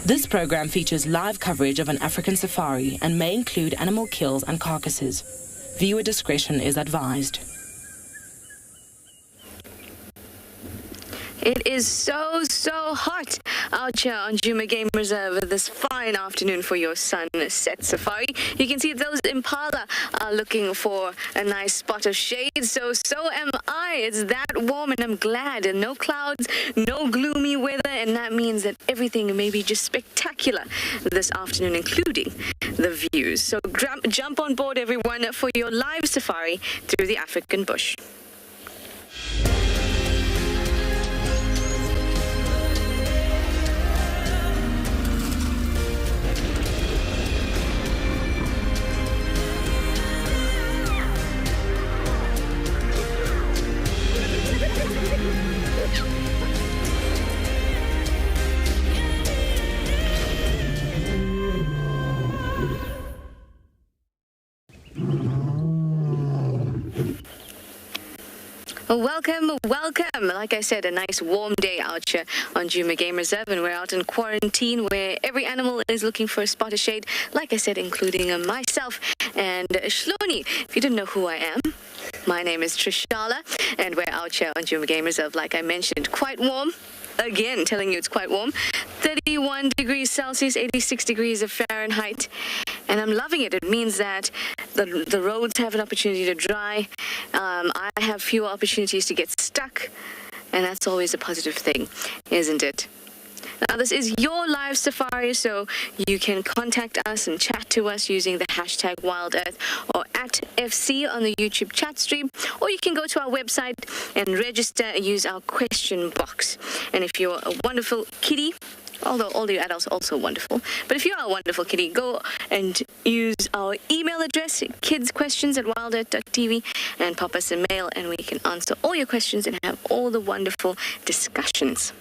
This program features live coverage of an African safari and may include animal kills and carcasses. Viewer discretion is advised. It is so hot out here on Tswalu Game Reserve this fine afternoon for your sunset safari. You can see those impala are looking for a nice spot of shade. So am I. It's that warm and I'm glad. No clouds, no gloomy weather, and that means that everything may be just spectacular this afternoon, including the views. So jump on board, everyone, for your live safari through the African bush. Welcome. Like I said, a nice warm day out here on Tswalu Game Reserve, and we're out in quarantine where every animal is looking for a spot of shade, like I said, including myself and Shloni. If you didn't know who I am, my name is Trishala, and we're out here on Tswalu Game Reserve, like I mentioned, quite warm. Again, telling you it's quite warm. 31 degrees Celsius, 86 degrees of Fahrenheit. And I'm loving it. It means that the roads have an opportunity to dry. I have fewer opportunities to get stuck. And that's always a positive thing, isn't it? Now, this is your live safari, so you can contact us and chat to us using the hashtag WildEarth or at FC on the YouTube chat stream, or you can go to our website and register and use our question box. And if you're a wonderful kitty, although all the adults are also wonderful, but if you are a wonderful kitty, go and use our email address, kidsquestions@wildearth.tv, and pop us a mail, and we can answer all your questions and have all the wonderful discussions.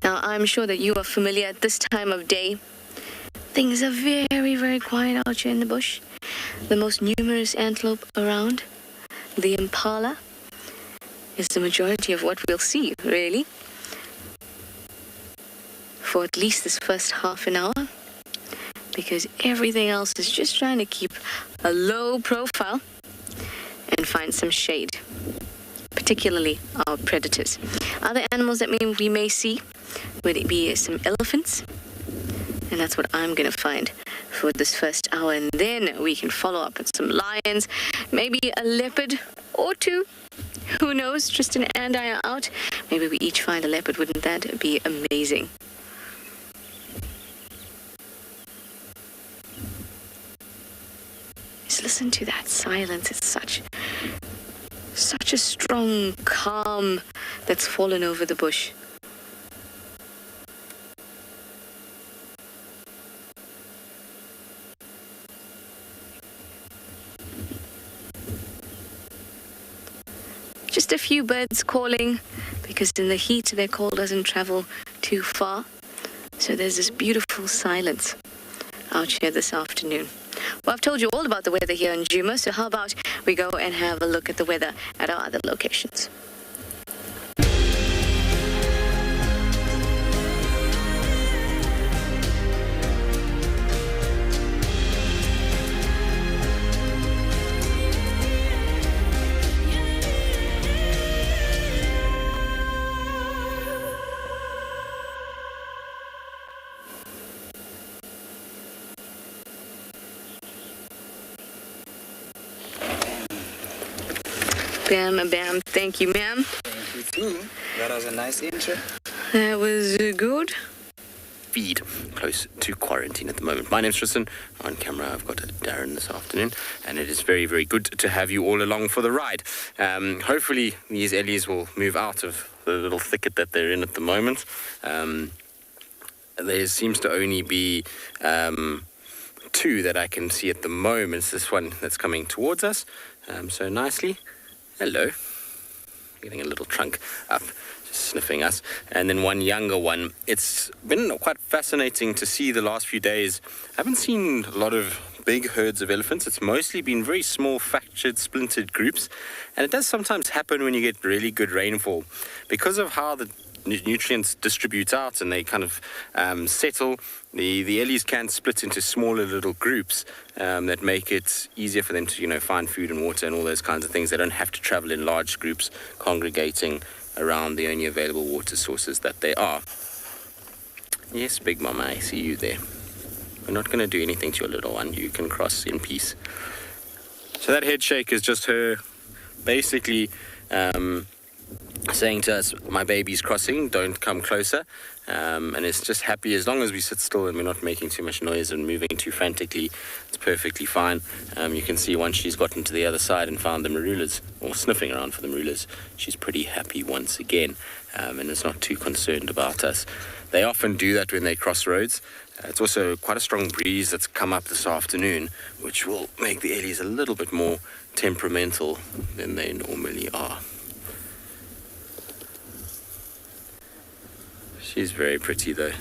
Now, I'm sure that you are familiar at this time of day. Things are very quiet out here in the bush. The most numerous antelope around, the impala, is the majority of what we'll see, really, for at least this first half an hour, because everything else is just trying to keep a low profile and find some shade, particularly our predators. Other animals that we may see would be some elephants, and that's what I'm going to find for this first hour, and then we can follow up with some lions, maybe a leopard or two. Who knows? Tristan and I are out. Maybe we each find a leopard. Wouldn't that be amazing? Just listen to that silence. It's such a strong calm that's fallen over the bush. Just a few birds calling, because in the heat their call doesn't travel too far. So there's this beautiful silence out here this afternoon. Well, I've told you all about the weather here in Djuma, so how about we go and have a look at the weather at our other locations. Bam. Thank you, ma'am. Thank you, too. That was a nice intro. That was good. Feed close to quarantine at the moment. My name's Tristan. On camera, I've got Darren this afternoon, and it is very good to have you all along for the ride. Hopefully, these ellies will move out of the little thicket that they're in at the moment. There seems to only be two that I can see at the moment. It's this one that's coming towards us so nicely. Hello. Getting a little trunk up, just sniffing us. And then one younger one. It's been quite fascinating to see the last few days. I haven't seen a lot of big herds of elephants. It's mostly been very small, fractured, splintered groups. And it does sometimes happen when you get really good rainfall. Because of how the nutrients distribute out and they kind of settle. The ellies can split into smaller little groups that make it easier for them to, find food and water and all those kinds of things. They don't have to travel in large groups, congregating around the only available water sources that there are. Yes, Big Mama, I see you there. We're not going to do anything to your little one. You can cross in peace. So that head shake is just her basically saying to us, my baby's crossing, don't come closer. And it's just happy as long as we sit still and we're not making too much noise and moving too frantically, it's perfectly fine. You can see once she's gotten to the other side and found the marulas, or sniffing around for the marulas, she's pretty happy once again, and is not too concerned about us. They often do that when they cross roads. It's also quite a strong breeze that's come up this afternoon, which will make the ellies a little bit more temperamental than they normally are. She's very pretty though.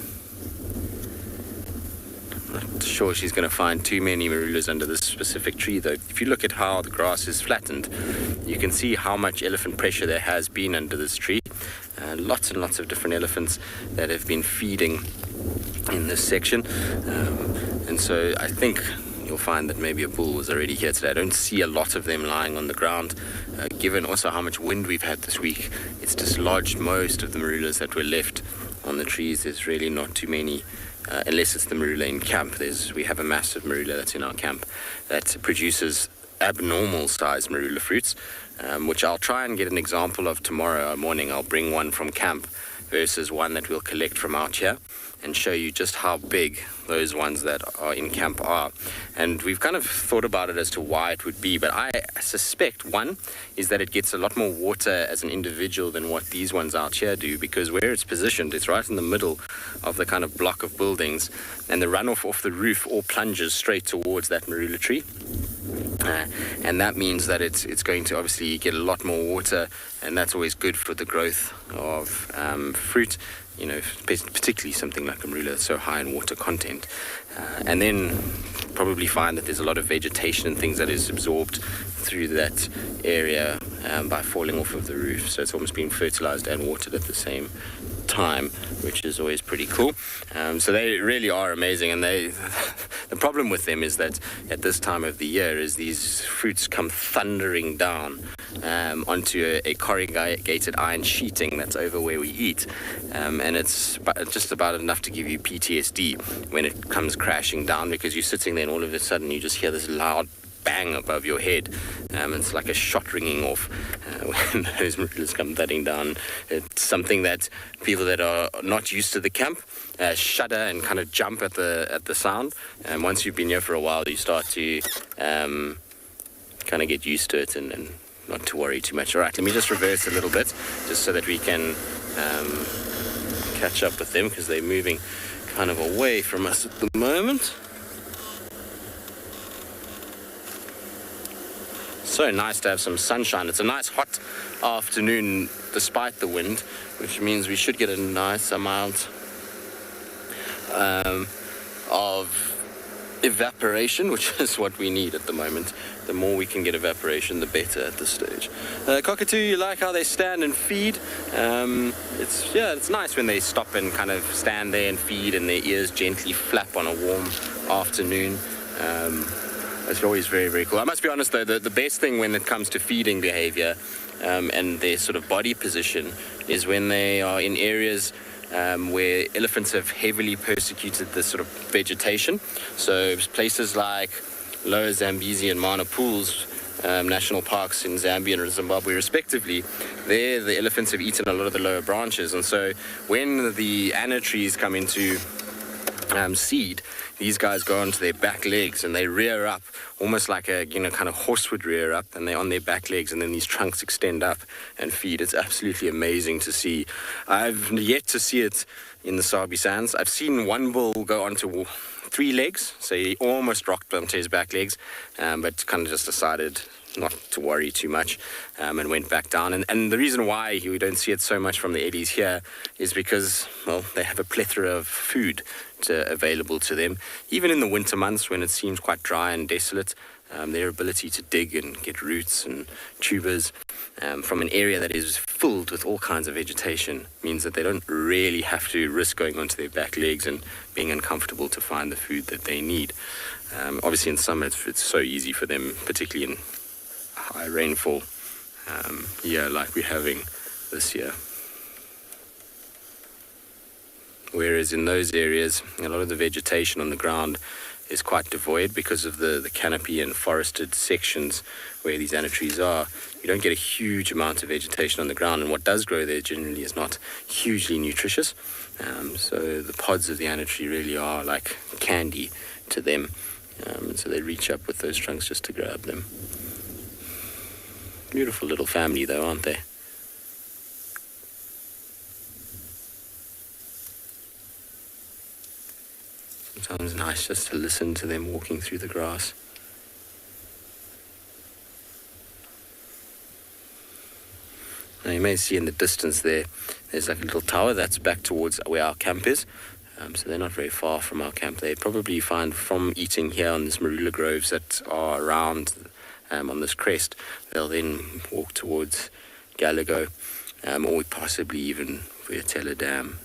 I'm not sure she's going to find too many marulas under this specific tree though. If you look at how the grass is flattened, you can see how much elephant pressure there has been under this tree. Lots and lots of different elephants that have been feeding in this section. And so I think you'll find that maybe a bull was already here today. I don't see a lot of them lying on the ground. Given also how much wind we've had this week, it's dislodged most of the marulas that were left on the trees. There's really not too many, unless it's the marula in camp. We have a massive marula that's in our camp that produces abnormal sized marula fruits, which I'll try and get an example of tomorrow morning. I'll bring one from camp versus one that we'll collect from out here and show you just how big those ones that are in camp are. And we've kind of thought about it as to why it would be, but I suspect one is that it gets a lot more water as an individual than what these ones out here do, because where it's positioned, it's right in the middle of the kind of block of buildings, and the runoff off the roof all plunges straight towards that marula tree. And that means that it's going to obviously get a lot more water, and that's always good for the growth of fruit, particularly something like a marula that's so high in water content. And then probably find that there's a lot of vegetation and things that is absorbed through that area by falling off of the roof. So it's almost being fertilized and watered at the same time, which is always pretty cool. So they really are amazing, and the problem with them is that at this time of the year is these fruits come thundering down onto a corrugated iron sheeting that's over where we eat, and it's just about enough to give you PTSD when it comes crashing down, because you're sitting there and all of a sudden you just hear this loud bang above your head. It's like a shot ringing off when those marulas come thudding down. It's something that people that are not used to the camp shudder and kind of jump at the sound. And once you've been here for a while, you start to kind of get used to it and not to worry too much. All right, let me just reverse a little bit just so that we can catch up with them, because they're moving kind of away from us at the moment. So nice to have some sunshine. It's a nice hot afternoon despite the wind, which means we should get a nice amount of evaporation, which is what we need at the moment. The more we can get evaporation, the better at this stage. Cockatoo, you like how they stand and feed? It's nice when they stop and kind of stand there and feed and their ears gently flap on a warm afternoon. It's always very, very cool. I must be honest though, the best thing when it comes to feeding behavior and their sort of body position is when they are in areas where elephants have heavily persecuted this sort of vegetation. So places like Lower Zambezi and Mana Pools national parks in Zambia and Zimbabwe respectively, there the elephants have eaten a lot of the lower branches, and so when the anna trees come into seed, these guys go onto their back legs and they rear up almost like a kind of horse would rear up, and they're on their back legs, and then these trunks extend up and feed. It's absolutely amazing to see. I've yet to see it in the Sabi Sands. I've seen one bull go onto 3 legs, so he almost rocked onto his back legs, but kind of just decided not to worry too much and went back down. And the reason why we don't see it so much from the eddies here is because, well, they have a plethora of food available to them. Even in the winter months when it seems quite dry and desolate, Their ability to dig and get roots and tubers from an area that is filled with all kinds of vegetation means that they don't really have to risk going onto their back legs and being uncomfortable to find the food that they need. Obviously in summer it's so easy for them, particularly in high rainfall year like we're having this year. Whereas in those areas, a lot of the vegetation on the ground is quite devoid because of the canopy and forested sections where these anna trees are. You don't get a huge amount of vegetation on the ground, and what does grow there generally is not hugely nutritious. So the pods of the anna tree really are like candy to them. So they reach up with those trunks just to grab them. Beautiful little family though, aren't they? Sometimes nice just to listen to them walking through the grass. Now you may see in the distance there's like a little tower that's back towards where our camp is. So they're not very far from our camp. They probably find from eating here on this marula groves that are around on this crest, they'll then walk towards Gallagher, or possibly even Vuyatela Dam.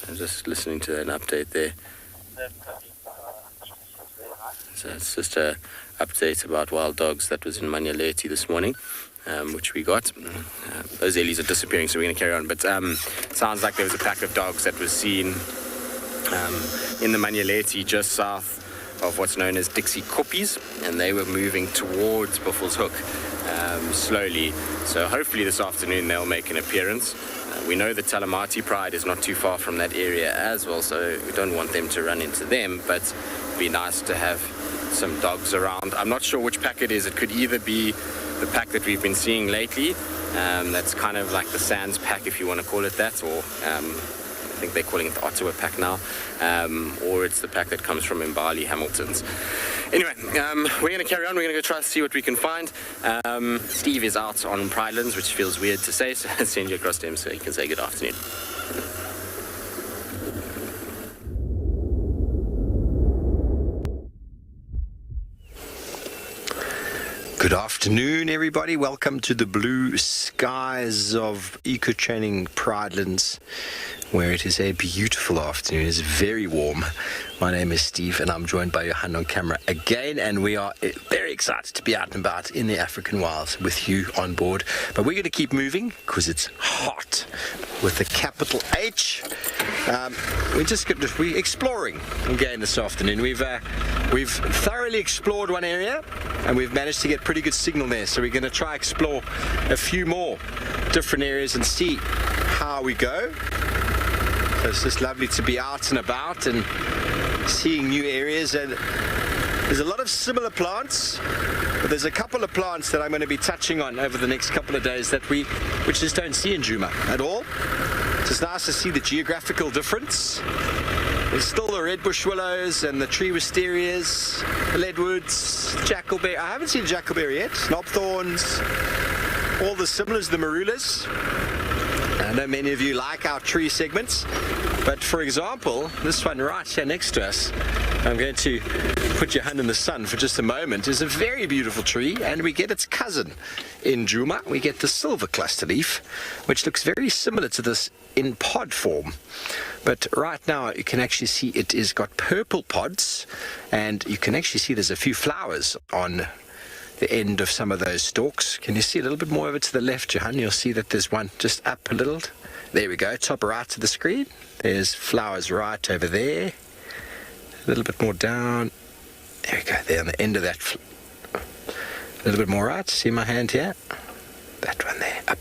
I'm just listening to an update there. So it's just an update about wild dogs that was in Manyaleti this morning, which we got. Those ellies are disappearing, so we're going to carry on. But sounds like there was a pack of dogs that was seen in the Manyaleti just south of what's known as Dixie Koppies, and they were moving towards Buffelshoek slowly. So hopefully this afternoon they'll make an appearance. We know the Talamati Pride is not too far from that area as well, so we don't want them to run into them, but it'd be nice to have some dogs around. I'm not sure which pack it is. It could either be the pack that we've been seeing lately, that's kind of like the Sands pack, if you want to call it that, or I think they're calling it the Ottawa pack now, or it's the pack that comes from Mbali Hamilton's. Anyway, we're going to carry on. We're going to go try to see what we can find. Steve is out on Pridelands, which feels weird to say, so I'll send you across to him so he can say good afternoon. Good afternoon, everybody. Welcome to the blue skies of Eco Training Pridelands, where it is a beautiful afternoon. It's very warm. My name is Steve, and I'm joined by Johan on camera again, and we are very excited to be out and about in the African wilds with you on board. But we're going to keep moving because it's hot with the capital H. We're exploring again this afternoon. We've thoroughly explored one area, and we've managed to get pretty good signal there. So we're going to try explore a few more different areas and see how we go. So it's just lovely to be out and about and seeing new areas, and there's a lot of similar plants, but there's a couple of plants that I'm going to be touching on over the next couple of days that we just don't see in Djuma at all. So it's nice to see the geographical difference. There's still the red bush willows and the tree wisterias, the leadwoods, jackalberry. I haven't seen jackalberry yet, knobthorns, all the similars, the marulas. I know many of you like our tree segments, but for example, this one right here next to us, I'm going to put your hand in the sun for just a moment, is a very beautiful tree, and we get its cousin in Djuma. We get the silver cluster leaf, which looks very similar to this in pod form. But right now you can actually see it is got purple pods, and you can actually see there's a few flowers on the end of some of those stalks. Can you see a little bit more over to the left, Johan? You'll see that there's one just up a little. There we go, top right to the screen. There's flowers right over there. A little bit more down. There we go, there on the end of that. A little bit more right. See my hand here? That one there, up.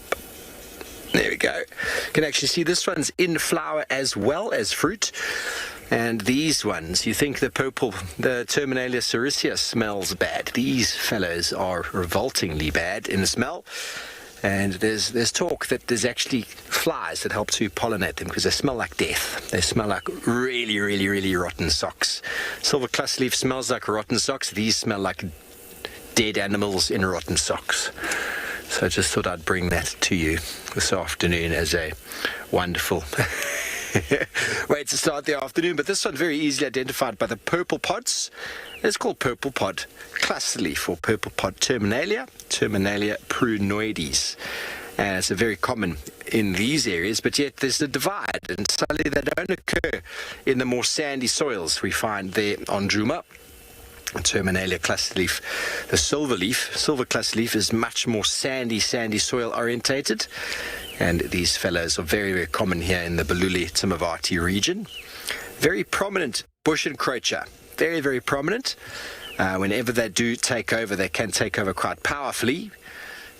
There we go. You can actually see this one's in flower as well as fruit. And these ones, you think the purple, the Terminalia sericea smells bad. These fellows are revoltingly bad in the smell. And there's talk that there's actually flies that help to pollinate them because they smell like death. They smell like really, really, really rotten socks. Silver cluster leaf smells like rotten socks. These smell like dead animals in rotten socks. So I just thought I'd bring that to you this afternoon as a wonderful way to start the afternoon, but this one very easily identified by the purple pods. It's called purple pod cluster leaf or purple pod terminalia prunoides. It's very common in these areas, but yet there's a divide, and suddenly they don't occur in the more sandy soils we find there on Djuma. Terminalia cluster leaf. The silver cluster leaf is much more sandy soil orientated, and these fellows are very, very common here in the Balule-Timavati region. Very prominent bush encroacher, very, very prominent. Whenever they do take over, they can take over quite powerfully,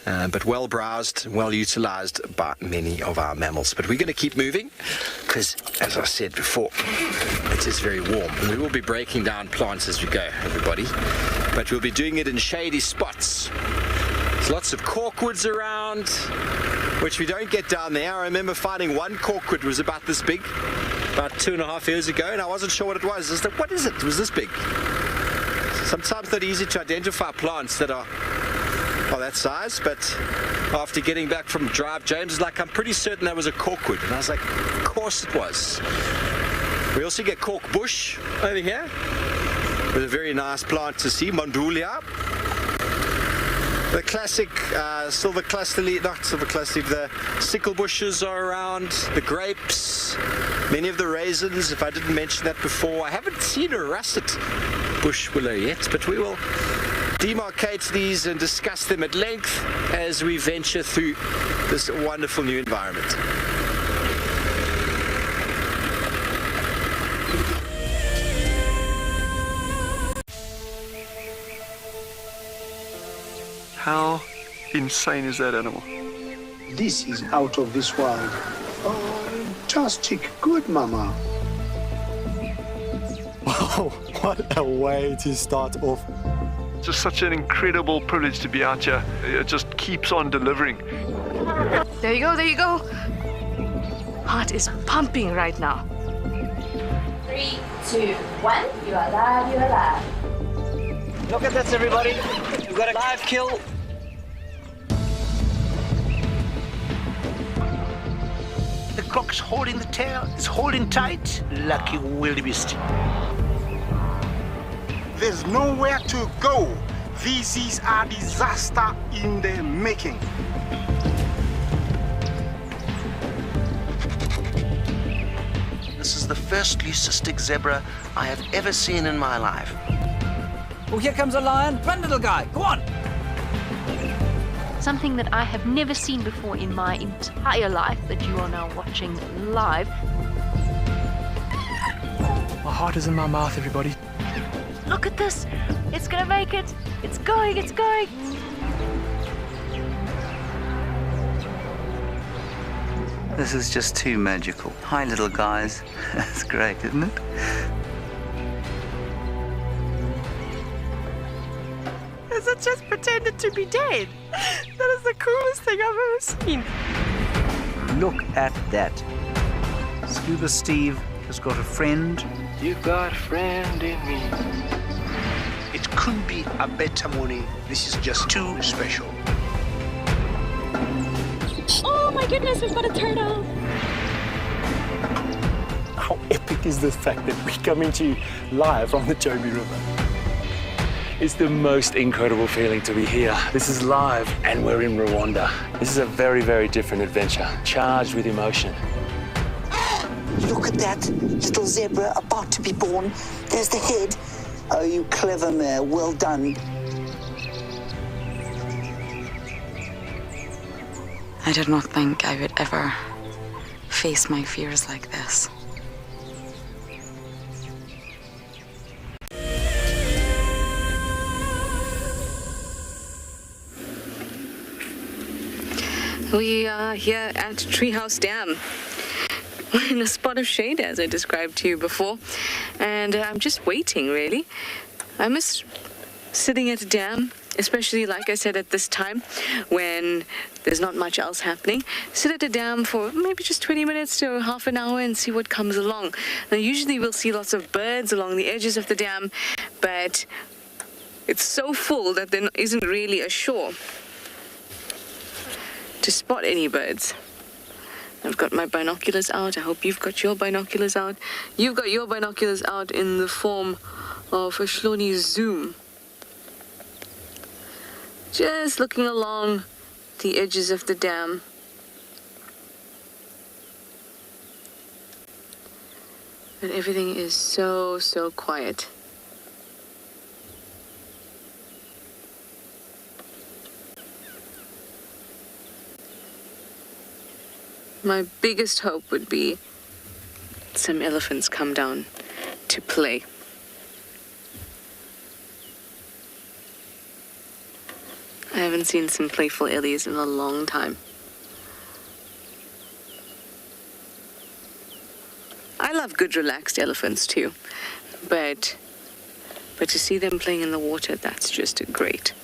but well browsed, well utilized by many of our mammals. But we're going to keep moving because, as I said before, it is very warm. And we will be breaking down plants as we go, everybody. But we'll be doing it in shady spots. There's lots of corkwoods around, which we don't get down there. I remember finding one corkwood was about this big, about 2.5 years ago, and I wasn't sure what it was. I was like, what is it? It was this big. Sometimes not easy to identify plants that are that size, but after getting back from drive, James was like, I'm pretty certain that was a corkwood, and I was like, of course it was. We also get cork bush over here with a very nice plant to see, Mondulia. The classic silver cluster leaf, not silver cluster leaf, the sickle bushes are around, the grapes, many of the raisins, if I didn't mention that before. I haven't seen a russet bush willow yet, but we will demarcate these and discuss them at length as we venture through this wonderful new environment. How insane is that animal? This is out of this world. Fantastic. Good, Mama. Wow, what a way to start off. It's just such an incredible privilege to be out here. It just keeps on delivering. There you go, there you go. Heart is pumping right now. 3, 2, 1. You are live, you are live. Look at this, everybody. We've got a live kill. The cock's holding the tail. It's holding tight. Lucky wildebeest. There's nowhere to go. This is a disaster in the making. This is the first leucistic zebra I have ever seen in my life. Oh, here comes a lion. Run, little guy. Go on. Something that I have never seen before in my entire life that you are now watching live. My heart is in my mouth, everybody. Look at this. It's gonna make it. It's going, it's going. This is just too magical. Hi, little guys. That's great, isn't it? Has it just pretended to be dead? That is the coolest thing I've ever seen. Look at that. Scuba Steve has got a friend. You've got a friend in me. It couldn't be a better morning. This is just too special. Oh my goodness, we've got a turtle. How epic is the fact that we're coming to you live from the Chobe River? It's the most incredible feeling to be here. This is live and we're in Rwanda. This is a very, very different adventure, charged with emotion. Look at that little zebra about to be born. There's the head. Oh, you clever mare. Well done. I did not think I would ever face my fears like this. We are here at Treehouse Dam. We're in a spot of shade, as I described to you before, and I'm just waiting, really. I miss sitting at a dam, especially, like I said, at this time when there's not much else happening. Sit at a dam for maybe just 20 minutes to half an hour and see what comes along. Now, usually we'll see lots of birds along the edges of the dam, but it's so full that there isn't really a shore to spot any birds. I've got my binoculars out. I hope you've got your binoculars out. You've got your binoculars out in the form of a Shloni zoom. Just looking along the edges of the dam. But everything is so quiet. My biggest hope would be some elephants come down to play. I haven't seen some playful ellies in a long time. I love good relaxed elephants too, but to see them playing in the water, that's just great.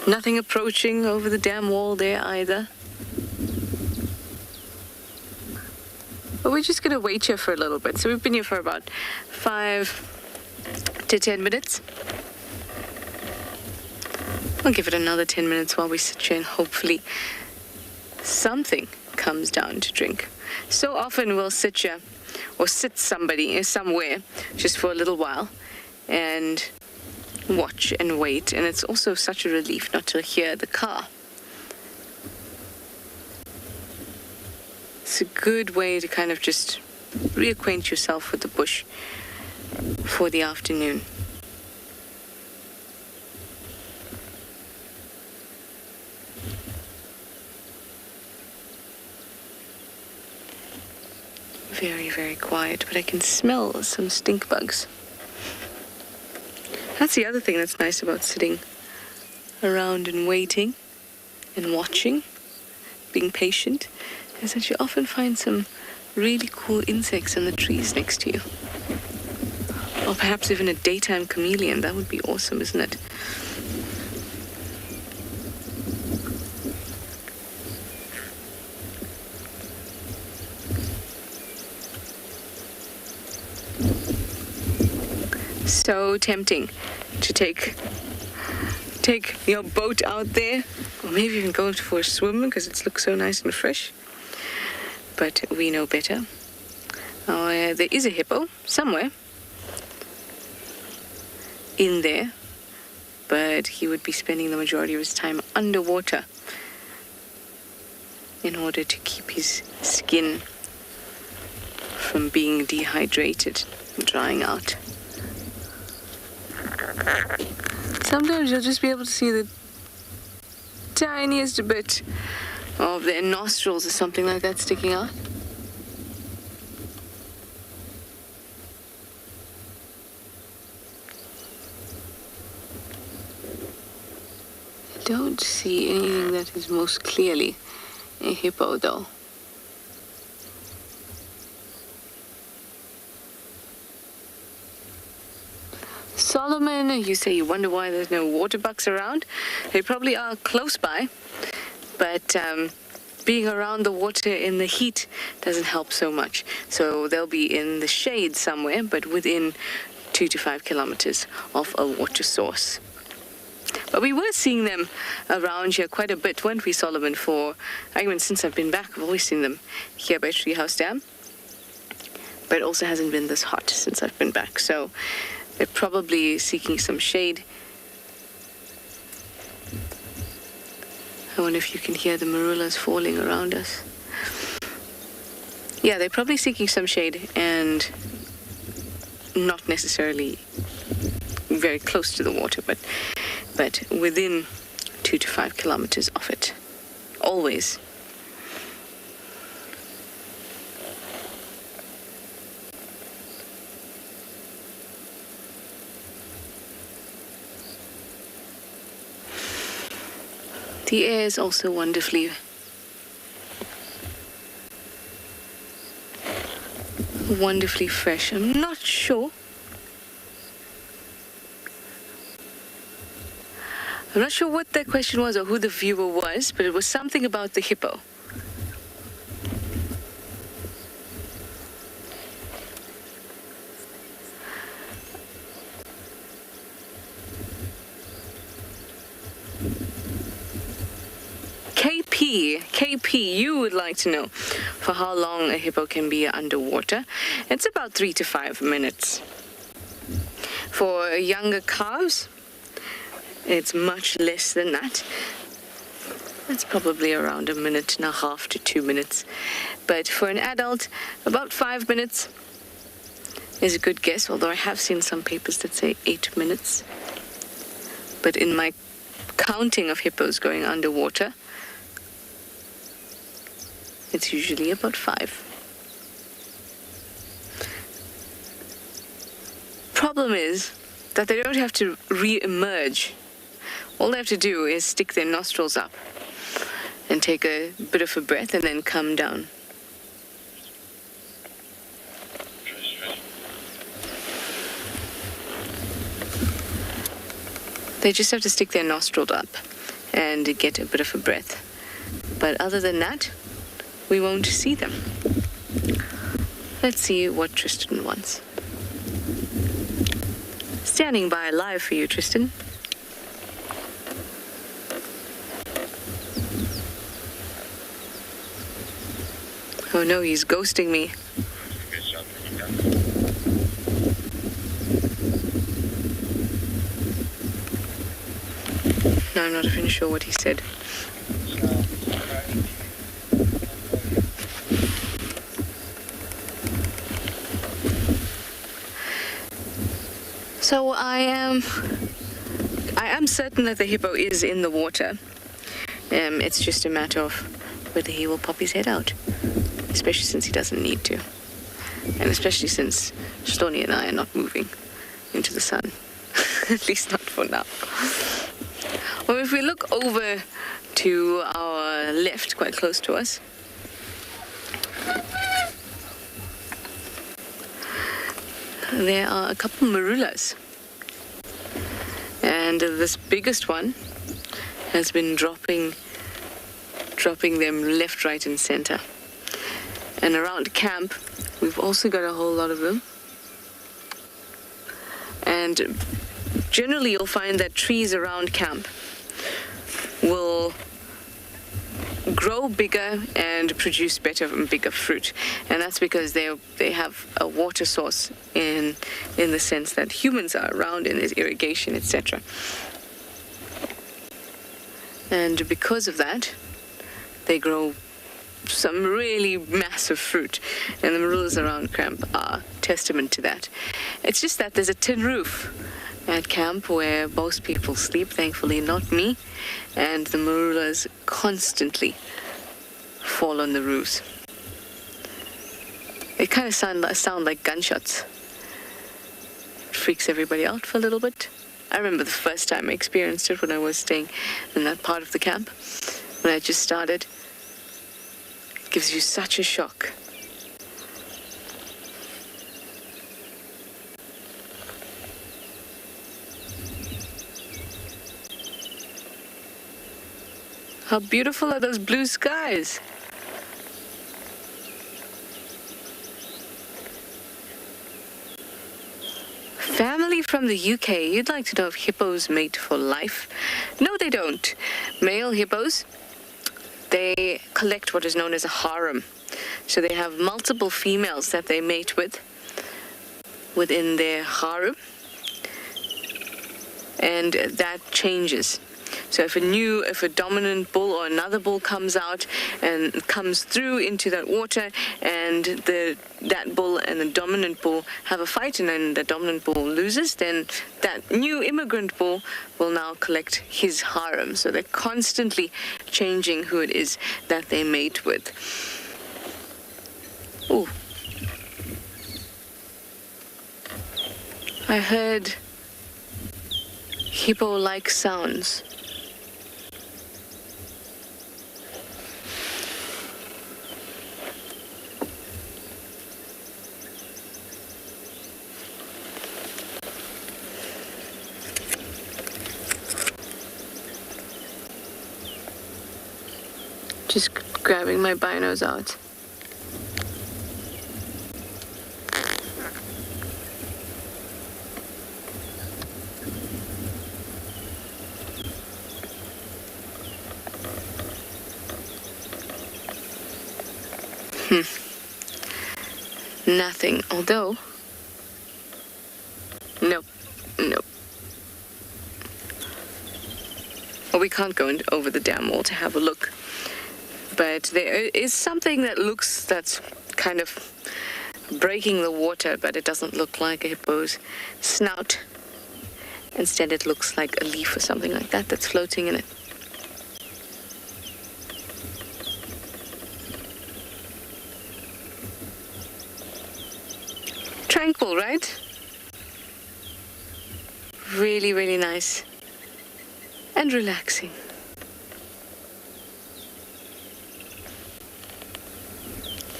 Nothing approaching over the dam wall there either. But we're just going to wait here for a little bit. So we've been here for about 5 to 10 minutes. I'll give it another 10 minutes while we sit here and hopefully something comes down to drink. So often we'll sit here or sit somebody somewhere just for a little while and watch and wait. And it's also such a relief not to hear the car. It's a good way to kind of just reacquaint yourself with the bush for the afternoon. Very quiet, but I can smell some stink bugs. That's the other thing that's nice about sitting around and waiting and watching, being patient, is that you often find some really cool insects in the trees next to you. Or perhaps even a daytime chameleon. That would be awesome, isn't it? So tempting to take your boat out there, or maybe even go for a swim because it looks so nice and fresh. But we know better. There is a hippo somewhere in there, but he would be spending the majority of his time underwater in order to keep his skin from being dehydrated and drying out. Sometimes you'll just be able to see the tiniest bit of their nostrils or something like that sticking out. I don't see anything that is most clearly a hippo though. Solomon, you say you wonder why there's no water bucks around. They probably are close by, but being around the water in the heat doesn't help so much. So they'll be in the shade somewhere, but within 2 to 5 kilometers of a water source. But we were seeing them around here quite a bit, weren't we, Solomon? Since I've been back, I've always seen them here by Treehouse Dam. But it also hasn't been this hot since I've been back, so they're probably seeking some shade. I wonder if you can hear the marulas falling around us. Yeah, they're probably seeking some shade and not necessarily very close to the water, but within 2 to 5 kilometers of it. Always. The air is also wonderfully fresh. I'm not sure. I'm not sure what that question was or who the viewer was, but it was something about the hippo. KP, you would like to know for how long a hippo can be underwater. It's about 3 to 5 minutes. For younger calves, it's much less than that. It's probably around 1.5 minutes to 2 minutes. But for an adult, about 5 minutes is a good guess, although I have seen some papers that say 8 minutes. But in my counting of hippos going underwater, it's usually about 5. Problem is that they don't have to re-emerge. All they have to do is stick their nostrils up and take a bit of a breath and then come down. They just have to stick their nostrils up and get a bit of a breath. But other than that, we won't see them. Let's see what Tristan wants. Standing by live for you, Tristan. Oh no, he's ghosting me. No, I'm not even sure what he said. So I am certain that the hippo is in the water. It's just a matter of whether he will pop his head out, especially since he doesn't need to, and especially since Shloni and I are not moving into the sun, at least not for now. Well, if we look over to our left, quite close to us, there are a couple marulas, and this biggest one has been dropping them left, right, and center. And around camp, we've also got a whole lot of them. And generally, you'll find that trees around camp will grow bigger and produce better and bigger fruit, and that's because they have a water source in the sense that humans are around, and there's irrigation, etc. And because of that, they grow some really massive fruit, and the marulas around camp are testament to that. It's just that there's a tin roof at camp where most people sleep, thankfully not me, and the marulas constantly fall on the roofs. They kind of sound like gunshots. It freaks everybody out for a little bit. I remember the first time I experienced it when I was staying in that part of the camp, when I just started. It gives you such a shock. How beautiful are those blue skies? Family from the UK, you'd like to know if hippos mate for life? No, they don't. Male hippos, they collect what is known as a harem. So they have multiple females that they mate with within their harem, and that changes. So if a dominant bull or another bull comes out and comes through into that water, and that bull and the dominant bull have a fight, and then the dominant bull loses, then that new immigrant bull will now collect his harem. So they're constantly changing who it is that they mate with. Ooh. I heard hippo-like sounds. Just grabbing my binos out. Nothing, although... Nope. Well, we can't go over the dam wall to have a look. But there is something that's kind of breaking the water, but it doesn't look like a hippo's snout. Instead, it looks like a leaf or something like that that's floating in it. Tranquil, right? Really, really nice. And relaxing.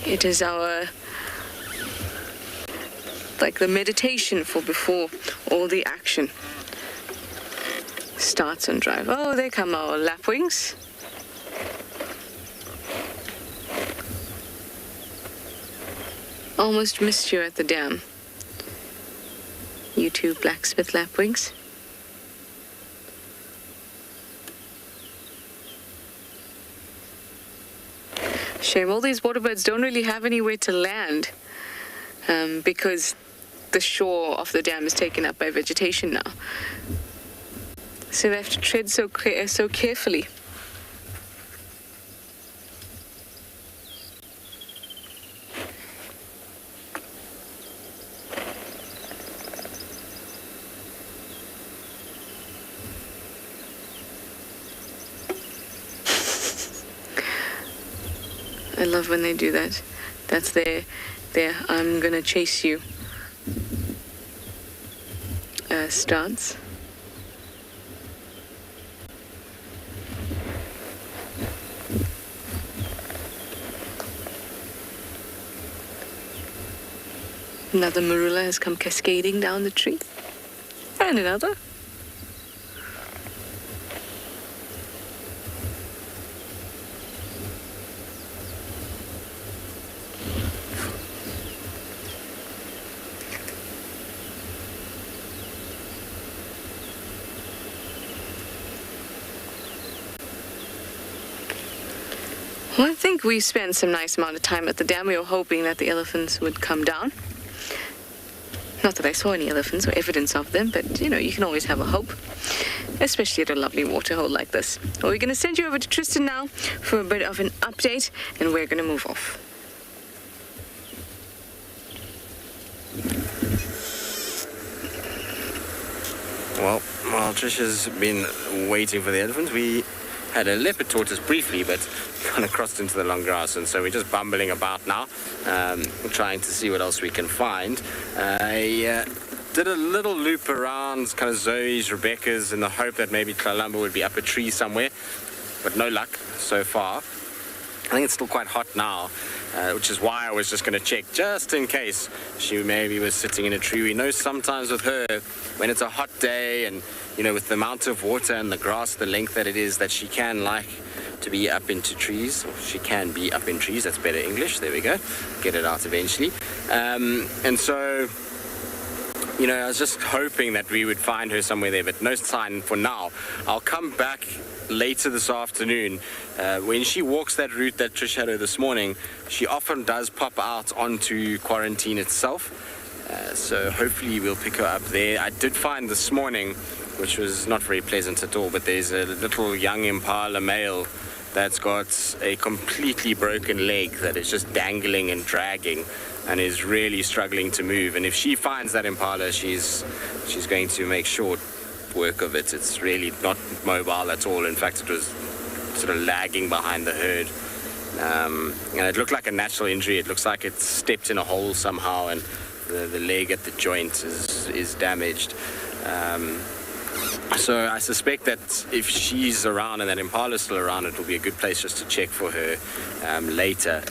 It is our, like the meditation for before all the action starts on drive. Oh, there come our lapwings. Almost missed you at the dam. You two blacksmith lapwings. Shame all these waterbirds don't really have anywhere to land because the shore of the dam is taken up by vegetation now. So they have to tread so carefully. I love when they do that. That's their I'm gonna chase you stance. Another marula has come cascading down the tree. And another. Well, I think we spent some nice amount of time at the dam. We were hoping that the elephants would come down. Not that I saw any elephants or evidence of them, but, you know, you can always have a hope, especially at a lovely waterhole like this. Well, we're going to send you over to Tristan now for a bit of an update, and we're going to move off. Well, while Trisha's been waiting for the elephants, we had a leopard tortoise briefly, but kind of crossed into the long grass, and so we're just bumbling about now, trying to see what else we can find. I did a little loop around kind of Zoe's, Rebecca's, in the hope that maybe Kalahari would be up a tree somewhere, but no luck so far. I think it's still quite hot now, which is why I was just going to check, just in case she maybe was sitting in a tree. We know sometimes with her, when it's a hot day and, you know, with the amount of water and the grass, the length that it is, that she can like to be up into trees, or she can be up in trees. That's better English. There we go. Get it out eventually. And so, you know, I was just hoping that we would find her somewhere there, but no sign for now. I'll come back later this afternoon. When she walks that route that Trish had her this morning, she often does pop out onto quarantine itself. So hopefully we'll pick her up there. I did find this morning, which was not very pleasant at all, but there's a little young impala male that's got a completely broken leg that is just dangling and dragging and is really struggling to move. And if she finds that impala, she's going to make short work of it. It's really not mobile at all. In fact, it was sort of lagging behind the herd. And it looked like a natural injury. It looks like it stepped in a hole somehow, and the leg at the joint is damaged. So I suspect that if she's around and that impala's still around, it will be a good place just to check for her later.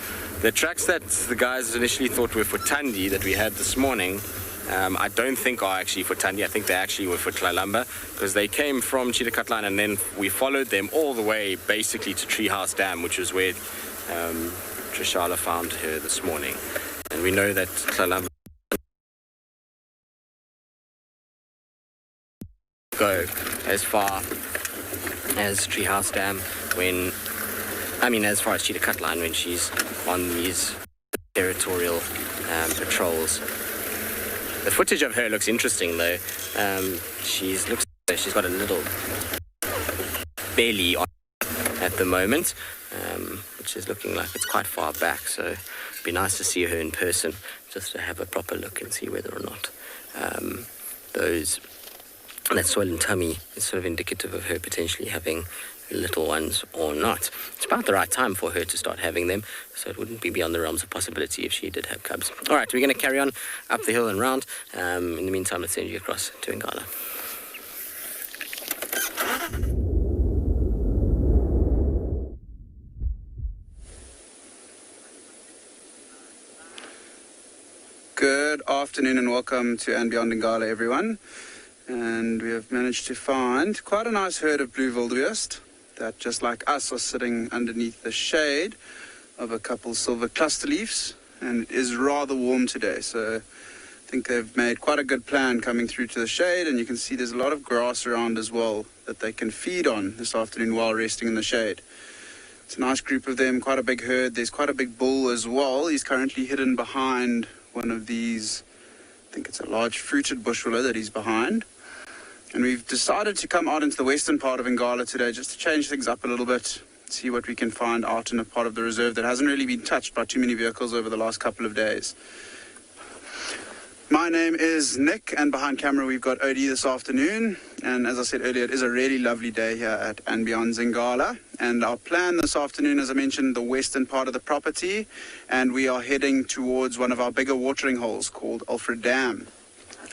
The tracks that the guys initially thought were for Thandi that we had this morning, I don't think are actually for Thandi. I think they actually were for Kalahari, because they came from Tswalu and then we followed them all the way basically to Treehouse Dam, which is where Trishala found her this morning. And we know that Kalahari go as far as Treehouse Dam as far as Tswalu when she's on these territorial patrols. The footage of her looks interesting though. She's got a little belly on at the moment, which is looking like it's quite far back, so it'd be nice to see her in person, just to have a proper look and see whether or not that swollen tummy is sort of indicative of her potentially having little ones or not. It's about the right time for her to start having them, so it wouldn't be beyond the realms of possibility if she did have cubs. All right, we're going to carry on up the hill and round. In the meantime, let's send you across to Ngala. Good afternoon and welcome to And Beyond Ngala, everyone. And we have managed to find quite a nice herd of blue wildebeest that, just like us, are sitting underneath the shade of a couple silver cluster leaves. And it is rather warm today, so I think they've made quite a good plan coming through to the shade. And you can see there's a lot of grass around as well that they can feed on this afternoon while resting in the shade. It's a nice group of them, quite a big herd. There's quite a big bull as well. He's currently hidden behind one of these, I think it's a large fruited bush willow that he's behind. And we've decided to come out into the western part of Ngala today just to change things up a little bit, see what we can find out in a part of the reserve that hasn't really been touched by too many vehicles over the last couple of days. My name is Nick, and behind camera we've got Odie this afternoon. And as I said earlier, it is a really lovely day here at And Beyond Ngala. And our plan this afternoon, as I mentioned, the western part of the property, and we are heading towards one of our bigger watering holes called Alfred Dam.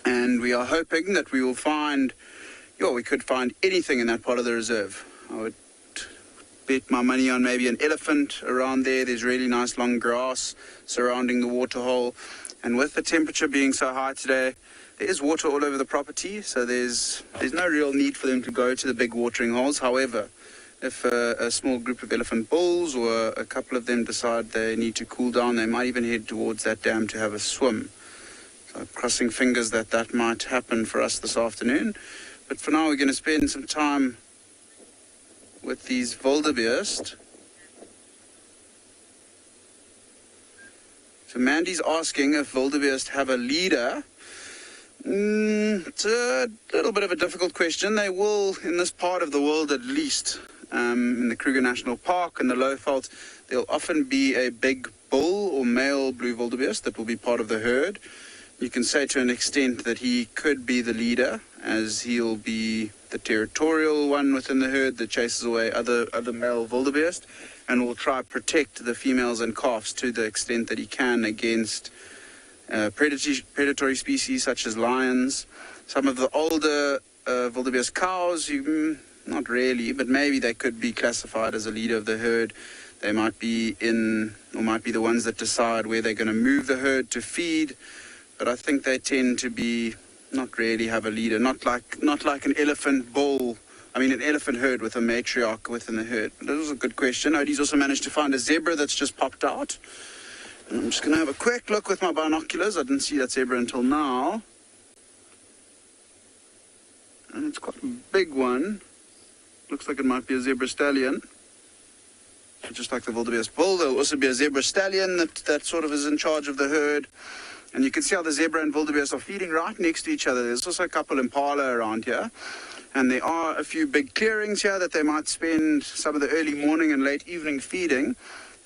And we are hoping that we will find, we could find anything in that part of the reserve. I would bet my money on maybe an elephant around there. There's really nice long grass surrounding the water hole. And with the temperature being so high today, there is water all over the property, so there's no real need for them to go to the big watering holes. However, if a small group of elephant bulls or a couple of them decide they need to cool down, they might even head towards that dam to have a swim. So crossing fingers that might happen for us this afternoon. But for now, we're going to spend some time with these wildebeest. So Mandy's asking if wildebeest have a leader. It's a little bit of a difficult question. They will, in this part of the world at least, in the Kruger National Park and the Lowveld, there'll often be a big bull or male blue wildebeest that will be part of the herd. You can say to an extent that he could be the leader, as he'll be the territorial one within the herd that chases away other male wildebeest, and will try to protect the females and calves to the extent that he can against predatory species such as lions. Some of the older wildebeest cows, not really, but maybe they could be classified as a leader of the herd. They might be might be the ones that decide where they're going to move the herd to feed. But I think they tend to be not really have a leader, not like an elephant bull. I mean, an elephant herd with a matriarch within the herd. That was a good question. Odie's also managed to find a zebra that's just popped out. And I'm just going to have a quick look with my binoculars. I didn't see that zebra until now. And it's quite a big one. Looks like it might be a zebra stallion. So just like the wildebeest bull, there'll also be a zebra stallion that sort of is in charge of the herd. And you can see how the zebra and wildebeest are feeding right next to each other. There's also a couple impala around here. And there are a few big clearings here that they might spend some of the early morning and late evening feeding.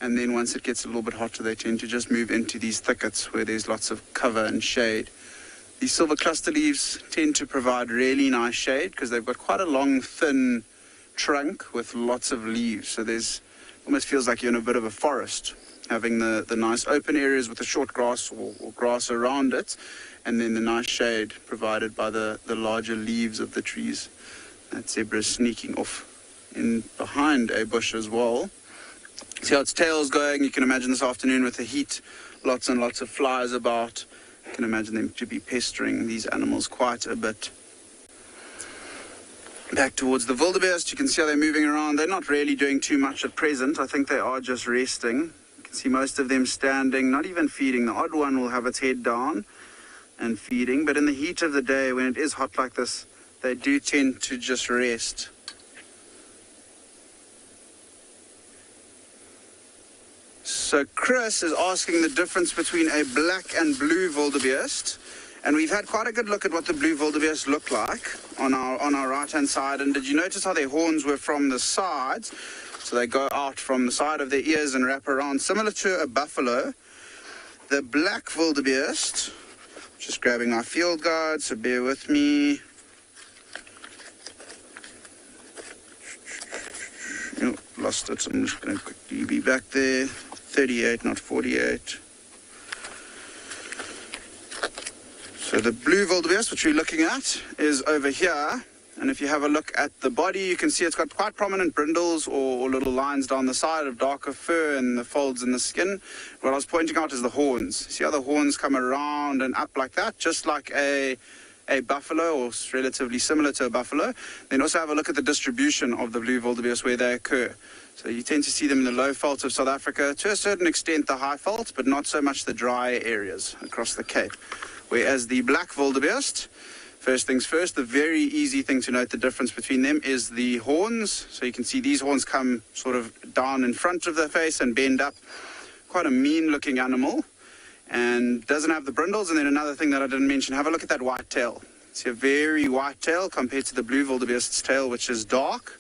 And then once it gets a little bit hotter, they tend to just move into these thickets where there's lots of cover and shade. These silver cluster leaves tend to provide really nice shade because they've got quite a long, thin trunk with lots of leaves. So there's almost feels like you're in a bit of a forest, having the nice open areas with the short grass or grass around it, and then the nice shade provided by the larger leaves of the trees. That zebra is sneaking off in behind a bush as well. See how its tail's going? You can imagine this afternoon with the heat, lots and lots of flies about. You can imagine them to be pestering these animals quite a bit. Back towards the wildebeest, you can see how they're moving around. They're not really doing too much at present. I think they are just resting. You can see most of them standing, not even feeding. The odd one will have its head down and feeding, but in the heat of the day, when it is hot like this, they do tend to just rest. So Chris is asking the difference between a black and blue wildebeest. And we've had quite a good look at what the blue wildebeest look like on our right-hand side. And did you notice how their horns were from the sides? So they go out from the side of their ears and wrap around, similar to a buffalo. The black wildebeest, just grabbing my field guide, so bear with me. Oh, lost it, so I'm just going to quickly be back there. 38, not 48. So the blue wildebeest, which we're looking at, is over here. And if you have a look at the body, you can see it's got quite prominent brindles or little lines down the side of darker fur and the folds in the skin. What I was pointing out is the horns. See how the horns come around and up like that, just like a buffalo, or relatively similar to a buffalo. Then also have a look at the distribution of the blue wildebeest, where they occur. So you tend to see them in the low veldt of South Africa, to a certain extent the high veldt, but not so much the dry areas across the Cape. Whereas the black wildebeest, first things first, the very easy thing to note the difference between them is the horns. So you can see these horns come sort of down in front of the face and bend up. Quite a mean looking animal, and doesn't have the brindles. And then another thing that I didn't mention, have a look at that white tail. See a very white tail compared to the blue wildebeest's tail, which is dark.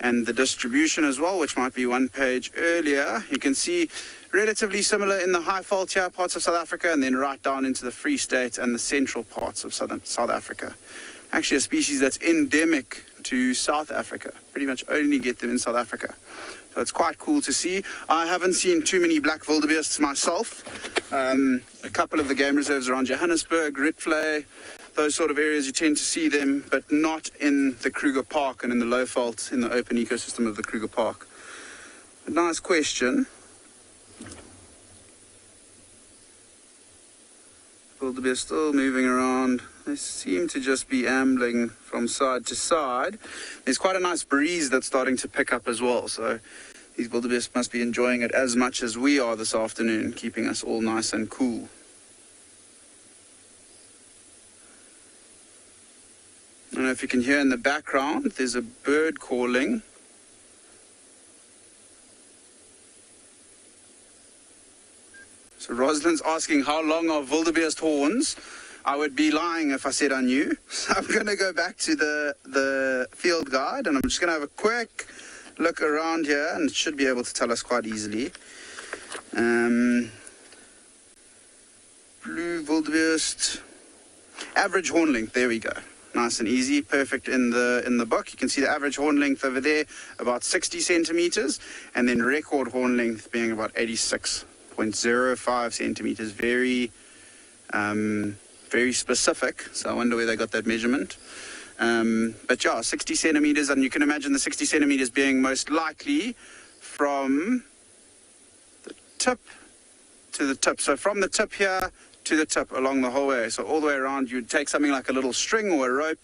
And the distribution as well, which might be one page earlier, you can see relatively similar in the high veldt here parts of South Africa, and then right down into the Free State and the central parts of South Africa. Actually a species that's endemic to South Africa. Pretty much only get them in South Africa. So it's quite cool to see. I haven't seen too many black wildebeests myself. A couple of the game reserves around Johannesburg, Ritvlei, those sort of areas you tend to see them, but not in the Kruger Park and in the low veldt, in the open ecosystem of the Kruger Park. A nice question. Wildebeest still moving around. They seem to just be ambling from side to side. There's quite a nice breeze that's starting to pick up as well, so these wildebeest must be enjoying it as much as we are this afternoon, keeping us all nice and cool. I don't know if you can hear in the background, there's a bird calling. So Rosalind's asking how long are wildebeest horns. I would be lying if I said I knew. So I'm going to go back to the field guide, and I'm just going to have a quick look around here, and it should be able to tell us quite easily. Blue wildebeest, average horn length, there we go. Nice and easy, perfect in the book. You can see the average horn length over there, about 60 centimeters, and then record horn length being about 86.05 centimeters. Very specific, so I wonder where they got that measurement. But yeah, 60 centimeters, and you can imagine the 60 centimeters being most likely from the tip to the tip. So from the tip here to the tip along the whole way. So all the way around, you'd take something like a little string or a rope,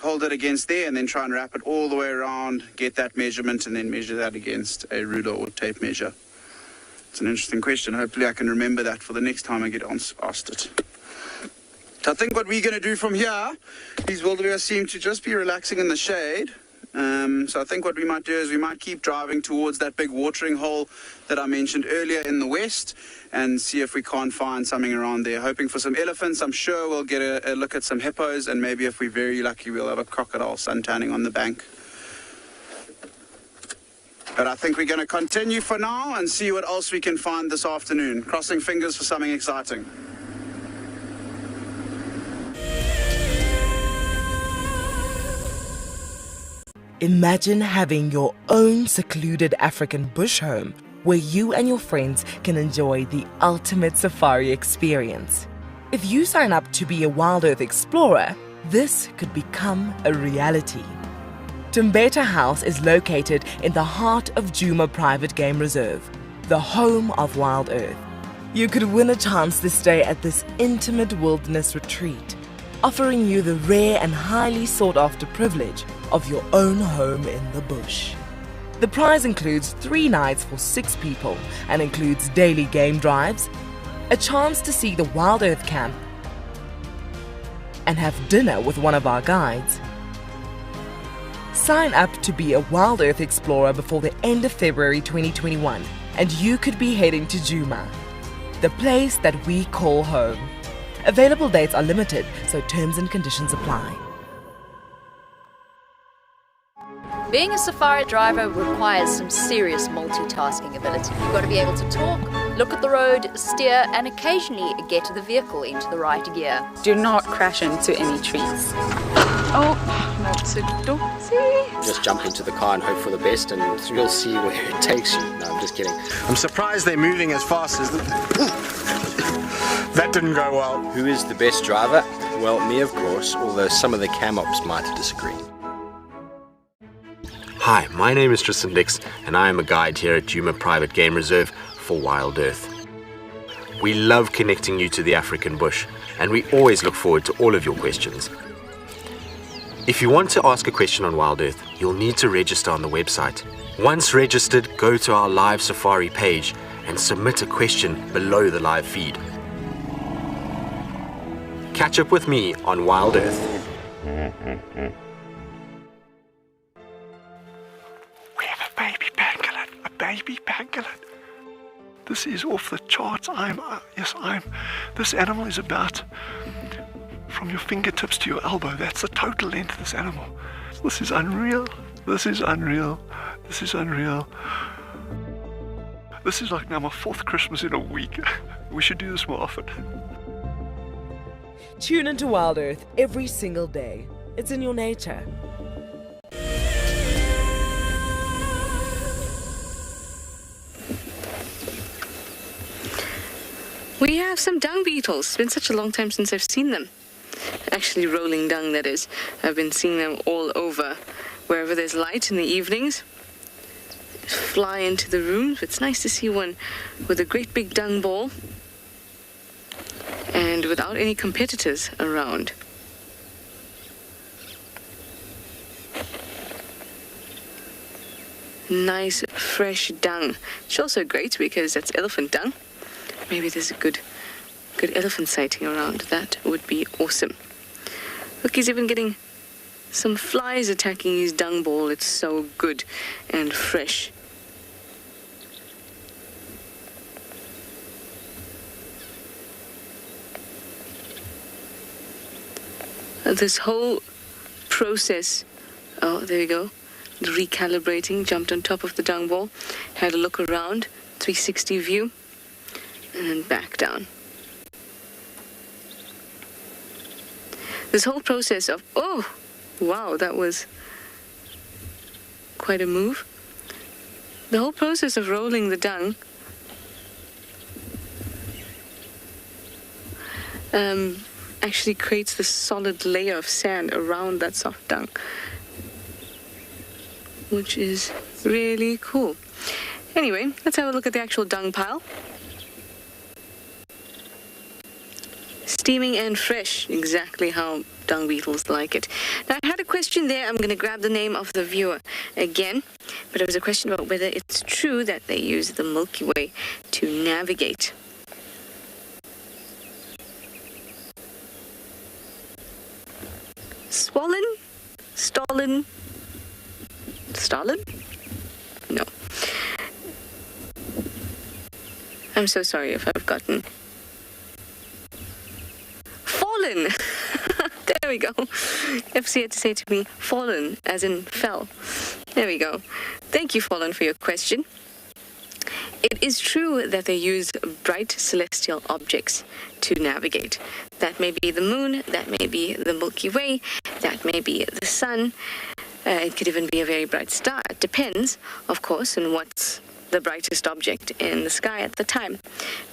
hold it against there, and then try and wrap it all the way around, get that measurement, and then measure that against a ruler or tape measure. It's an interesting question. Hopefully I can remember that for the next time I get asked it. So I think what we're going to do from here, these wildebeest seem to just be relaxing in the shade. So I think what we might do is we might keep driving towards that big watering hole that I mentioned earlier in the west, and see if we can't find something around there. Hoping for some elephants. I'm sure we'll get a look at some hippos, and maybe if we're very lucky, we'll have a crocodile suntanning on the bank. But I think we're going to continue for now and see what else we can find this afternoon. Crossing fingers for something exciting. Imagine having your own secluded African bush home where you and your friends can enjoy the ultimate safari experience. If you sign up to be a Wild Earth Explorer, this could become a reality. Tumbeta House is located in the heart of Djuma Private Game Reserve, the home of Wild Earth. You could win a chance to stay at this intimate wilderness retreat, offering you the rare and highly sought-after privilege of your own home in the bush. The prize includes 3 nights for 6 people and includes daily game drives, a chance to see the Wild Earth Camp, and have dinner with one of our guides. Sign up to be a Wild Earth Explorer before the end of February 2021 and you could be heading to Djuma, the place that we call home. Available dates are limited, so terms and conditions apply. Being a safari driver requires some serious multitasking ability. You've got to be able to talk, look at the road, steer, and occasionally get the vehicle into the right gear. Do not crash into any trees. Oh, that's a dozy. Just jump into the car and hope for the best, and you'll see where it takes you. No, I'm just kidding. I'm surprised they're moving as fast as that didn't go well. Who is the best driver? Well, me, of course, although some of the cam ops might disagree. Hi, my name is Tristan Dix, and I am a guide here at Djuma Private Game Reserve for Wild Earth. We love connecting you to the African bush, and we always look forward to all of your questions. If you want to ask a question on Wild Earth, you'll need to register on the website. Once registered, go to our live safari page and submit a question below the live feed. Catch up with me on Wild Earth. We have a baby pangolin. A baby pangolin. This is off the charts. This animal is about from your fingertips to your elbow. That's the total length of this animal. This is unreal. This is unreal. This is unreal. This is like now my 4th Christmas in a week. We should do this more often. Tune into Wild Earth every single day. It's in your nature. We have some dung beetles. It's been such a long time since I've seen them. Actually, rolling dung, that is. I've been seeing them all over. Wherever there's light in the evenings, fly into the rooms. It's nice to see one with a great big dung ball and without any competitors around. Nice, fresh dung. It's also great because that's elephant dung. Maybe there's a good elephant sighting around. That would be awesome. Look, he's even getting some flies attacking his dung ball. It's so good and fresh. This whole process, oh, there we go, recalibrating, jumped on top of the dung ball, had a look around, 360 view, and then back down. This whole process of, oh, wow, that was quite a move. The whole process of rolling the dung actually creates this solid layer of sand around that soft dung, which is really cool. Anyway, let's have a look at the actual dung pile. Steaming and fresh, exactly how dung beetles like it. Now, I had a question there. I'm going to grab the name of the viewer again, but it was a question about whether it's true that they use the Milky Way to navigate. Swollen? Stollen? Stalin? No. I'm so sorry if I've gotten... Fallen! There we go. FC had to say to me, fallen, as in fell. There we go. Thank you, Fallen, for your question. It is true that they use bright celestial objects to navigate. That may be the moon, that may be the Milky Way, that may be the sun. It could even be a very bright star. It depends, of course, on what's the brightest object in the sky at the time,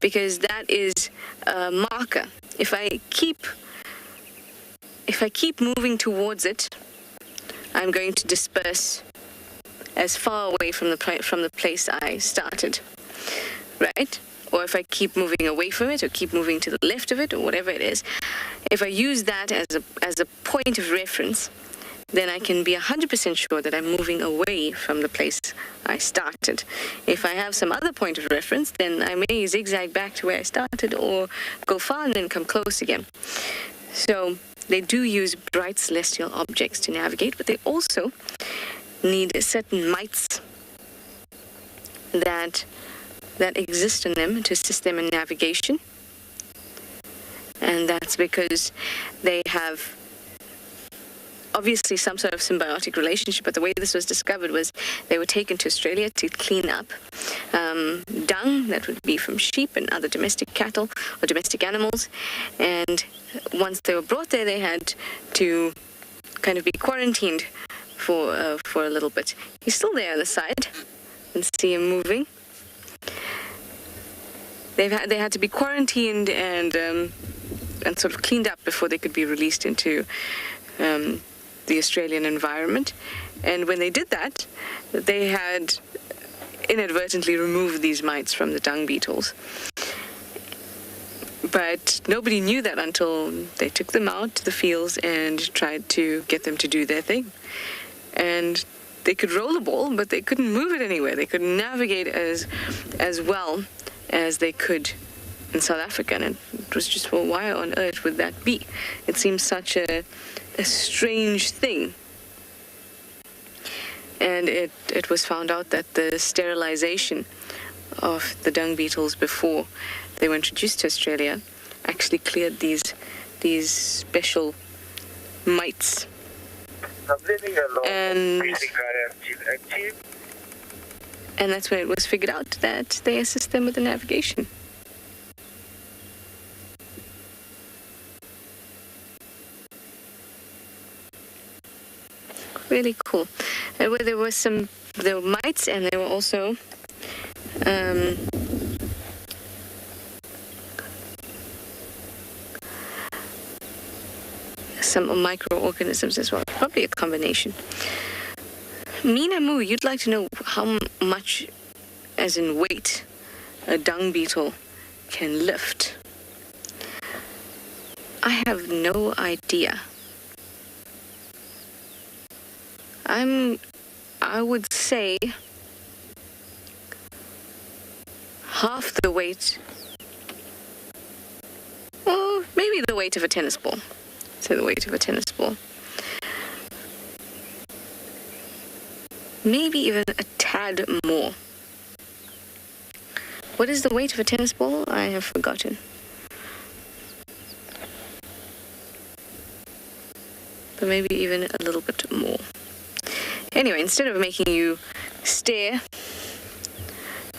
because that is a marker. If I keep moving towards it, I'm going to disperse as far away from the place I started, right? Or if I keep moving away from it, or keep moving to the left of it, or whatever it is, if I use that as a point of reference, then I can be 100% sure that I'm moving away from the place I started. If I have some other point of reference, then I may zigzag back to where I started, or go far and then come close again. So they do use bright celestial objects to navigate, but they also need certain mites that that exist in them to assist them in navigation. And that's because they have obviously some sort of symbiotic relationship, but the way this was discovered was they were taken to Australia to clean up dung that would be from sheep and other domestic cattle or domestic animals. And once they were brought there, they had to kind of be quarantined for a little bit. He's still there on the side. You can see him moving. They had to be quarantined and sort of cleaned up before they could be released into the Australian environment. And when they did that, they had inadvertently removed these mites from the dung beetles. But nobody knew that until they took them out to the fields and tried to get them to do their thing. And they could roll the ball, but they couldn't move it anywhere. They couldn't navigate as well as they could in South Africa. And it was just, well, why on earth would that be? It seems such a strange thing. And it was found out that the sterilization of the dung beetles before they were introduced to Australia actually cleared these special mites. And that's when it was figured out that they assist them with the navigation. Really cool. And where there were mites, and there were also some microorganisms as well. Probably a combination. Mina Moo, you'd like to know how much, as in weight, a dung beetle can lift. I have no idea. I would say half the weight, or maybe the weight of a tennis ball. Say the weight of a tennis ball. Maybe even a tad more. What is the weight of a tennis ball? I have forgotten. But maybe even a little bit more. Anyway, instead of making you stare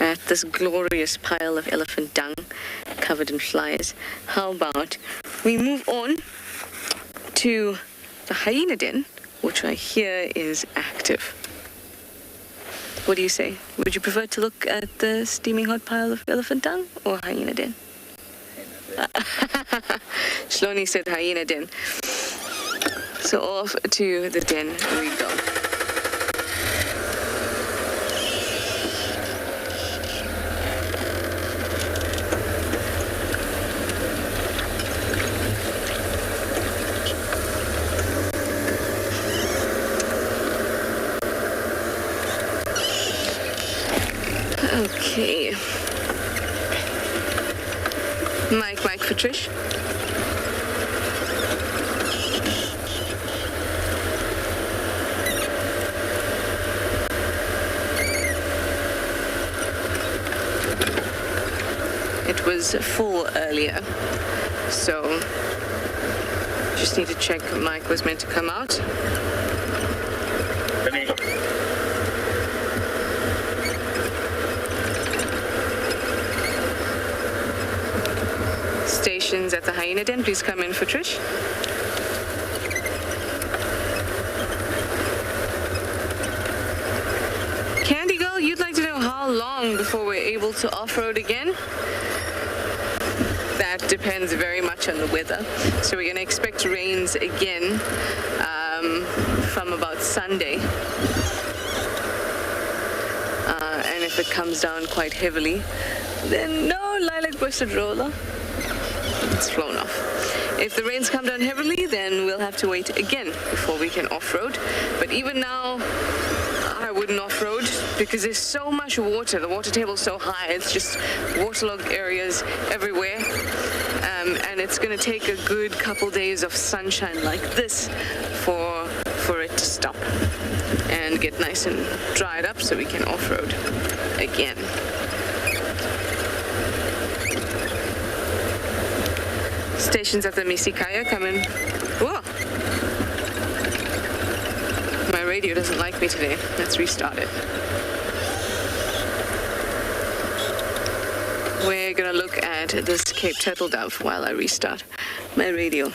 at this glorious pile of elephant dung covered in flies, how about we move on to the hyena den, which I hear is active. What do you say? Would you prefer to look at the steaming hot pile of elephant dung or hyena den? Shloni said hyena den. So off to the den we go. Okay. Mike for Trish. It was full earlier, so just need to check Mike was meant to come out. Stations at the hyena den, please come in for Trish. Candy Girl, you'd like to know how long before we're able to off-road again? That depends very much on the weather. So we're going to expect rains again from about Sunday. And if it comes down quite heavily, then no lilac bushted roller. It's flown off. If the rains come down heavily, then we'll have to wait again before we can off-road. But even now, I wouldn't off-road because there's so much water. The water table's so high. It's just waterlogged areas everywhere. And it's going to take a good couple days of sunshine like this for it to stop and get nice and dried up so we can off-road again. Stations at the Misikaya coming. Whoa! My radio doesn't like me today. Let's restart it. We're gonna look at this Cape Turtle Dove while I restart my radio.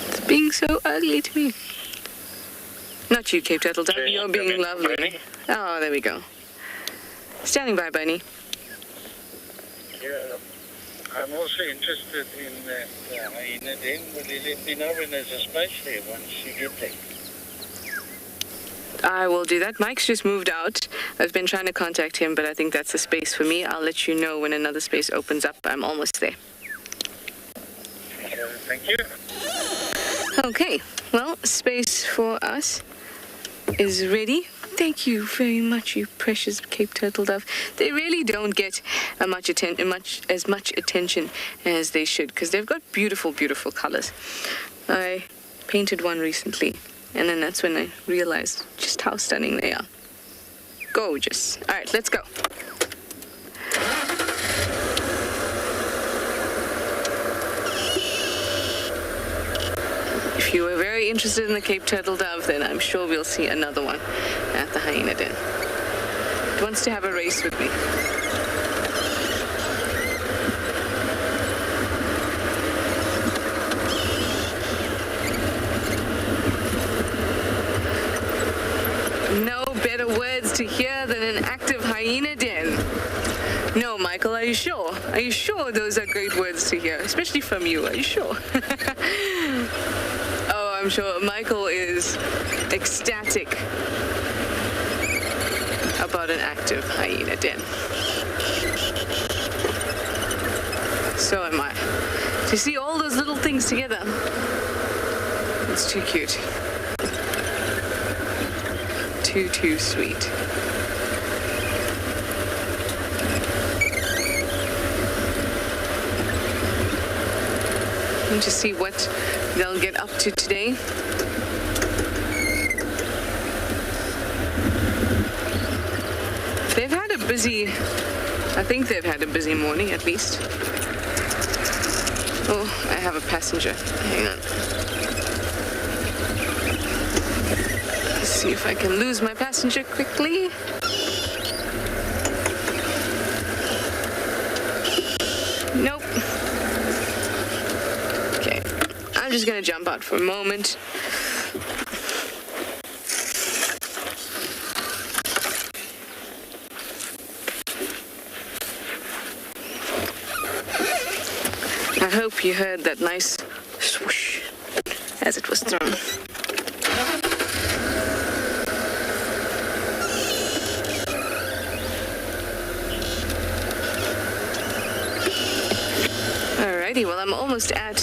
It's being so ugly to me. Not you, Cape Turtle Dove. You're being lovely. Oh, there we go. Standing by, Bunny. Yeah, I'm also interested in that hyena den. Will you let me know when there's a space there once you get there? I will do that. Mike's just moved out. I've been trying to contact him, but I think that's a space for me. I'll let you know when another space opens up. I'm almost there. Thank you. Okay, well, space for us is ready. Thank you very much, you precious Cape Turtle Dove. They really don't get as much attention as they should, because they've got beautiful, beautiful colors. I painted one recently, and then that's when I realized just how stunning they are. Gorgeous. All right, let's go. If you were very interested in the Cape Turtle Dove, then I'm sure we'll see another one at the hyena den. It wants to have a race with me. No better words to hear than an active hyena den. No, Michael, are you sure? Are you sure those are great words to hear? Especially from you, are you sure? Oh, I'm sure Michael is ecstatic about an active hyena den. So am I. To see all those little things together, it's too cute. Too sweet. And to see what they'll get up to today. They've had a busy, I think they've had a busy morning at least. Oh, I have a passenger. Hang on. Let's see if I can lose my passenger quickly. Nope. Okay, I'm just gonna jump out for a moment. I hope you heard that nice swoosh as it was thrown. Alrighty, well, I'm almost at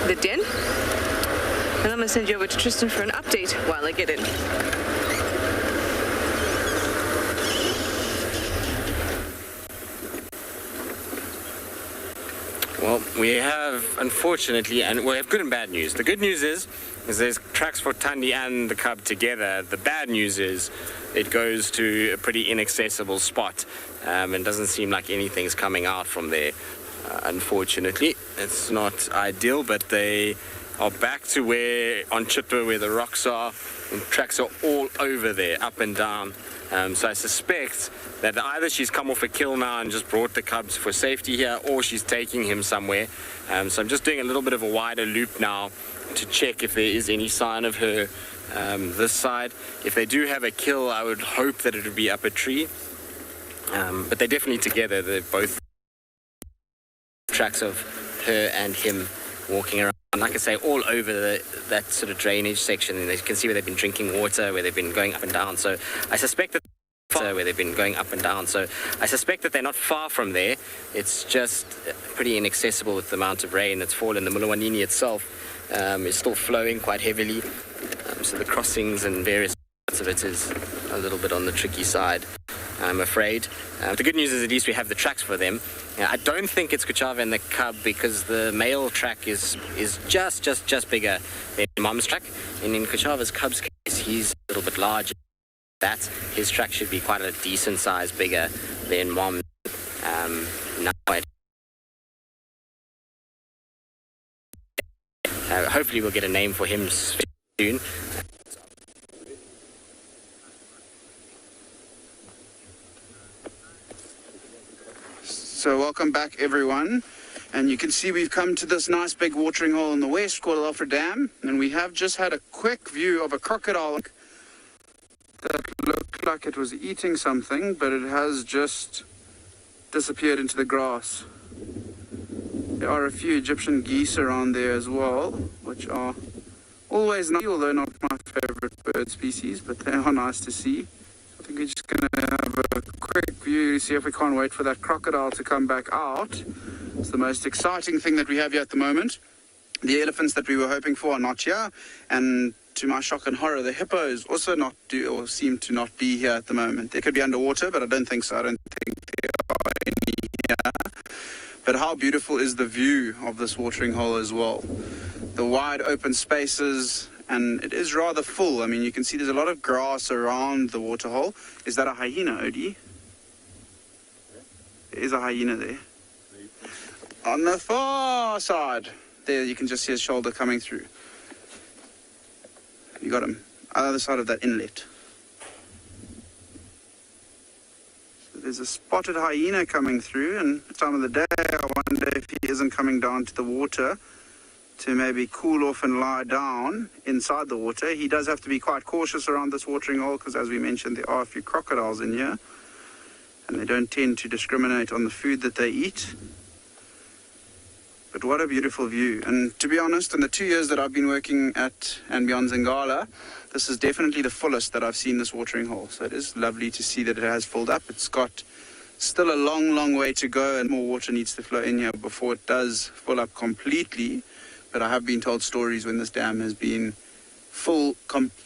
the den, and I'm gonna send you over to Tristan for an update while I get in. Well, we have, unfortunately, and we have good and bad news. The good news is there's tracks for Thandi and the cub together. The bad news is it goes to a pretty inaccessible spot, and doesn't seem like anything's coming out from there. Unfortunately, it's not ideal, but they are back to where on Chitwa, where the rocks are, and tracks are all over there, up and down. So I suspect that either she's come off a kill now and just brought the cubs for safety here, or she's taking him somewhere. So I'm just doing a little bit of a wider loop now to check if there is any sign of her this side. If they do have a kill, I would hope that it would be up a tree. But they're definitely together. They're both tracks of her and him walking around, like I say, all over that sort of drainage section. And you can see where they've been drinking water, where they've been going up and down. So I suspect that they're not far from there. It's just pretty inaccessible with the amount of rain that's fallen. The Mulawanini itself is still flowing quite heavily. So the crossings and various parts of it is a little bit on the tricky side. I'm afraid. The good news is at least we have the tracks for them. I don't think it's Kuchava and the cub because the male track is just bigger than mom's track. And in Kuchava's cub's case, he's a little bit larger. His track should be quite a decent size bigger than mom's. Hopefully we'll get a name for him soon. So welcome back, everyone. And you can see we've come to this nice big watering hole in the west called Alfred Dam. And we have just had a quick view of a crocodile that looked like it was eating something, but it has just disappeared into the grass. There are a few Egyptian geese around there as well, which are always nice, although not my favorite bird species, but they are nice to see. I think we're just going to have a quick view, see if we can't wait for that crocodile to come back out. It's the most exciting thing that we have here at the moment. The elephants that we were hoping for are not here, and to my shock and horror, the hippos also seem to not be here at the moment. They could be underwater, but I don't think so. I don't think there are any here. But how beautiful is the view of this watering hole as well. The wide open spaces, and it is rather full. I mean, you can see there's a lot of grass around the waterhole. Is that a hyena, Odie? There is a hyena there. On the far side, there you can just see his shoulder coming through. You got him. Other side of that inlet. So there's a spotted hyena coming through, and at the time of the day, I wonder if he isn't coming down to the water to maybe cool off and lie down inside the water. He does have to be quite cautious around this watering hole because, as we mentioned, there are a few crocodiles in here, and they don't tend to discriminate on the food that they eat. But what a beautiful view. And to be honest, in the 2 years that I've been working at and beyond Zingala, this is definitely the fullest that I've seen this watering hole. So it is lovely to see that it has filled up. It's got still a long way to go, and more water needs to flow in here before it does fill up completely. But I have been told stories when this dam has been full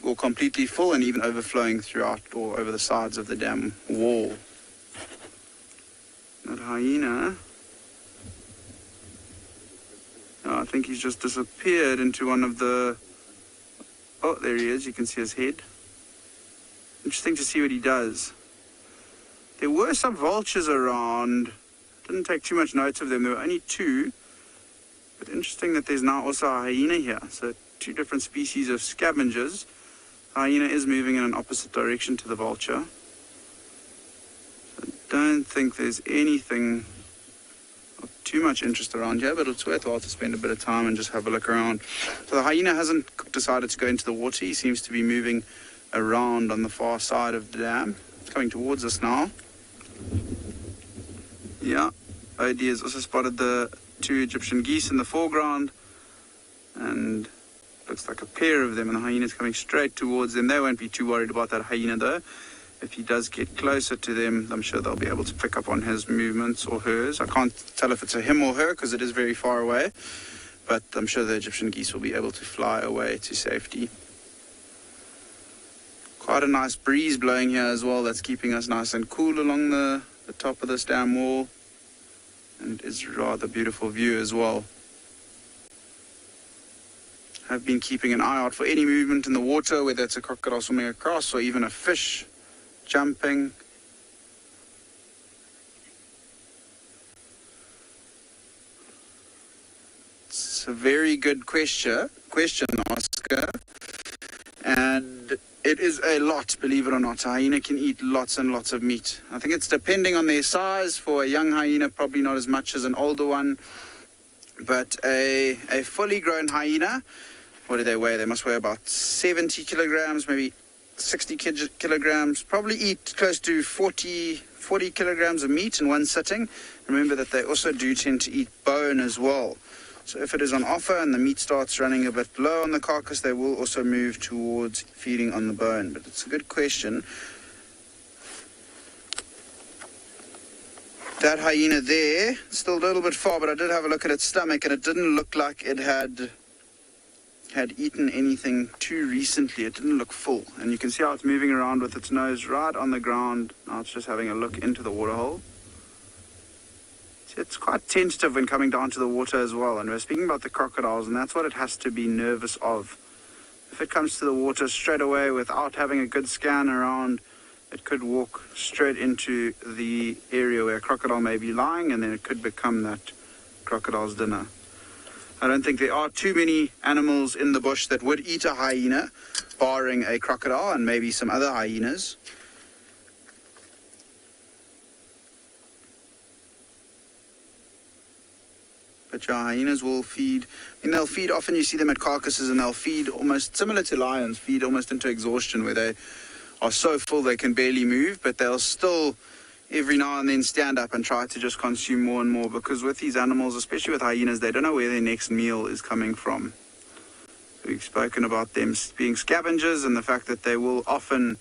or completely full, and even overflowing throughout or over the sides of the dam wall. That hyena, I think he's just disappeared into one of the... Oh, there he is. You can see his head. Interesting to see what he does. There were some vultures around. Didn't take too much note of them. There were only two. But interesting that there's now also a hyena here. So two different species of scavengers. The hyena is moving in an opposite direction to the vulture. So I don't think there's anything of too much interest around here, but it's worthwhile to spend a bit of time and just have a look around. So the hyena hasn't decided to go into the water. He seems to be moving around on the far side of the dam. It's coming towards us now. Yeah, Odie has also spotted the two Egyptian geese in the foreground, and looks like a pair of them, and the hyena's coming straight towards them. They won't be too worried about that hyena though. If he does get closer to them, I'm sure they'll be able to pick up on his movements or hers. I can't tell if it's a him or her because it is very far away, but I'm sure the Egyptian geese will be able to fly away to safety. Quite a nice breeze blowing here as well. That's keeping us nice and cool along the top of this dam wall. And it is a rather beautiful view as well. I've been keeping an eye out for any movement in the water, whether it's a crocodile swimming across or even a fish jumping. It's a very good question, Oscar. And it is a lot, believe it or not. A hyena can eat lots and lots of meat. I think it's depending on their size. For a young hyena, probably not as much as an older one. But a fully grown hyena, what do they weigh? They must weigh about 70 kilograms, maybe 60 kilograms. Probably eat close to 40 kilograms of meat in one sitting. Remember that they also do tend to eat bone as well. So if it is on offer and the meat starts running a bit low on the carcass, they will also move towards feeding on the bone. But it's a good question. That hyena there, still a little bit far, but I did have a look at its stomach, and it didn't look like it had had eaten anything too recently. It didn't look full. And you can see how it's moving around with its nose right on the ground. Now it's just having a look into the waterhole. It's quite tentative when coming down to the water as well. And we're speaking about the crocodiles, and that's what it has to be nervous of. If it comes to the water straight away without having a good scan around, it could walk straight into the area where a crocodile may be lying, and then it could become that crocodile's dinner. I don't think there are too many animals in the bush that would eat a hyena, barring a crocodile and maybe some other hyenas. But yeah, hyenas will feed. I mean, they'll feed, often you see them at carcasses, and they'll feed almost similar to lions, feed almost into exhaustion, where they are so full they can barely move, but they'll still every now and then stand up and try to just consume more and more, because with these animals, especially with hyenas, they don't know where their next meal is coming from. We've spoken about them being scavengers and the fact that they will often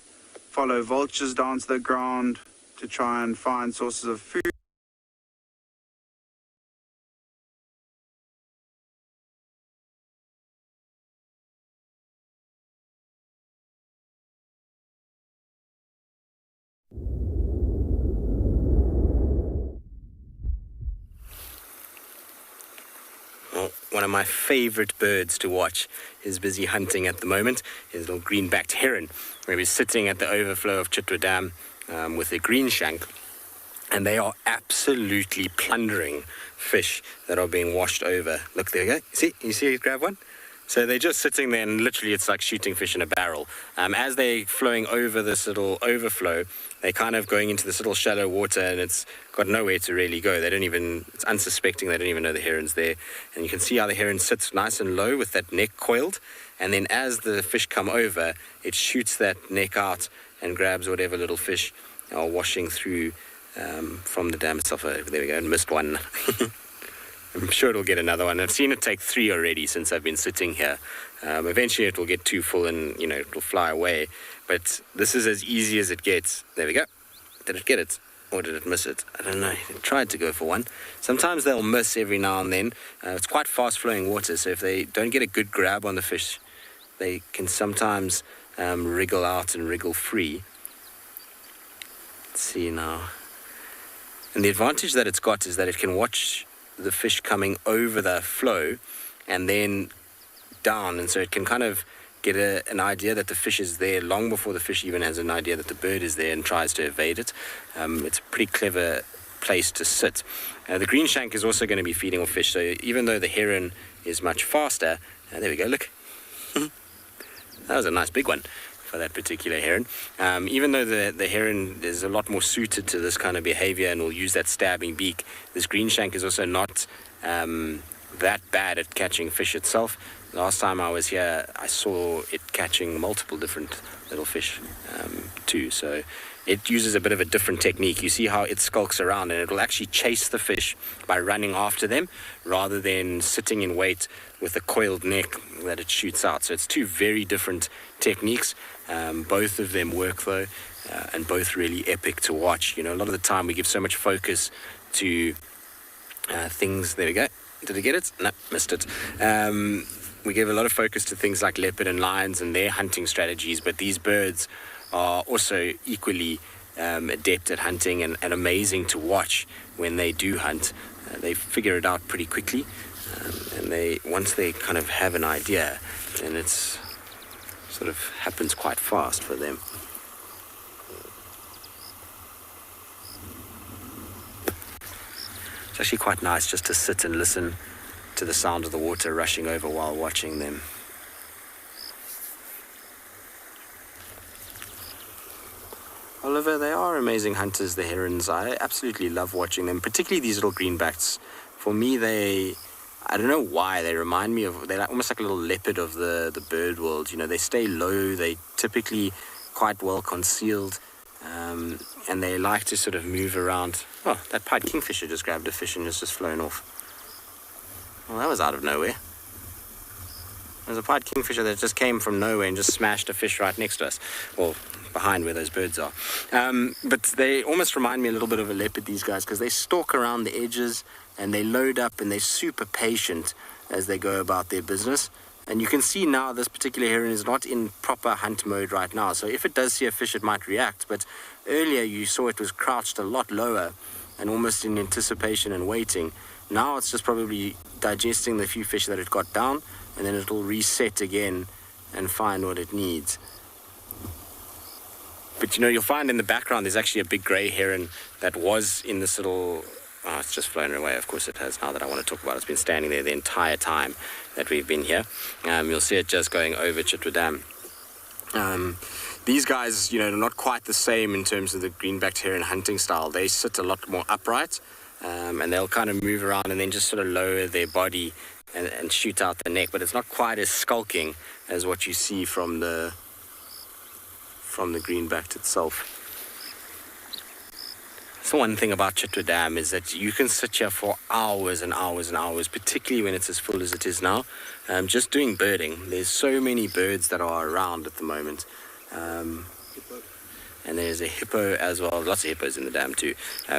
follow vultures down to the ground to try and find sources of food. One of my favorite birds to watch is busy hunting at the moment. His little green-backed heron, where he's sitting at the overflow of Chitwa Dam with a green shank, and they are absolutely plundering fish that are being washed over. Look, there you go. See? You see it grab one? So they're just sitting there, and literally it's like shooting fish in a barrel. As they're flowing over this little overflow, they're kind of going into this little shallow water, and it's got nowhere to really go. They don't even, it's unsuspecting, they don't even know the heron's there. And you can see how the heron sits nice and low with that neck coiled. And then as the fish come over, it shoots that neck out and grabs whatever little fish are washing through from the dam itself. There we go, missed one. I'm sure it'll get another one. I've seen it take 3 already since I've been sitting here. Eventually it will get too full and, you know, it will fly away. But this is as easy as it gets. There we go. Did it get it? Or did it miss it? I don't know. It tried to go for one. Sometimes they'll miss every now and then. It's quite fast-flowing water, so if they don't get a good grab on the fish, they can sometimes wriggle out and wriggle free. Let's see now. And the advantage that it's got is that it can watch the fish coming over the flow and then down, and so it can kind of get an idea that the fish is there long before the fish even has an idea that the bird is there and tries to evade it. It's a pretty clever place to sit. The green shank is also going to be feeding on fish, so even though the heron is much faster, there we go, look. That was a nice big one for that particular heron. Even though the heron is a lot more suited to this kind of behavior and will use that stabbing beak, this green shank is also not that bad at catching fish itself. Last time I was here, I saw it catching multiple different little fish too. So it uses a bit of a different technique. You see how it skulks around, and it will actually chase the fish by running after them rather than sitting in wait with a coiled neck that it shoots out. So it's two very different techniques. Both of them work though, and both really epic to watch. You know, a lot of the time we give so much focus to things. There we go. Did I get it? No, missed it. We give a lot of focus to things like leopard and lions and their hunting strategies, but these birds are also equally adept at hunting and amazing to watch when they do hunt. They figure it out pretty quickly, and once they kind of have an idea, then it's sort of happens quite fast for them. It's actually quite nice just to sit and listen to the sound of the water rushing over while watching them. Oliver, they are amazing hunters, the herons. I absolutely love watching them, particularly these little greenbacks. For me, I don't know why, they remind me of, they're almost like a little leopard of the bird world. You know, they stay low, they typically quite well concealed, and they like to sort of move around. Oh, that pied kingfisher just grabbed a fish and has just flown off. Well, that was out of nowhere. There's a pied kingfisher that just came from nowhere and just smashed a fish right next to us. Well, behind where those birds are. But they almost remind me a little bit of a leopard, these guys, because they stalk around the edges and they load up and they're super patient as they go about their business. And you can see now this particular heron is not in proper hunt mode right now. So if it does see a fish, it might react. But earlier you saw it was crouched a lot lower and almost in anticipation and waiting. Now it's just probably digesting the few fish that it got down, and then it'll reset again and find what it needs. But you'll find in the background there's actually a big grey heron that was in this little... Oh, it's just flown away. Of course it has now that I want to talk about it. It's been standing there the entire time that we've been here. You'll see it just going over Chitwa Dam. These guys, are not quite the same in terms of the greenbacked heron hunting style. They sit a lot more upright, and they'll kind of move around and then just sort of lower their body and shoot out the neck. But it's not quite as skulking as what you see from the greenbacked itself. So one thing about Chitwa Dam is that you can sit here for hours and hours and hours, particularly when it's as full as it is now, just doing birding. There's so many birds that are around at the moment. And there's a hippo as well, lots of hippos in the dam too.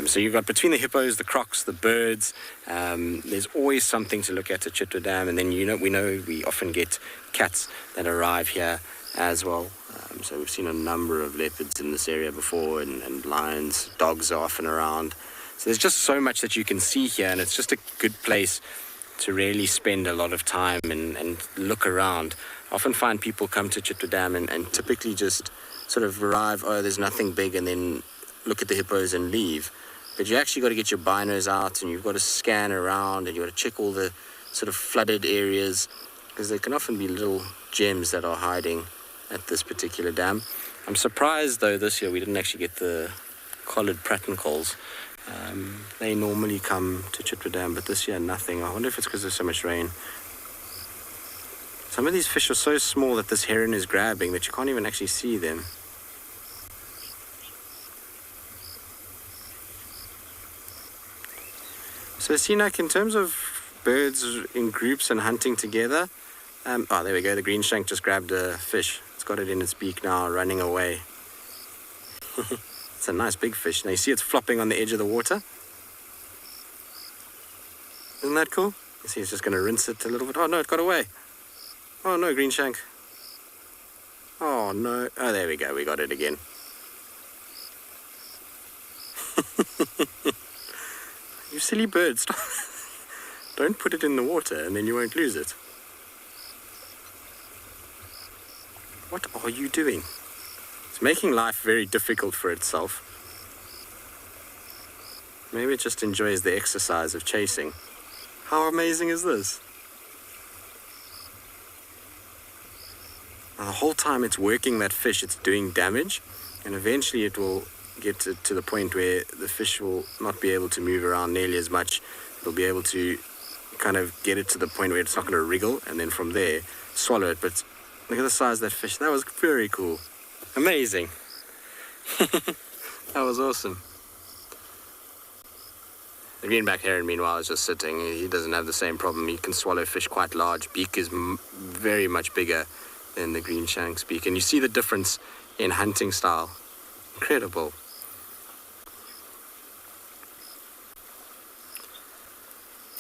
So you've got between the hippos, the crocs, the birds, there's always something to look at Chitwa Dam. And then we often get cats that arrive here as well. So we've seen a number of leopards in this area before, and lions, dogs are often around. So there's just so much that you can see here, and it's just a good place to really spend a lot of time and look around. I often find people come to Chitwa Dam and typically just sort of arrive, oh, there's nothing big, and then look at the hippos and leave. But you actually got to get your binos out, and you've got to scan around, and you've got to check all the sort of flooded areas, because there can often be little gems that are hiding at this particular dam. I'm surprised though this year we didn't actually get the collared pratincoles. They normally come to Chitwa Dam, but this year nothing. I wonder if it's because there's so much rain. Some of these fish are so small that this heron is grabbing that you can't even actually see them. So Sinak, in terms of birds in groups and hunting together, oh, there we go, the green shank just grabbed a fish. It's got it in its beak now, running away. It's a nice big fish. Now you see it's flopping on the edge of the water. Isn't that cool? You see it's just going to rinse it a little bit. Oh no, it got away. Oh no, green shank. Oh no. Oh, there we go, we got it again. You silly bird, stop. Don't put it in the water and then you won't lose it. What are you doing? It's making life very difficult for itself. Maybe it just enjoys the exercise of chasing. How amazing is this? And the whole time it's working that fish, it's doing damage, and eventually it will get to the point where the fish will not be able to move around nearly as much. It'll be able to kind of get it to the point where it's not going to wriggle, and then from there swallow it. But look at the size of that fish. That was very cool. Amazing. That was awesome. The greenback heron, meanwhile, is just sitting. He doesn't have the same problem. He can swallow fish quite large. Beak is very much bigger than the green shank's beak. And you see the difference in hunting style. Incredible.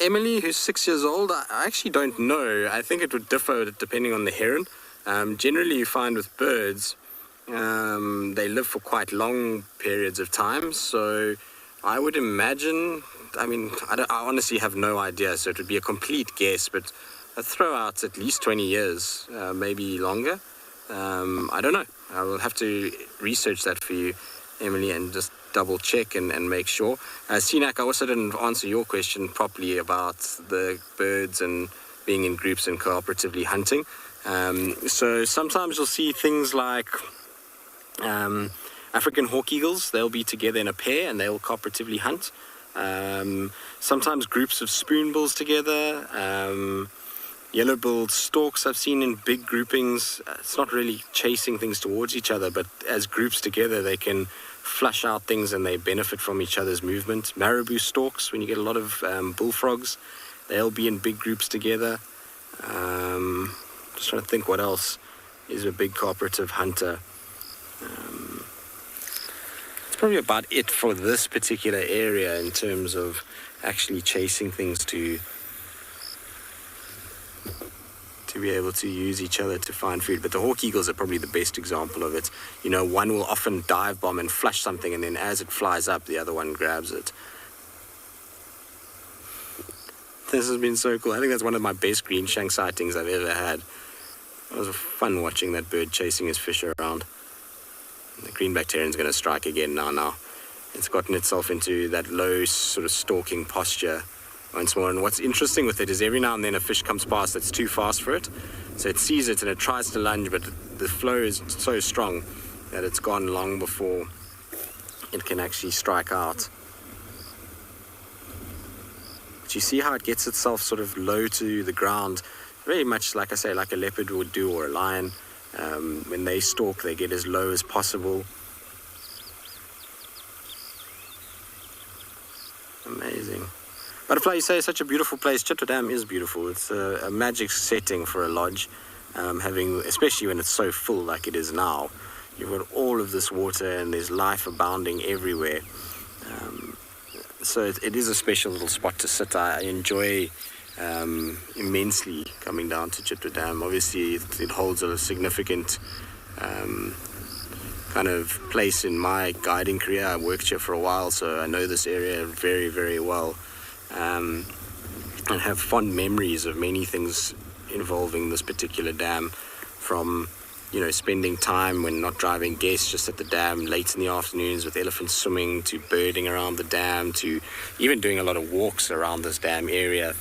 Emily, who's 6 years old, I actually don't know. I think it would differ depending on the heron. Generally, you find with birds, they live for quite long periods of time. So I would imagine, I honestly have no idea. So it would be a complete guess, but I'd throw out at least 20 years, maybe longer. I don't know. I will have to research that for you, Emily, and just double check and make sure. Sinak, I also didn't answer your question properly about the birds and being in groups and cooperatively hunting. So sometimes you'll see things like African hawk eagles. They'll be together in a pair and they'll cooperatively hunt. Sometimes groups of spoonbills together. Yellow-billed storks I've seen in big groupings. It's not really chasing things towards each other, but as groups together they can flush out things and they benefit from each other's movement. Marabou storks, when you get a lot of bullfrogs, they'll be in big groups together. Just trying to think what else is a big cooperative hunter. It's probably about it for this particular area in terms of actually chasing things to to be able to use each other to find food. But the hawk eagles are probably the best example of it. You know, one will often dive bomb and flush something, and then as it flies up, the other one grabs it. This has been so cool. I think that's one of my best green shank sightings I've ever had. It was fun watching that bird chasing his fish around. The greenback tern's going to strike again now. It's gotten itself into that low sort of stalking posture once more. And what's interesting with it is every now and then a fish comes past that's too fast for it. So it sees it and it tries to lunge, but the flow is so strong that it's gone long before it can actually strike out. But you see how it gets itself sort of low to the ground, very much like I say, like a leopard would do, or a lion. When they stalk, they get as low as possible. Amazing. Butterfly, you say, it's such a beautiful place. Chitwa Dam is beautiful. It's a magic setting for a lodge, especially when it's so full like it is now. You've got all of this water and there's life abounding everywhere. So it is a special little spot to sit. I enjoy immensely coming down to Chitwa Dam. Obviously, it holds a significant kind of place in my guiding career. I worked here for a while, so I know this area very, very well, and have fond memories of many things involving this particular dam, from spending time when not driving guests just at the dam late in the afternoons with elephants swimming, to birding around the dam, to even doing a lot of walks around this dam area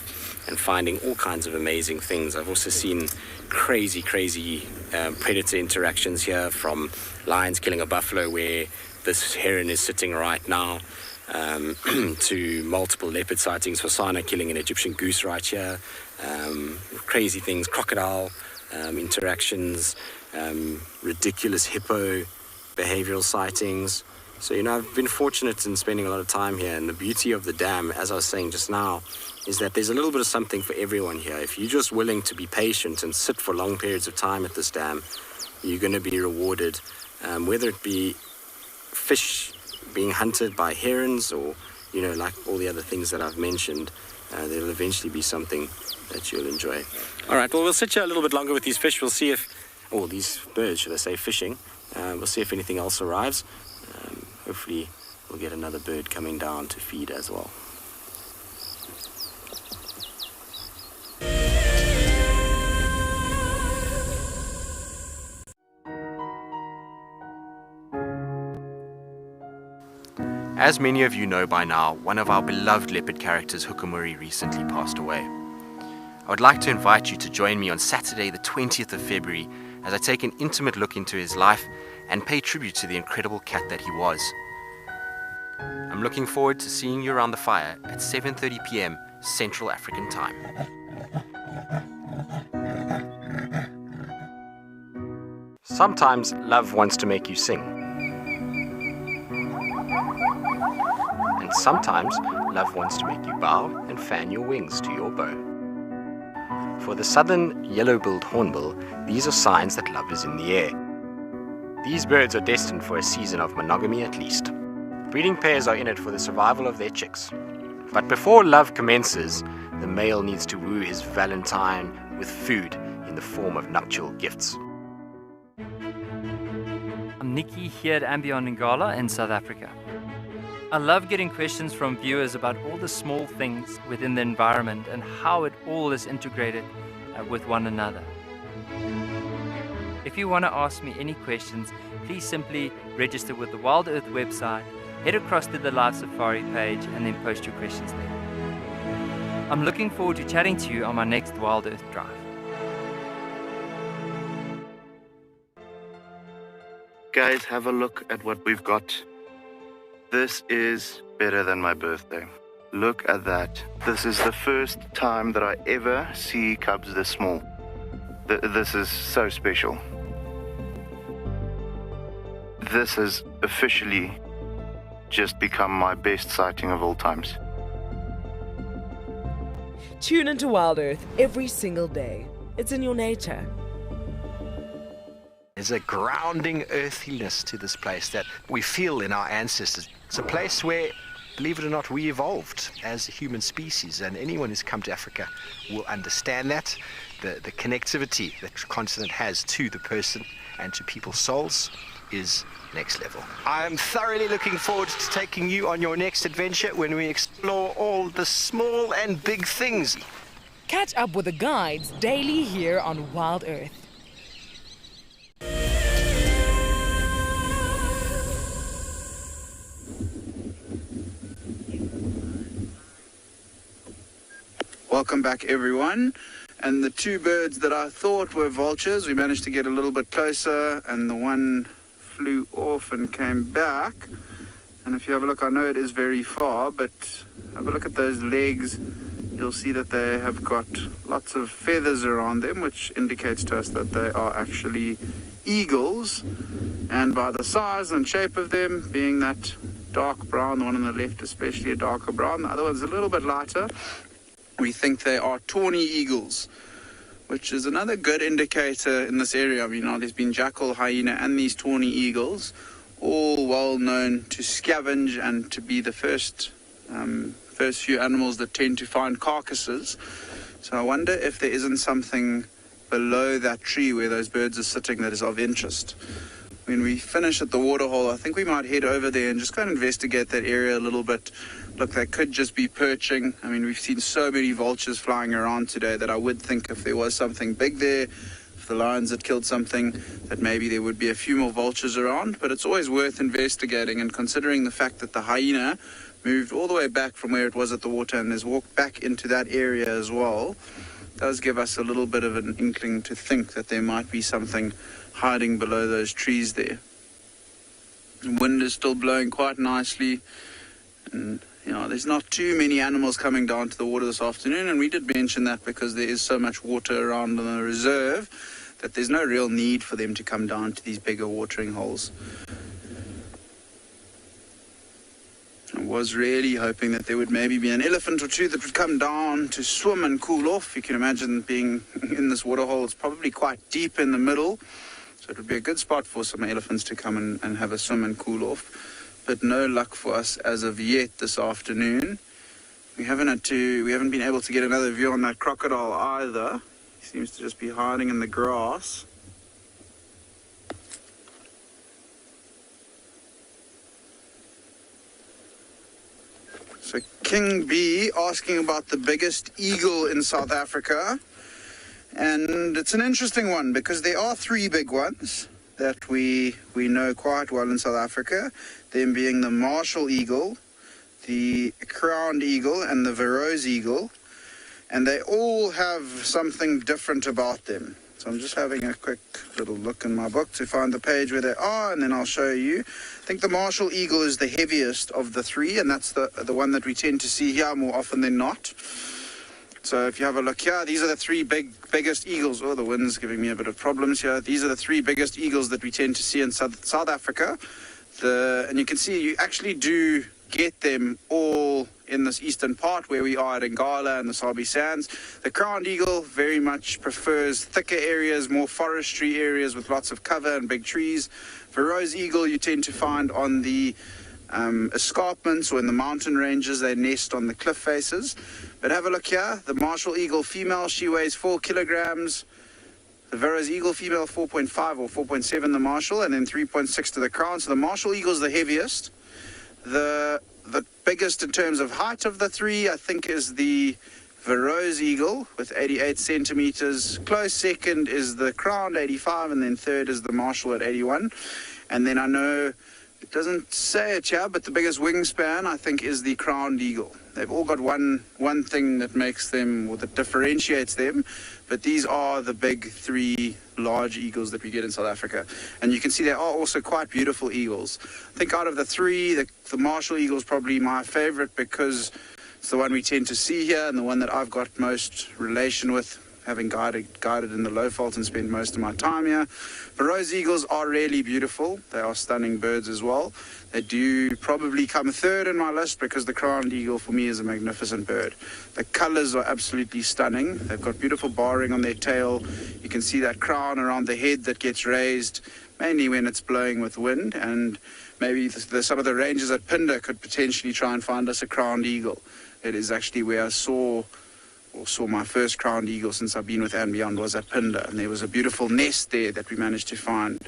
and finding all kinds of amazing things. I've also seen crazy predator interactions here, from lions killing a buffalo where this heron is sitting right now, to multiple leopard sightings, Fasana killing an Egyptian goose right here, crazy things, crocodile interactions, ridiculous hippo behavioral sightings. So, I've been fortunate in spending a lot of time here, and the beauty of the dam, as I was saying just now, is that there's a little bit of something for everyone here. If you're just willing to be patient and sit for long periods of time at this dam, you're going to be rewarded, whether it be fish being hunted by herons or, like all the other things that I've mentioned. There'll eventually be something that you'll enjoy. All right, well, we'll sit here a little bit longer with these fish. We'll see these birds, should I say, fishing. We'll see if anything else arrives. Hopefully we'll get another bird coming down to feed as well. As many of you know by now, one of our beloved leopard characters, Hukumuri, recently passed away. I would like to invite you to join me on Saturday, the 20th of February, as I take an intimate look into his life and pay tribute to the incredible cat that he was. I'm looking forward to seeing you around the fire at 7:30 p.m. Central African Time. Sometimes love wants to make you sing. And sometimes love wants to make you bow and fan your wings to your bow. For the southern yellow-billed hornbill, these are signs that love is in the air. These birds are destined for a season of monogamy at least. Breeding pairs are in it for the survival of their chicks. But before love commences, the male needs to woo his valentine with food in the form of nuptial gifts. I'm Nikki here at Ambion Ngala in South Africa. I love getting questions from viewers about all the small things within the environment and how it all is integrated with one another. If you want to ask me any questions, please simply register with the Wild Earth website, head across to the Live Safari page and then post your questions there. I'm looking forward to chatting to you on my next Wild Earth drive. Guys, have a look at what we've got. This is better than my birthday. Look at that. This is the first time that I ever see cubs this small. This is so special. This has officially just become my best sighting of all times. Tune into Wild Earth every single day. It's in your nature. There's a grounding earthiness to this place that we feel in our ancestors. It's a place where believe it or not, we evolved as a human species, and anyone who's come to Africa will understand that. The connectivity that the continent has to the person and to people's souls is next level. I'm thoroughly looking forward to taking you on your next adventure when we explore all the small and big things. Catch up with the guides daily here on Wild Earth. Welcome back, everyone. And the two birds that I thought were vultures, we managed to get a little bit closer, and the one flew off and came back. And if you have a look, I know it is very far, but have a look at those legs. You'll see that they have got lots of feathers around them, which indicates to us that they are actually eagles. And by the size and shape of them, being that dark brown, the one on the left especially a darker brown, the other one's a little bit lighter, we think they are tawny eagles, which is another good indicator in this area. I mean, there's been jackal, hyena, and these tawny eagles, all well known to scavenge and to be the first few animals that tend to find carcasses. So I wonder if there isn't something below that tree where those birds are sitting that is of interest. When we finish at the waterhole, I think we might head over there and just go and investigate that area a little bit. Look, they could just be perching. I mean, we've seen so many vultures flying around today that I would think if there was something big there, if the lions had killed something, that maybe there would be a few more vultures around. But it's always worth investigating, and considering the fact that the hyena moved all the way back from where it was at the water and has walked back into that area as well, does give us a little bit of an inkling to think that there might be something hiding below those trees there. The wind is still blowing quite nicely, and there's not too many animals coming down to the water this afternoon, and we did mention that because there is so much water around in the reserve that there's no real need for them to come down to these bigger watering holes. I was really hoping that there would maybe be an elephant or two that would come down to swim and cool off. You can imagine being in this waterhole, it's probably quite deep in the middle, so it would be a good spot for some elephants to come and have a swim and cool off. But no luck for us as of yet this afternoon. We haven't been able to get another view on that crocodile either. He seems to just be hiding in the grass. So King B asking about the biggest eagle in South Africa. And it's an interesting one because there are three big ones that we know quite well in South Africa, them being the Marshall eagle, the crowned eagle, and the Verreaux's eagle, and they all have something different about them. So I'm just having a quick little look in my book to find the page where they are, and then I'll show you. I think the Marshall eagle is the heaviest of the three, and that's the one that we tend to see here more often than not. So if you have a look here, these are the three biggest eagles. Oh, the wind's giving me a bit of problems here. These are the three biggest eagles that we tend to see in South Africa. And you can see you actually do get them all in this eastern part where we are at Ngala and the Sabi Sands. The crowned eagle very much prefers thicker areas, more forestry areas with lots of cover and big trees. Verreaux's eagle you tend to find on the escarpments or in the mountain ranges. They nest on the cliff faces. But have a look here, the Marshall eagle female, she weighs 4 kilograms. The Verreaux's eagle female 4.5 or 4.7 the Marshall, and then 3.6 to the crown. So the Marshall eagle is the heaviest. The biggest in terms of height of the three, I think, is the Verreaux's eagle with 88 centimeters. Close second is the crowned 85, and then third is the Marshall at 81. And then I know it doesn't say it here, but the biggest wingspan, I think, is the crowned eagle. They've all got one thing that makes them, or that differentiates them, but these are the big three large eagles that we get in South Africa. And you can see they are also quite beautiful eagles. I think out of the three, the Marshall eagle is probably my favorite because it's the one we tend to see here and the one that I've got most relation with, having guided in the Lowveld and spent most of my time here. Verreaux's eagles are really beautiful. They are stunning birds as well. They do probably come third in my list because the crowned eagle for me is a magnificent bird. The colors are absolutely stunning. They've got beautiful barring on their tail. You can see that crown around the head that gets raised, mainly when it's blowing with wind, and maybe some of the rangers at Phinda could potentially try and find us a crowned eagle. It is actually where I saw my first crowned eagle since I've been with And Beyond, was at Phinda, and there was a beautiful nest there that we managed to find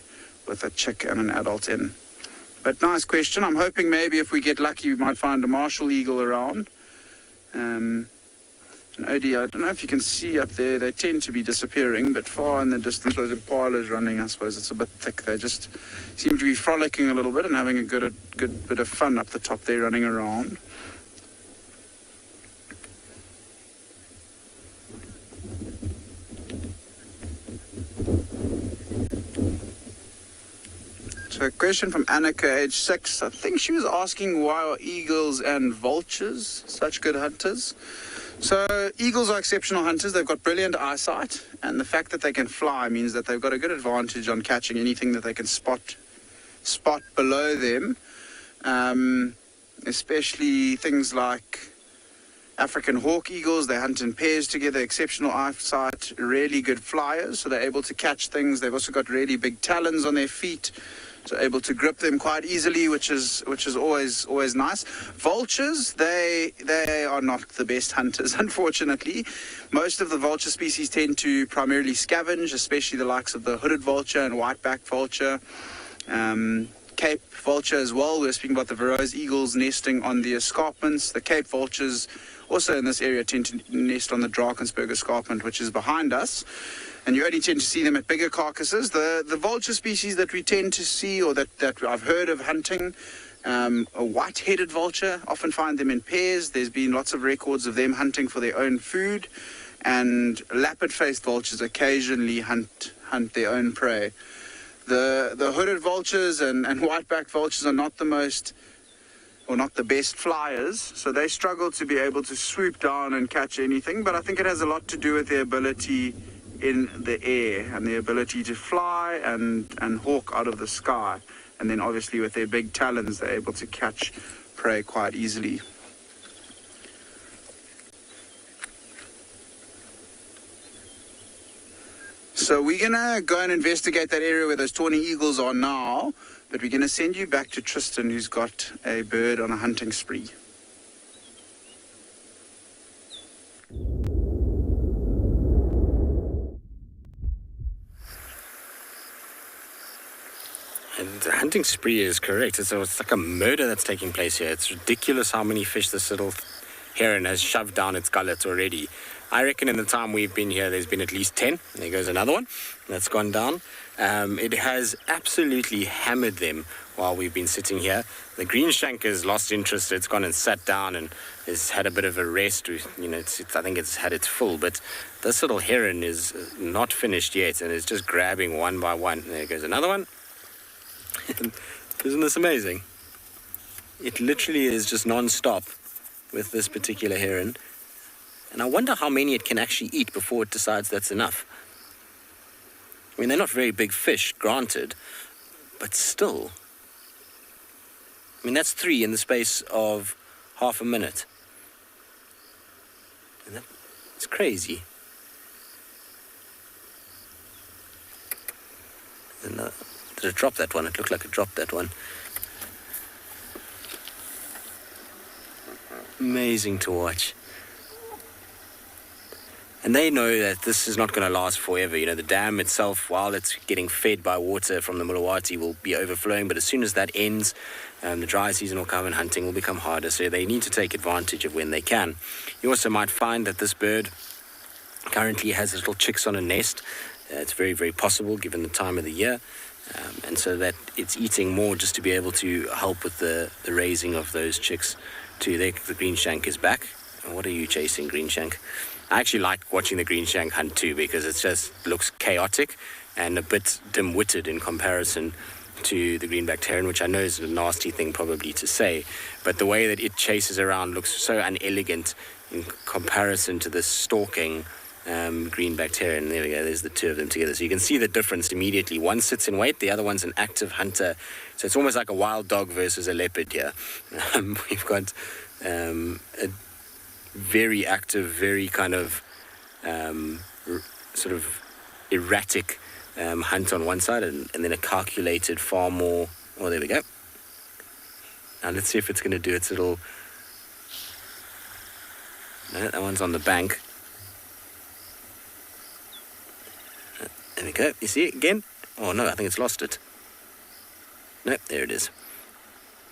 with a chick and an adult in. But nice question. I'm hoping maybe if we get lucky we might find a martial eagle around. And Odie, I don't know if you can see up there, they tend to be disappearing, but far in the distance those impalas running, I suppose it's a bit thick. They just seem to be frolicking a little bit and having a good bit of fun up the top there, running around. So a question from Annika, age 6. I think she was asking why are eagles and vultures such good hunters? So eagles are exceptional hunters. They've got brilliant eyesight, and the fact that they can fly means that they've got a good advantage on catching anything that they can spot below them, especially things like African hawk eagles. They hunt in pairs together, exceptional eyesight, really good flyers, so they're able to catch things. They've also got really big talons on their feet, so able to grip them quite easily, which is always nice. Vultures, they are not the best hunters, unfortunately. Most of the vulture species tend to primarily scavenge, especially the likes of the hooded vulture and white-backed vulture. Cape vulture as well. We're speaking about the Verreaux's eagles nesting on the escarpments. The Cape vultures also in this area tend to nest on the Drakensberg escarpment, which is behind us. And you only tend to see them at bigger carcasses. The vulture species that we tend to see, or that I've heard of hunting, a white-headed vulture, often find them in pairs. There's been lots of records of them hunting for their own food. And lappet-faced vultures occasionally hunt their own prey. The hooded vultures and white-backed vultures are not the most, or not the best flyers, so they struggle to be able to swoop down and catch anything, but I think it has a lot to do with their ability in the air and the ability to fly and hawk out of the sky, and then obviously with their big talons they're able to catch prey quite easily. So we're going to go and investigate that area where those tawny eagles are now, but we're going to send you back to Tristan, who's got a bird on a hunting spree. And the hunting spree is correct. It's like a murder that's taking place here. It's ridiculous how many fish this little heron has shoved down its gullet already. I reckon in the time we've been here, there's been at least 10. There goes another one that's gone down. It has absolutely hammered them while we've been sitting here. The green shank has lost interest. It's gone and sat down and has had a bit of a rest. I think it's had its full, but this little heron is not finished yet and is just grabbing one by one. There goes another one. Isn't this amazing? It literally is just non-stop with this particular heron. And I wonder how many it can actually eat before it decides that's enough. I mean, they're not very big fish, granted, but still. I mean, that's 3 in the space of half a minute. And it's crazy. Did it drop that one? It looked like it dropped that one. Amazing to watch. And they know that this is not going to last forever. You know, the dam itself, while it's getting fed by water from the Mulawati, will be overflowing. But as soon as that ends, the dry season will come and hunting will become harder. So they need to take advantage of when they can. You also might find that this bird currently has little chicks on a nest. It's very, very possible given the time of the year. And so that it's eating more just to be able to help with the raising of those chicks too. The green shank is back. And what are you chasing, green shank? I actually like watching the green shank hunt too, because it just looks chaotic and a bit dim-witted in comparison to the greenback heron, which I know is a nasty thing probably to say, but the way that it chases around looks so unelegant in comparison to the stalking greenback heron. There we go, there's the two of them together. So you can see the difference immediately. One sits in wait, the other one's an active hunter. So it's almost like a wild dog versus a leopard here. We've got a very active, very kind of sort of erratic hunt on one side and then a calculated far more. Oh, there we go. Now let's see if it's going to do its little... No, that one's on the bank. There we go. You see it again? Oh no, I think it's lost it. Nope, there it is.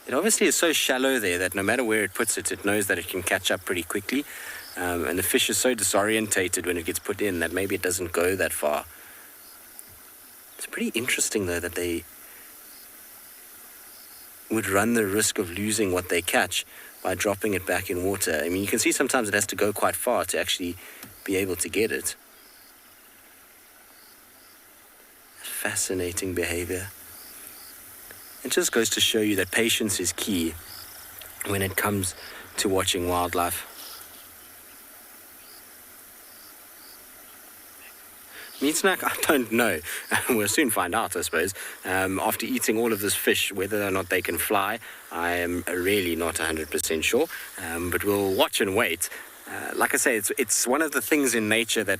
It obviously is so shallow there that no matter where it puts it, it knows that it can catch up pretty quickly. And the fish is so disorientated when it gets put in that maybe it doesn't go that far. It's pretty interesting though that they would run the risk of losing what they catch by dropping it back in water. I mean, you can see sometimes it has to go quite far to actually be able to get it. Fascinating behavior. It just goes to show you that patience is key when it comes to watching wildlife. Meat snack? I don't know. We'll soon find out, I suppose. After eating all of this fish, whether or not they can fly, I am really not 100% sure. But we'll watch and wait. Like I say, it's one of the things in nature that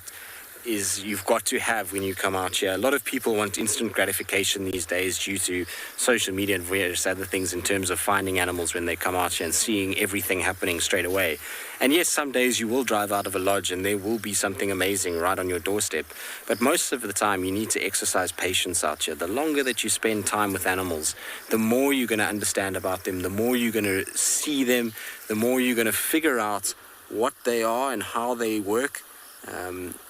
is you've got to have when you come out here. A lot of people want instant gratification these days due to social media and various other things in terms of finding animals when they come out here and seeing everything happening straight away. And yes, some days you will drive out of a lodge and there will be something amazing right on your doorstep. But most of the time you need to exercise patience out here. The longer that you spend time with animals, the more you're going to understand about them, the more you're going to see them, the more you're going to figure out what they are and how they work.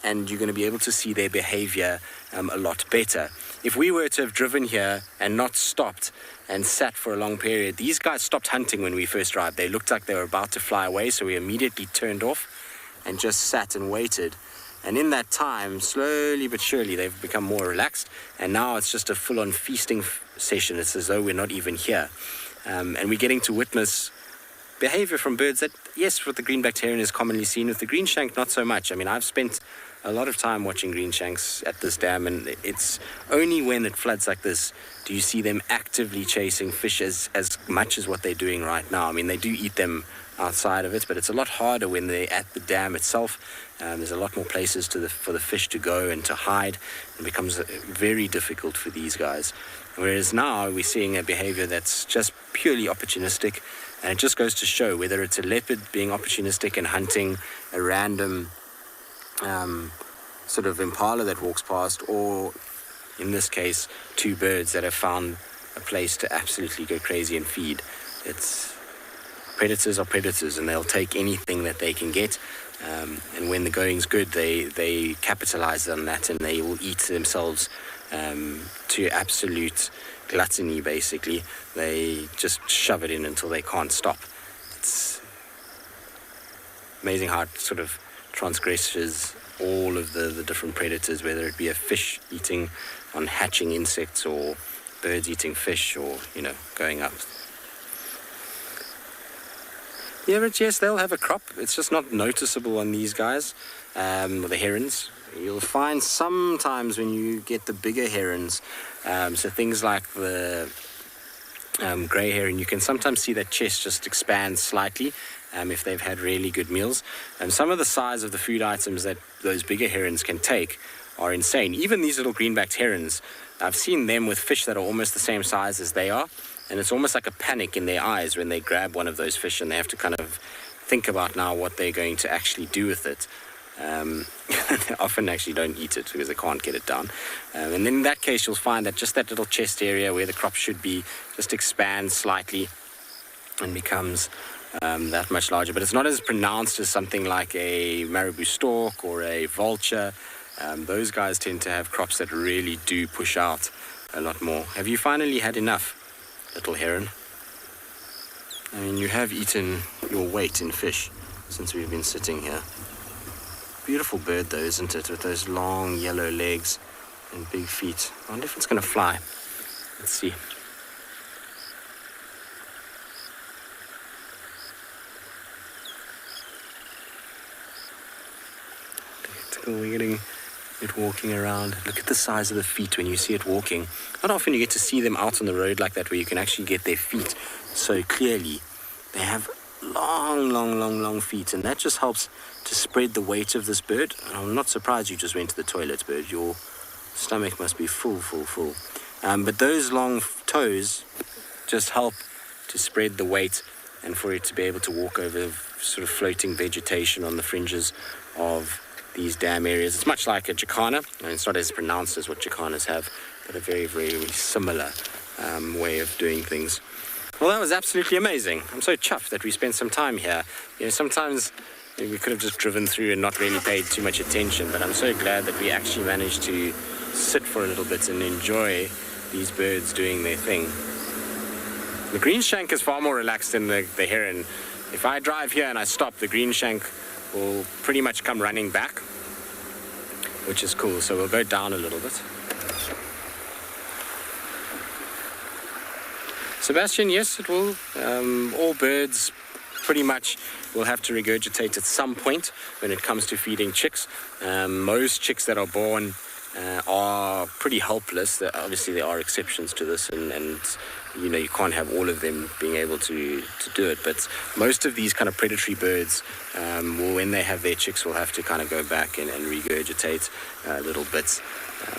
And you're going to be able to see their behavior a lot better. If we were to have driven here and not stopped and sat for a long period, these guys stopped hunting when we first arrived. They looked like they were about to fly away, so we immediately turned off and just sat and waited. And in that time, slowly but surely, they've become more relaxed, and now it's just a full-on feasting session. It's as though we're not even here. And we're getting to witness behavior from birds that, yes, with the green-backed heron is commonly seen. With the green shank, not so much. I mean, I've spent a lot of time watching green shanks at this dam, and it's only when it floods like this do you see them actively chasing fish as much as what they're doing right now. I mean, they do eat them outside of it, but it's a lot harder when they're at the dam itself. There's a lot more places for the fish to go and to hide. It becomes very difficult for these guys. Whereas now we're seeing a behavior that's just purely opportunistic. And it just goes to show whether it's a leopard being opportunistic and hunting a random sort of impala that walks past, or in this case, two birds that have found a place to absolutely go crazy and feed. It's predators are predators, and they'll take anything that they can get. And when the going's good, they capitalize on that, and they will eat themselves to absolute gluttony, basically. They just shove it in until they can't stop. It's amazing how it sort of transgresses all of the different predators, whether it be a fish eating on hatching insects or birds eating fish, or, you know, going up. Yeah, but yes, they'll have a crop. It's just not noticeable on these guys, the herons. You'll find sometimes when you get the bigger herons, so things like the grey heron, you can sometimes see that chest just expand slightly if they've had really good meals. And some of the size of the food items that those bigger herons can take are insane. Even these little green-backed herons, I've seen them with fish that are almost the same size as they are, and it's almost like a panic in their eyes when they grab one of those fish and they have to kind of think about now what they're going to actually do with it. They often actually don't eat it because they can't get it down. And then in that case, you'll find that just that little chest area where the crop should be just expands slightly and becomes that much larger. But it's not as pronounced as something like a marabou stork or a vulture. Those guys tend to have crops that really do push out a lot more. Have you finally had enough, little heron? I mean, you have eaten your weight in fish since we've been sitting here. Beautiful bird though, isn't it? With those long yellow legs and big feet. I wonder if it's going to fly. Let's see. We're getting it walking around. Look at the size of the feet when you see it walking. Not often you get to see them out on the road like that where you can actually get their feet so clearly. They have long feet, and that just helps to spread the weight of this bird. And I'm not surprised you just went to the toilet, bird. Your Stomach must be full. But those long toes just help to spread the weight and for it to be able to walk over sort of floating vegetation on the fringes of these dam areas. It's much like a jacana, and it's not as pronounced as what jacanas have, but a very, very, very similar way of doing things. Well, that was absolutely amazing. I'm so chuffed that we spent some time here. You know, sometimes we could have just driven through and not really paid too much attention, but I'm so glad that we actually managed to sit for a little bit and enjoy these birds doing their thing. The green shank is far more relaxed than the heron. If I drive here and I stop, the green shank will pretty much come running back, which is cool. So we'll go down a little bit. Sebastian, yes, it will. All birds pretty much will have to regurgitate at some point when it comes to feeding chicks. Most chicks that are born are pretty helpless. Obviously, there are exceptions to this, and you know, you can't have all of them being able to do it. But most of these kind of predatory birds, when they have their chicks, will have to kind of go back and regurgitate little bits.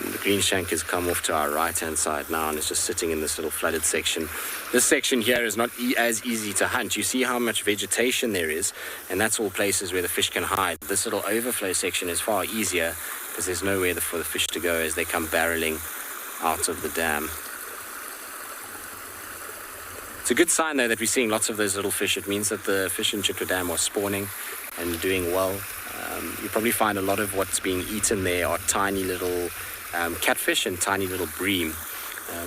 The green shank has come off to our right-hand side now and is just sitting in this little flooded section. This section here is not as easy to hunt. You see how much vegetation there is, and that's all places where the fish can hide. This little overflow section is far easier because there's nowhere for the fish to go as they come barreling out of the dam. It's a good sign, though, that we're seeing lots of those little fish. It means that the fish in Chitwa Dam are spawning and doing well. You probably find a lot of what's being eaten there are tiny little catfish and tiny little bream.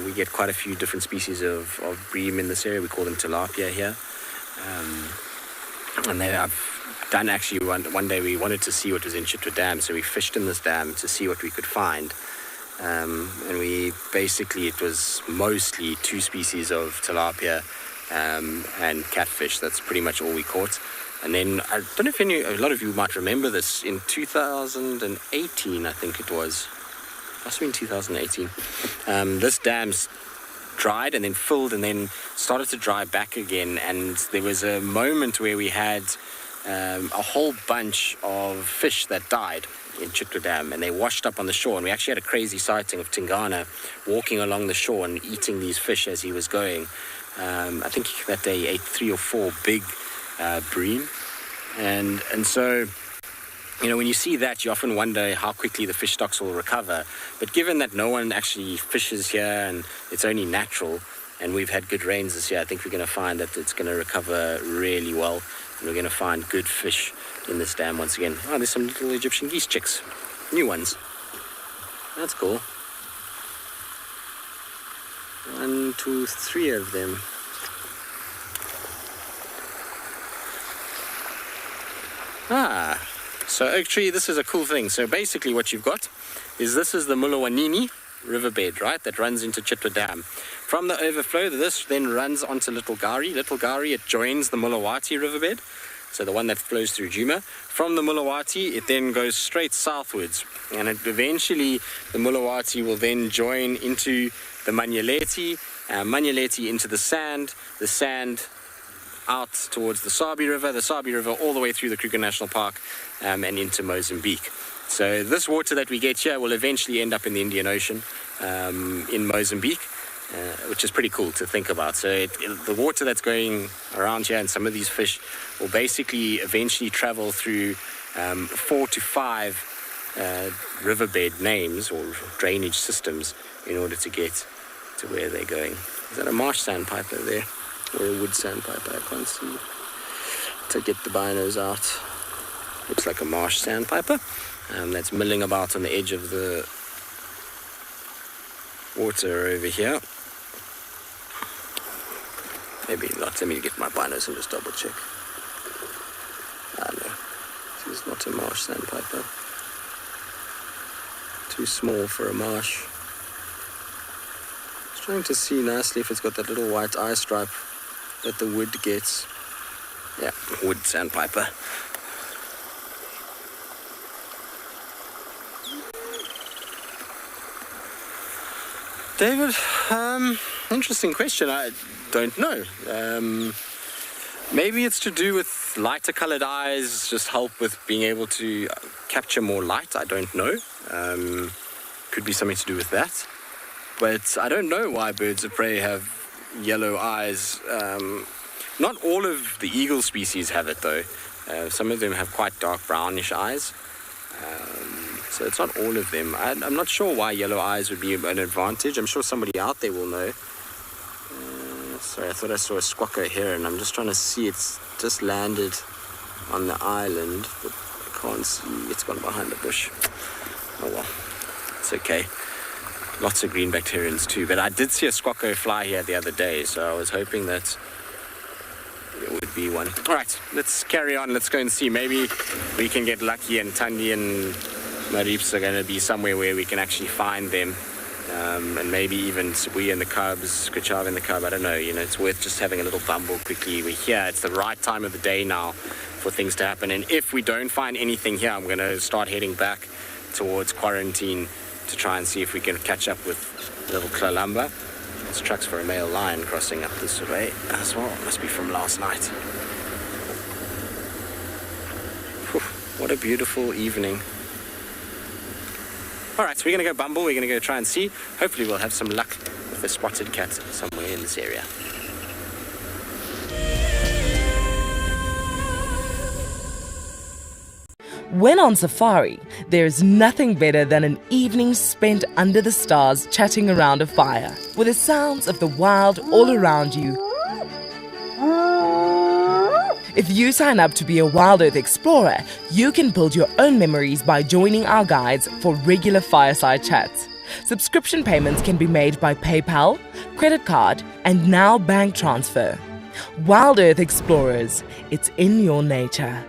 We get quite a few different species of bream in this area. We call them tilapia here. And I've done actually one day we wanted to see what was in Chitwa Dam, so we fished in this dam to see what we could find. And it was mostly 2 species of tilapia and catfish. That's pretty much all we caught. And then, I don't know if a lot of you might remember this, in 2018, I think it was. Must have been 2018. This dam's dried and then filled and then started to dry back again. And there was a moment where we had a whole bunch of fish that died in Chitwa Dam, and they washed up on the shore. And we actually had a crazy sighting of Tingana walking along the shore and eating these fish as he was going. I think that day he ate 3 or 4 big bream, and so, you know, when you see that, you often wonder how quickly the fish stocks will recover. But given that no one actually fishes here and it's only natural, and we've had good rains this year, I think we're going to find that it's going to recover really well, and we're going to find good fish in this dam once again. Oh, there's some little Egyptian geese chicks, new ones. That's cool. 1, 2, 3 of them. So actually this is a cool thing. So basically what you've got is this is the Mulawanini riverbed, right, that runs into Chitwa Dam. From the overflow, this then runs onto Little Gari. Little Gari, it joins the Mulawati riverbed, so the one that flows through Djuma. From the Mulawati, it then goes straight southwards, and eventually the Mulawati will then join into the Manyeleti, Manyeleti into the sand out towards the Sabi River all the way through the Kruger National Park and into Mozambique. So this water that we get here will eventually end up in the Indian Ocean in Mozambique, which is pretty cool to think about. So the water that's going around here and some of these fish will basically eventually travel through 4 to 5 riverbed names or drainage systems in order to get to where they're going. Is that a marsh sandpiper there? Or a wood sandpiper? I can't see. To get the binos out. Looks like a marsh sandpiper. That's milling about on the edge of the water over here. Maybe not. Let me get my binos and just double check. No. This is not a marsh sandpiper. Too small for a marsh. Just trying to see nicely if it's got that little white eye stripe that the wood gets. Yeah, wood sandpiper. David, interesting question. I don't know. Maybe it's to do with lighter colored eyes, just help with being able to capture more light. I don't know. could be something to do with that. But I don't know why birds of prey have yellow eyes. Not all of the eagle species have it though. Some of them have quite dark brownish eyes. So it's not all of them. I'm not sure why yellow eyes would be an advantage. I'm sure somebody out there will know. Sorry, I thought I saw a squawker heron. I'm just trying to see. It's just landed on the island, but I can't see. It's gone behind the bush. Oh well, it's okay. Lots of greenbacked herons too. But I did see a squawker fly here the other day, so I was hoping that it would be one. All right, let's carry on. Let's go and see. Maybe we can get lucky and Thandi and Marips are going to be somewhere where we can actually find them. And maybe even we and the cubs, Kuchav and the cub, I don't know, it's worth just having a little bumble quickly. We're here, it's the right time of the day now for things to happen. And if we don't find anything here, I'm going to start heading back towards quarantine to try and see if we can catch up with little Kalamba. There's tracks for a male lion crossing up this way as well. Must be from last night. Whew, what a beautiful evening. All right, so we're going to go bumble. We're going to go try and see. Hopefully we'll have some luck with a spotted cat somewhere in this area. When on safari, there's nothing better than an evening spent under the stars chatting around a fire, with the sounds of the wild all around you. If you sign up to be a Wild Earth Explorer, you can build your own memories by joining our guides for regular fireside chats. Subscription payments can be made by PayPal, credit card, and now bank transfer. Wild Earth Explorers, it's in your nature.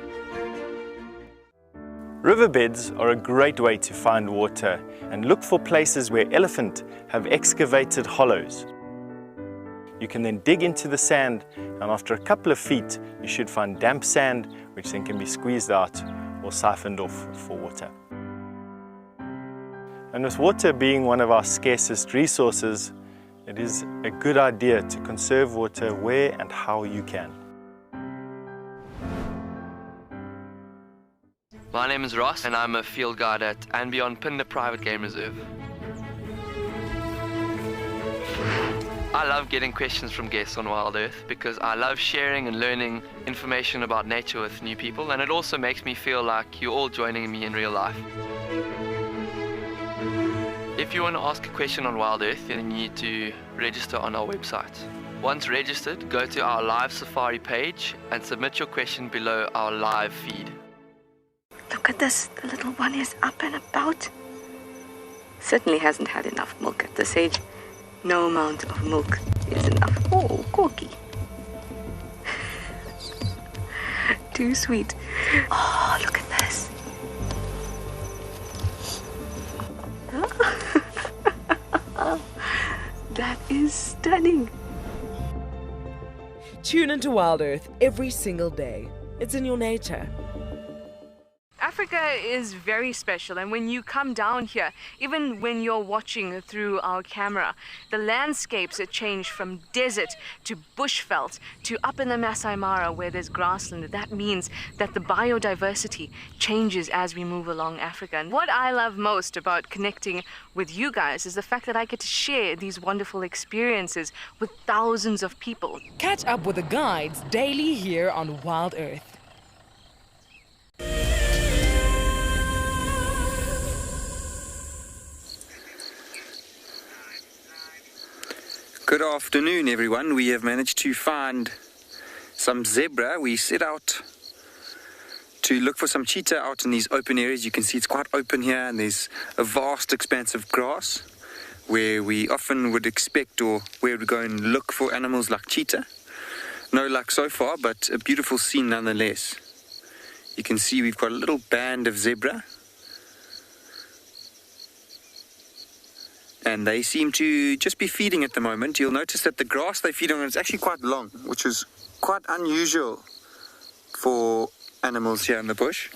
Riverbeds are a great way to find water and look for places where elephant have excavated hollows. You can then dig into the sand, and after a couple of feet you should find damp sand, which then can be squeezed out or siphoned off for water. And with water being one of our scarcest resources, it is a good idea to conserve water where and how you can. My name is Ross and I'm a field guide at and beyond Pinda Private Game Reserve. I love getting questions from guests on Wild Earth because I love sharing and learning information about nature with new people, and it also makes me feel like you're all joining me in real life. If you want to ask a question on Wild Earth, then you need to register on our website. Once registered, go to our live safari page and submit your question below our live feed. Look at this, the little one is up and about. Certainly hasn't had enough milk at this age. No amount of milk is enough. Oh, Corky. Too sweet. Oh, look at this. That is stunning. Tune into Wild Earth every single day. It's in your nature. Africa is very special, and when you come down here, even when you're watching through our camera, the landscapes change from desert to bushveld to up in the Masai Mara where there's grassland. That means that the biodiversity changes as we move along Africa. And what I love most about connecting with you guys is the fact that I get to share these wonderful experiences with thousands of people. Catch up with the guides daily here on Wild Earth. Good afternoon, everyone. We have managed to find some zebra. We set out to look for some cheetah out in these open areas. You can see it's quite open here, and there's a vast expanse of grass where we often would expect or where we go and look for animals like cheetah. No luck so far, but a beautiful scene nonetheless. You can see we've got a little band of zebra, and they seem to just be feeding at the moment. You'll notice that the grass they feed on is actually quite long, which is quite unusual for animals here in the bush.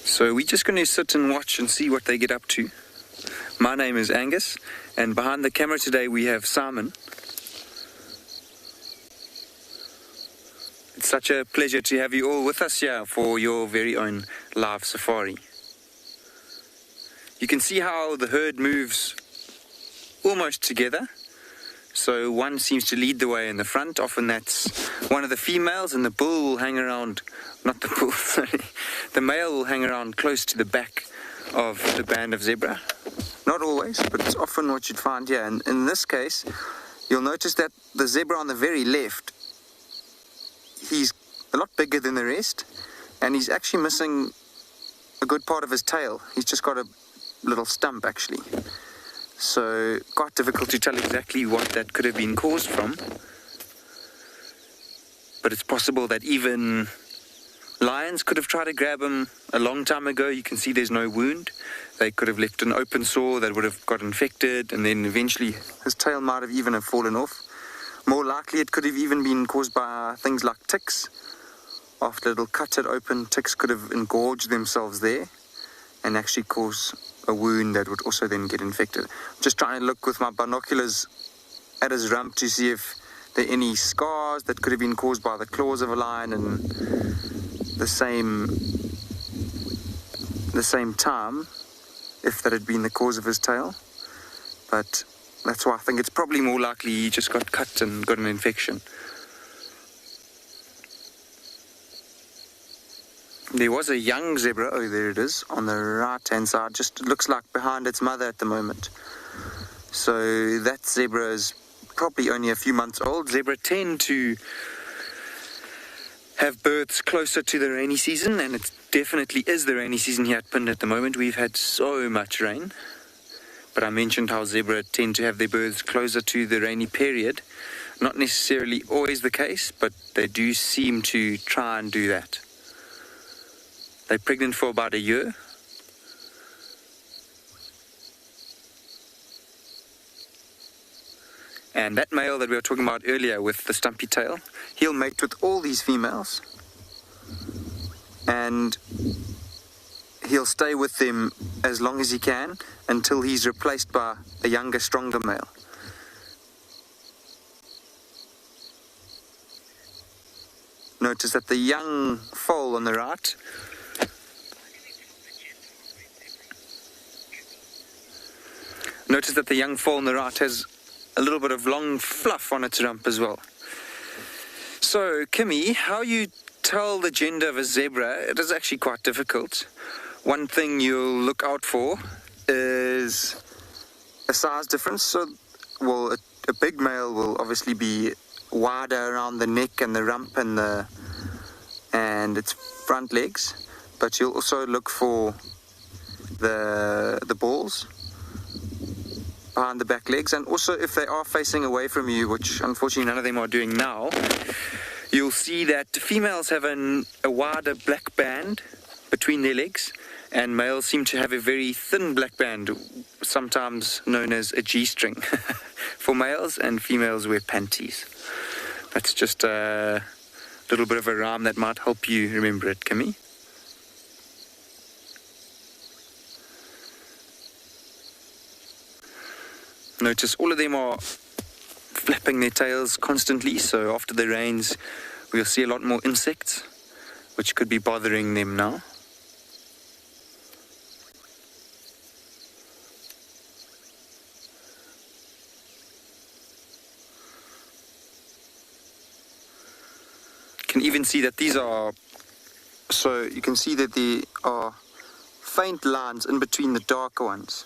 So we're just going to sit and watch and see what they get up to. My name is Angus, and behind the camera today we have Simon. It's such a pleasure to have you all with us here for your very own live safari. You can see how the herd moves almost together. So one seems to lead the way in the front. Often that's one of the females, and the bull will hang around, not the bull, sorry, the male will hang around close to the back of the band of zebra. Not always, but it's often what you'd find here. And in this case, you'll notice that the zebra on the very left, he's a lot bigger than the rest, and he's actually missing a good part of his tail. He's just got a little stump, actually. So quite difficult to tell exactly what that could have been caused from. But it's possible that even lions could have tried to grab him a long time ago. You can see there's no wound. They could have left an open sore that would have got infected, and then eventually his tail might have even fallen off. More likely it could have even been caused by things like ticks. After a little cut it open, ticks could have engorged themselves there and actually cause a wound that would also then get infected. I'm just trying to look with my binoculars at his rump to see if there are any scars that could have been caused by the claws of a lion, and the same time, if that had been the cause of his tail. But that's why I think it's probably more likely he just got cut and got an infection. There was a young zebra, oh there it is, on the right hand side, just looks like behind its mother at the moment. So that zebra is probably only a few months old. Zebra tend to have births closer to the rainy season, and it definitely is the rainy season here at Punt at the moment. We've had so much rain, but I mentioned how zebra tend to have their births closer to the rainy period. Not necessarily always the case, but they do seem to try and do that. They're pregnant for about a year. And that male that we were talking about earlier with the stumpy tail, he'll mate with all these females. And he'll stay with them as long as he can until he's replaced by a younger, stronger male. Notice that the young foal on the right has a little bit of long fluff on its rump as well. So, Kimmy, how you tell the gender of a zebra, it is actually quite difficult. One thing you'll look out for is a size difference. So, well, a big male will obviously be wider around the neck and the rump and its front legs, but you'll also look for the balls behind the back legs, and also if they are facing away from you, which unfortunately none of them are doing now, you'll see that females have a wider black band between their legs, and males seem to have a very thin black band, sometimes known as a G-string for males, and females wear panties. That's just a little bit of a rhyme that might help you remember it, Kimmy. Notice all of them are flapping their tails constantly, so after the rains we'll see a lot more insects, which could be bothering them now. You can even see that these are, so you can see that there are faint lines in between the darker ones.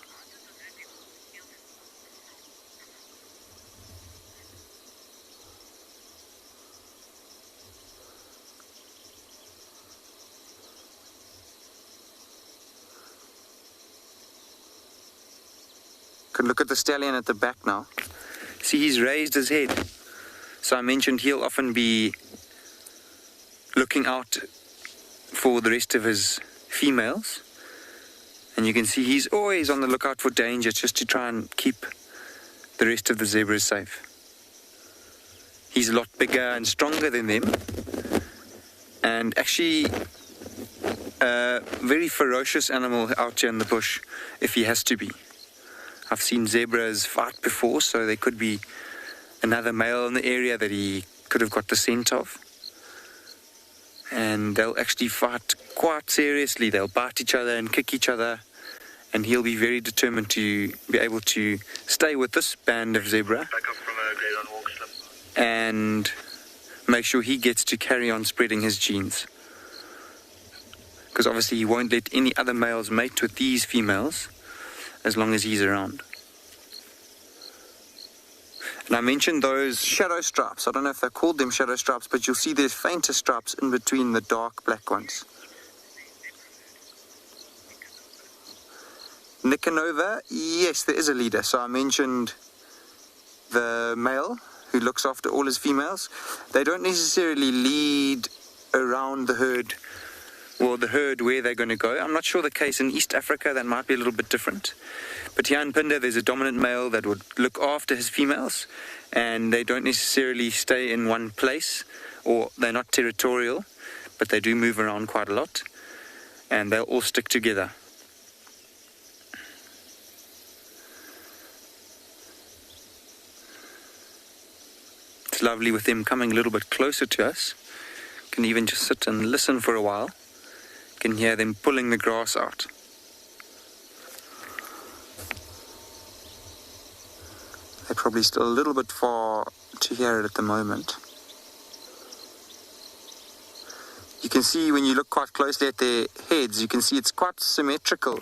Can look at the stallion at the back now. See, he's raised his head. So I mentioned he'll often be looking out for the rest of his females. And you can see he's always on the lookout for danger, just to try and keep the rest of the zebras safe. He's a lot bigger and stronger than them, and actually a very ferocious animal out here in the bush if he has to be. I've seen zebras fight before, so there could be another male in the area that he could have got the scent of. and they'll actually fight quite seriously. They'll bite each other and kick each other, and he'll be very determined to be able to stay with this band of zebra and make sure he gets to carry on spreading his genes. Because obviously he won't let any other males mate with these females as long as he's around. And I mentioned those shadow stripes. I don't know if they're called them shadow stripes, but you'll see there's fainter stripes in between the dark black ones. Nicanova, yes, there is a leader. So I mentioned the male who looks after all his females. They don't necessarily lead around the herd, or the herd where they're going to go. I'm not sure the case in East Africa, that might be a little bit different. But here in Phinda, there's a dominant male that would look after his females, and they don't necessarily stay in one place, or they're not territorial, but they do move around quite a lot, and they'll all stick together. It's lovely with them coming a little bit closer to us. You can even just sit and listen for a while. You can hear them pulling the grass out. They're probably still a little bit far to hear it at the moment. You can see when you look quite closely at their heads, you can see it's quite symmetrical.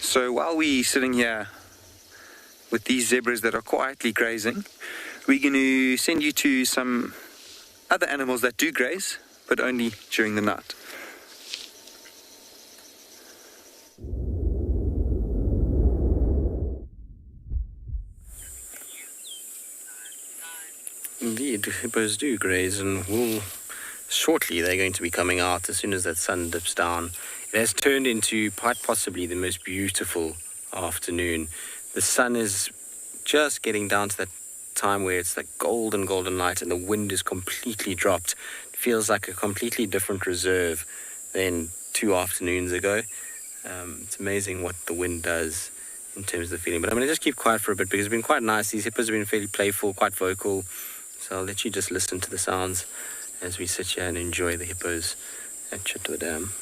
So while we're sitting here with these zebras that are quietly grazing, we're going to send you to some other animals that do graze, but only during the night. Indeed, hippos do graze, and shortly they're going to be coming out as soon as that sun dips down. It has turned into quite possibly the most beautiful afternoon. The sun is just getting down to that time where it's like golden light, and the wind is completely dropped. It feels like a completely different reserve than 2 afternoons ago. It's amazing what the wind does in terms of the feeling. But I'm going to just keep quiet for a bit because it's been quite nice. These hippos have been fairly playful, quite vocal. So I'll let you just listen to the sounds as we sit here and enjoy the hippos at Tswalu Dam.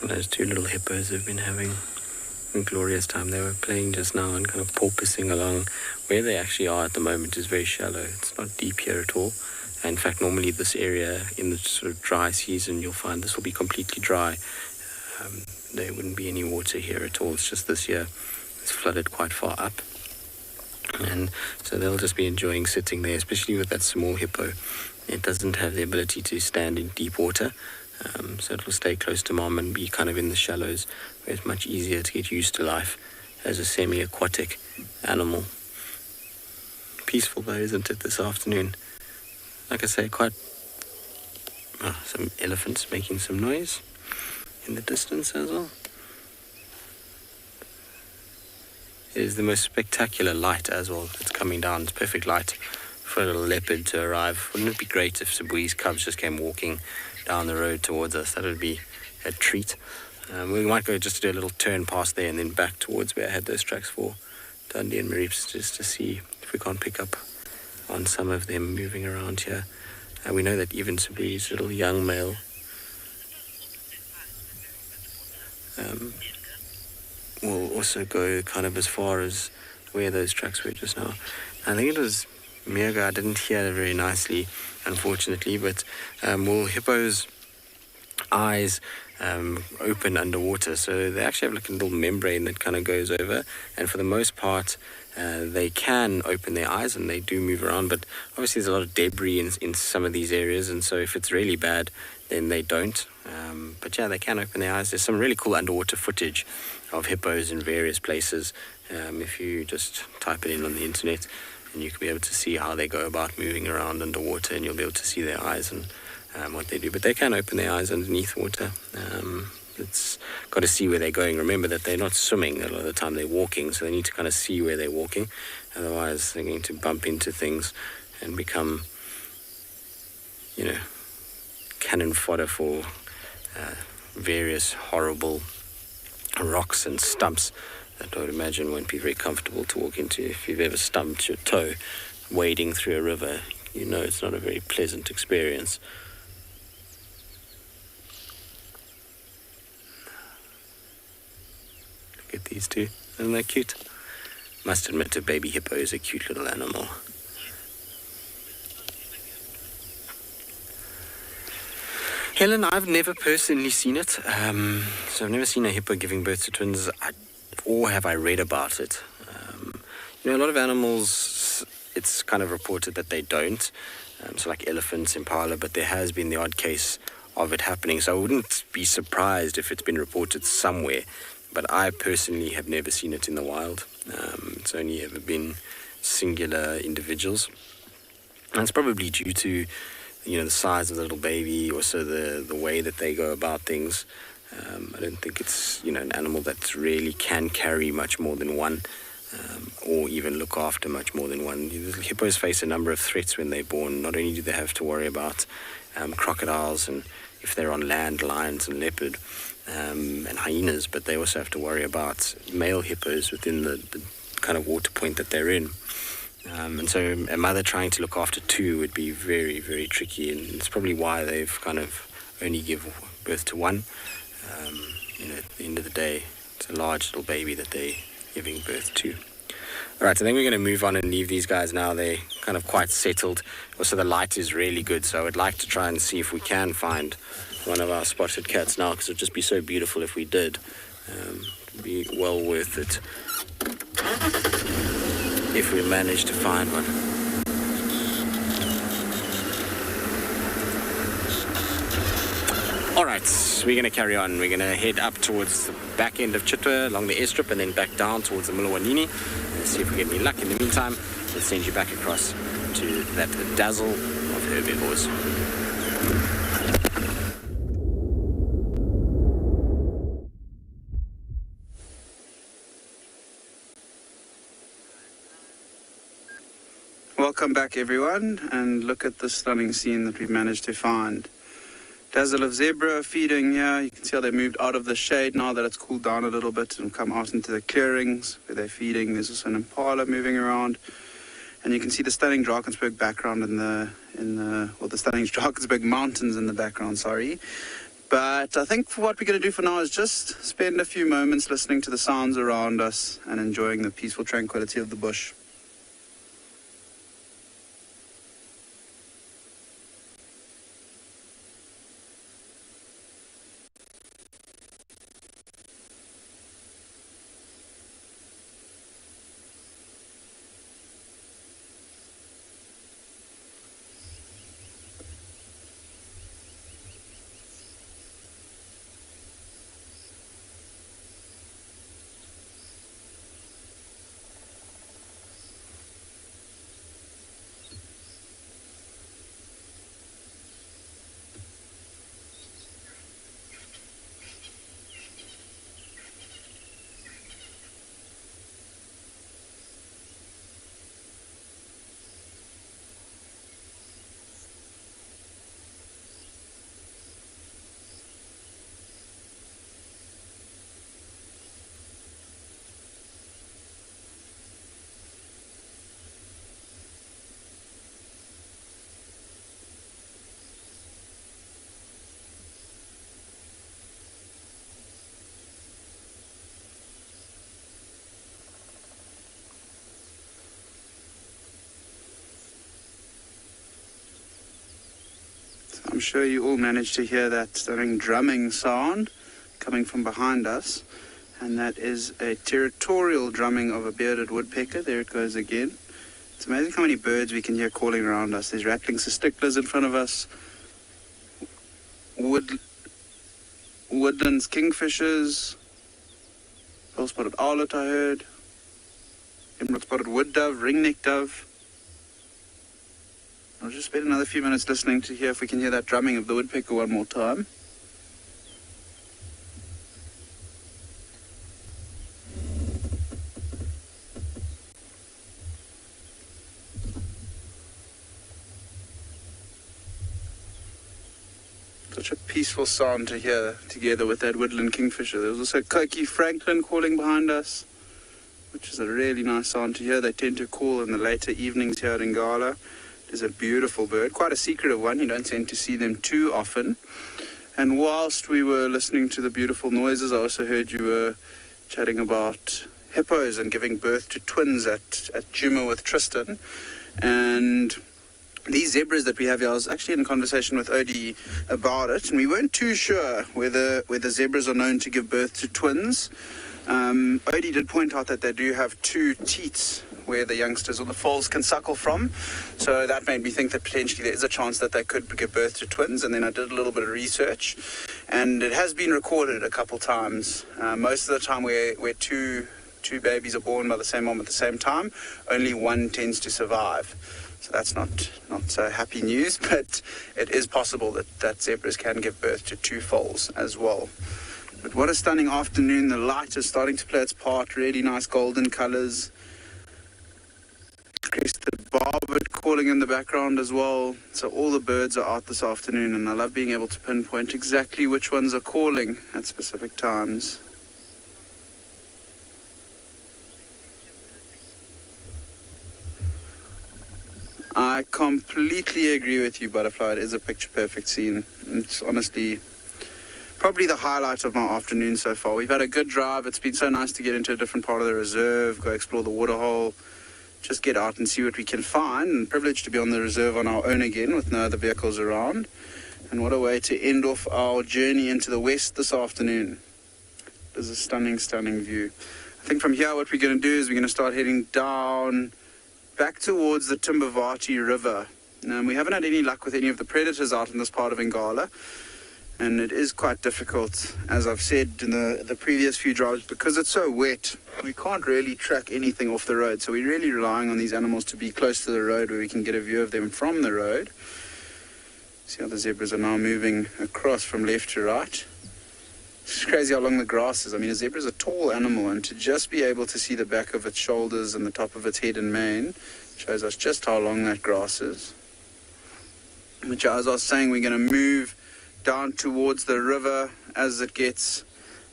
Those 2 little hippos have been having a glorious time. They were playing just now and kind of porpoising along. Where they actually are at the moment is very shallow. It's not deep here at all. In fact, normally this area in the sort of dry season, you'll find this will be completely dry. There wouldn't be any water here at all. It's just this year it's flooded quite far up. And so they'll just be enjoying sitting there, especially with that small hippo. It doesn't have the ability to stand in deep water. So it'll stay close to mom and be kind of in the shallows, where it's much easier to get used to life as a semi-aquatic animal. Peaceful though, isn't it, this afternoon? Like I say, quite some elephants making some noise in the distance as well. It is the most spectacular light as well. It's coming down. It's perfect light for a little leopard to arrive. Wouldn't it be great if Tswalu's cubs just came walking down the road towards us? That would be a treat. We might go just do a little turn past there and then back towards where I had those tracks for Dundee and Marips, just to see if we can't pick up on some of them moving around here. And we know that even Tswalu's little young male will also go kind of as far as where those tracks were just now. I think it was Mirga. I didn't hear it very nicely, unfortunately, but will hippos' eyes open underwater? So they actually have like a little membrane that kind of goes over, and for the most part they can open their eyes and they do move around, but obviously there's a lot of debris in some of these areas, and so if it's really bad then they don't. But yeah, they can open their eyes. There's some really cool underwater footage of hippos in various places. If you just type it in on the internet, and you can be able to see how they go about moving around underwater, and you'll be able to see their eyes and what they do. But they can open their eyes underneath water. It's got to see where they're going. Remember that they're not swimming a lot of the time, they're walking, so they need to kind of see where they're walking. Otherwise they're going to bump into things and become, cannon fodder for various horrible rocks and stumps that I would imagine won't be very comfortable to walk into. If you've ever stumped your toe wading through a river, you know it's not a very pleasant experience. Look at these two. Isn't that cute? Must admit, a baby hippo is a cute little animal. Helen, I've never personally seen it. So I've never seen a hippo giving birth to twins, or have I read about it. A lot of animals, it's kind of reported that they don't. So like elephants, impala, but there has been the odd case of it happening. So I wouldn't be surprised if it's been reported somewhere. But I personally have never seen it in the wild. It's only ever been singular individuals. And it's probably due to the size of the little baby, also the way that they go about things. I don't think it's, an animal that really can carry much more than one, or even look after much more than one. The hippos face a number of threats when they're born. Not only do they have to worry about crocodiles, and if they're on land, lions and leopard, and hyenas, but they also have to worry about male hippos within the kind of water point that they're in. And so a mother trying to look after two would be very, very tricky, and it's probably why they've kind of only give birth to one. At the end of the day, it's a large little baby that they're giving birth to. All right, so then we're going to move on and leave these guys now. They're kind of quite settled. Also, the light is really good, so I would like to try and see if we can find one of our spotted cats now, because it would just be so beautiful if we did. It would be well worth it if we manage to find one. All right, we're going to carry on. We're going to head up towards the back end of Chitwa, along the airstrip, and then back down towards the Mulawanini. Let's see if we get any luck. In the meantime, let's send you back across to that dazzle of herbivores. Welcome back, everyone, and look at the stunning scene that we've managed to find. Dazzle of zebra feeding here. You can see how they moved out of the shade now that it's cooled down a little bit, and come out into the clearings where they're feeding. There's also an impala moving around, and you can see the stunning Drakensberg background the stunning Drakensberg mountains in the background, sorry. But I think what we're going to do for now is just spend a few moments listening to the sounds around us and enjoying the peaceful tranquility of the bush. sure you all managed to hear that stunning drumming sound coming from behind us. And that is a territorial drumming of a bearded woodpecker. There it goes again. It's amazing how many birds we can hear calling around us. There's rattling sticklers in front of us. Woodlands kingfishers. Pearl-spotted owlet I heard. Emerald-spotted wood dove, ringneck dove. I'll just spend another few minutes listening to hear if we can hear that drumming of the woodpecker one more time. Such a peaceful sound to hear together with that woodland kingfisher. There was also Coqui Franklin calling behind us, which is a really nice sound to hear. They tend to call in the later evenings here at Ngala. It is a beautiful bird, quite a secretive one. You don't tend to see them too often. And whilst we were listening to the beautiful noises, I also heard you were chatting about hippos and giving birth to twins at Djuma with Tristan. And these zebras that we have here, I was actually in a conversation with Odie about it, and we weren't too sure whether zebras are known to give birth to twins. Odie did point out that they do have two teats where the youngsters or the foals can suckle from, so that made me think that potentially there is a chance that they could give birth to twins. And then I did a little bit of research, and it has been recorded a couple times. Most of the time where two babies are born by the same mom at the same time, only one tends to survive. So that's not so happy news, but it is possible that zebras can give birth to two foals as well. But what a stunning afternoon. The light is starting to play its part. Really nice golden colors. Crested barbet calling in the background as well. So all the birds are out this afternoon, and I love being able to pinpoint exactly which ones are calling at specific times. I completely agree with you, Butterfly. It is a picture-perfect scene. It's honestly probably the highlight of my afternoon so far. We've had a good drive. It's been so nice to get into a different part of the reserve, go explore the waterhole, just get out and see what we can find. And privileged to be on the reserve on our own again with no other vehicles around. And what a way to end off our journey into the west this afternoon. It is a stunning, stunning view. I think from here what we're going to do is we're going to start heading down back towards the Timbavati River. We haven't had any luck with any of the predators out in this part of Ngala, and it is quite difficult, as I've said in the previous few drives, because it's so wet. We can't really track anything off the road, so we're really relying on these animals to be close to the road where we can get a view of them from the road. See how the zebras are now moving across from left to right. It's crazy how long the grass is. I mean, a zebra is a tall animal, and to just be able to see the back of its shoulders and the top of its head and mane shows us just how long that grass is. Which, as I was saying, we're going to move down towards the river as it gets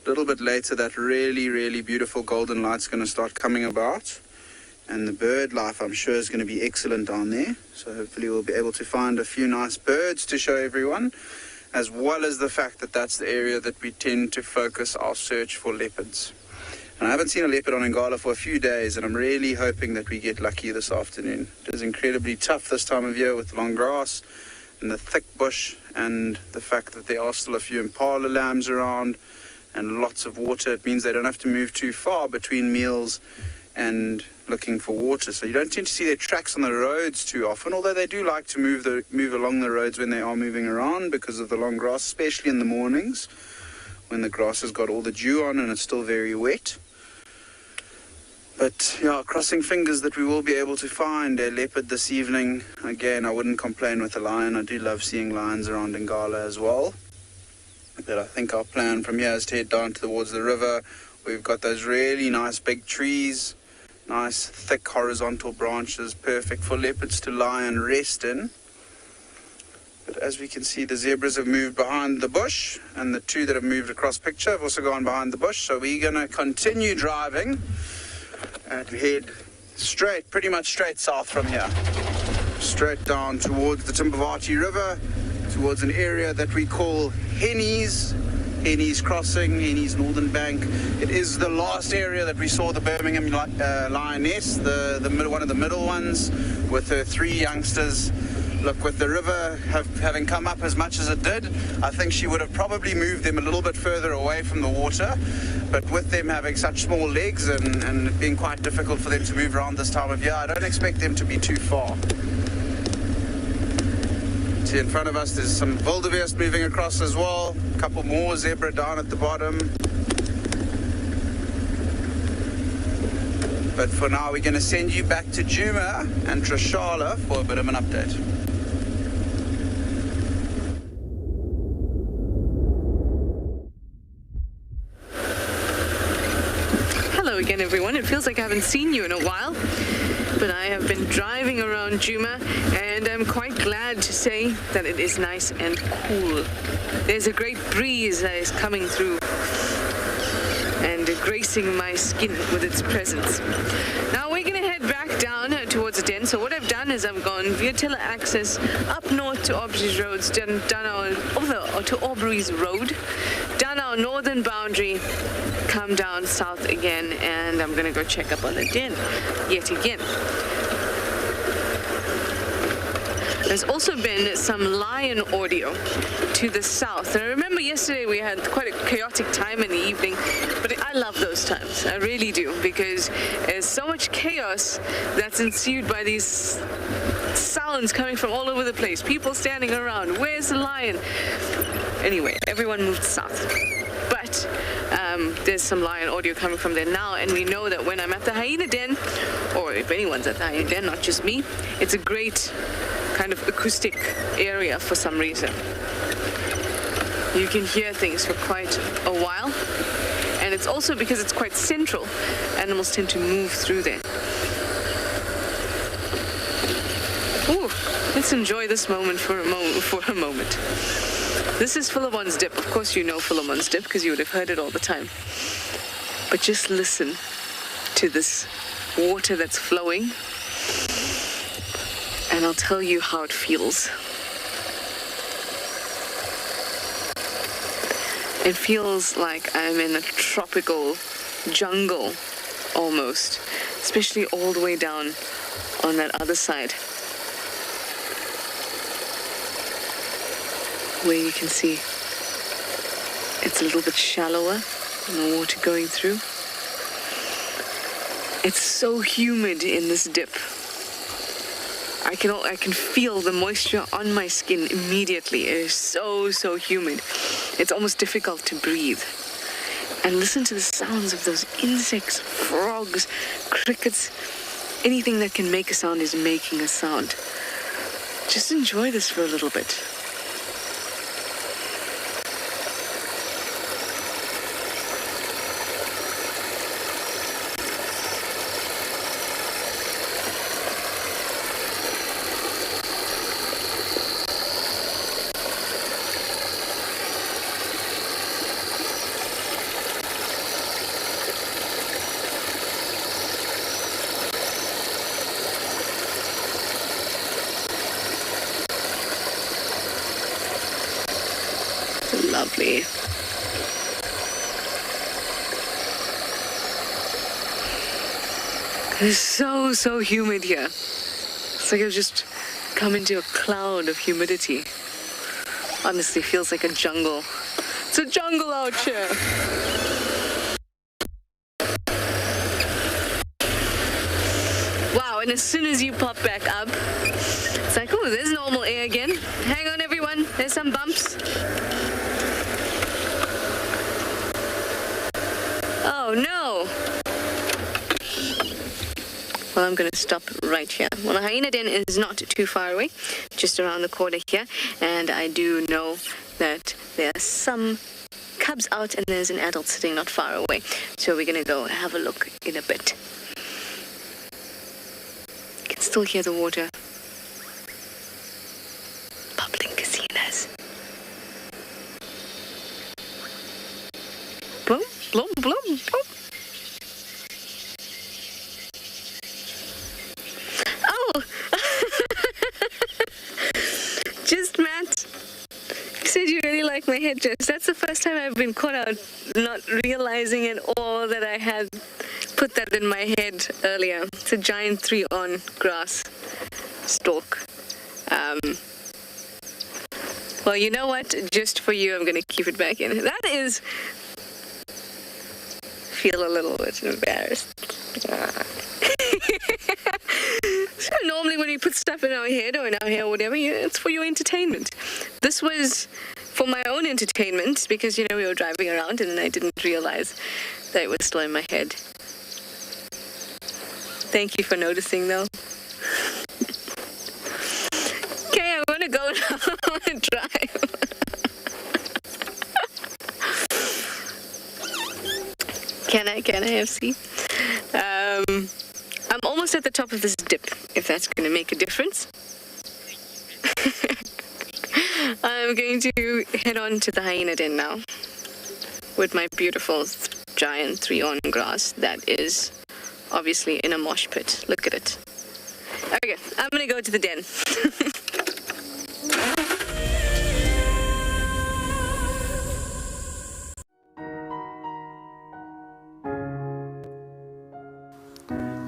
a little bit later. That really, really beautiful golden light's going to start coming about. And the bird life, I'm sure, is going to be excellent down there. So hopefully we'll be able to find a few nice birds to show everyone, as well as the fact that that's the area that we tend to focus our search for leopards. And I haven't seen a leopard on Ngala for a few days, and I'm really hoping that we get lucky this afternoon. It is incredibly tough this time of year with the long grass and the thick bush, and the fact that there are still a few impala lambs around and lots of water. It means they don't have to move too far between meals and looking for water. So you don't tend to see their tracks on the roads too often, although they do like to move along the roads when they are moving around because of the long grass, especially in the mornings when the grass has got all the dew on and it's still very wet. But yeah, crossing fingers that we will be able to find a leopard this evening. Again, I wouldn't complain with a lion. I do love seeing lions around Ngala as well. But I think our plan from here is to head down towards the river. We've got those really nice big trees, nice thick horizontal branches, perfect for leopards to lie and rest in. But as we can see, the zebras have moved behind the bush, and the two that have moved across picture have also gone behind the bush. So we're going to continue driving and head straight, pretty much straight south from here. Straight down towards the Timbavati River, towards an area that we call Henny's Crossing, Henny's Northern Bank. It is the last area that we saw the Birmingham lioness, one of the middle ones, with her three youngsters look, with the river having come up as much as it did, I think she would have probably moved them a little bit further away from the water. But with them having such small legs and it being quite difficult for them to move around this time of year, I don't expect them to be too far. See, in front of us there's some wildebeest moving across as well. A couple more zebra down at the bottom. But for now, we're going to send you back to Djuma and Trashala for a bit of an update. Hello again, everyone. It feels like I haven't seen you in a while, but I have been driving around Djuma, and I'm quite glad to say that it is nice and cool. There's a great breeze that is coming through and gracing my skin with its presence. Now we're going to head back down towards the den. So what I've done is I've gone via Tiller Access up north to Aubrey's Roads, to Aubrey's Road, down our northern boundary, come down south again, and I'm going to go check up on the den yet again. There's also been some lion audio to the south. And I remember yesterday we had quite a chaotic time in the evening, but I love those times. I really do, because there's so much chaos that's ensued by these sounds coming from all over the place. People standing around. Where's the lion? Anyway, everyone moved south. But there's some lion audio coming from there now, and we know that when I'm at the hyena den, or if anyone's at the hyena den, not just me, it's a great kind of acoustic area for some reason. You can hear things for quite a while, and it's also because it's quite central. Animals tend to move through there. Ooh, let's enjoy this moment for a moment. This is Philemon's Dip. Of course you know Philemon's Dip because you would have heard it all the time. But just listen to this water that's flowing, and I'll tell you how it feels. It feels like I'm in a tropical jungle, almost, especially all the way down on that other side, where you can see it's a little bit shallower and the water going through. It's so humid in this dip. I can feel the moisture on my skin immediately. It is so humid. It's almost difficult to breathe. And listen to the sounds of those insects, frogs, crickets. Anything that can make a sound is making a sound. Just enjoy this for a little bit. Lovely. It's so humid here. It's like I've just come into a cloud of humidity. Honestly, feels like a jungle. It's a jungle out here. Wow, and as soon as you pop back up, it's like, oh, there's normal air again. Hang on, everyone. There's some bumps. Oh, no. Well, I'm going to stop right here. Well, the hyena den is not too far away, just around the corner here. And I do know that there are some cubs out and there's an adult sitting not far away. So we're going to go have a look in a bit. You can still hear the water. Bubbling casinos. Bloom, bloom, bloom, bloom. Oh! Just Matt. You said you really like my headdress. That's the first time I've been caught out not realizing at all that I had put that in my head earlier. It's a giant 3-on grass stalk. Well, you know what? Just for you, I'm going to keep it back in. That is... feel a little bit embarrassed. So normally when we put stuff in our head or in our hair or whatever, it's for your entertainment. This was for my own entertainment because, we were driving around and I didn't realize that it was still in my head. Thank you for noticing, though. Okay, I'm going to go now and drive. Can I have C? I'm almost at the top of this dip, if that's going to make a difference. I'm going to head on to the hyena den now with my beautiful giant 3-on grass that is obviously in a mosh pit. Look at it. Okay, I'm going to go to the den.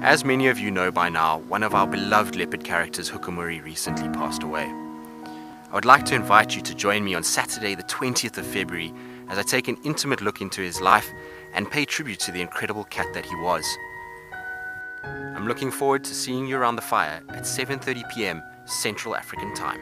As many of you know by now, one of our beloved leopard characters, Hukumuri, recently passed away. I would like to invite you to join me on Saturday the 20th of February as I take an intimate look into his life and pay tribute to the incredible cat that he was. I'm looking forward to seeing you around the fire at 7:30 p.m. Central African Time.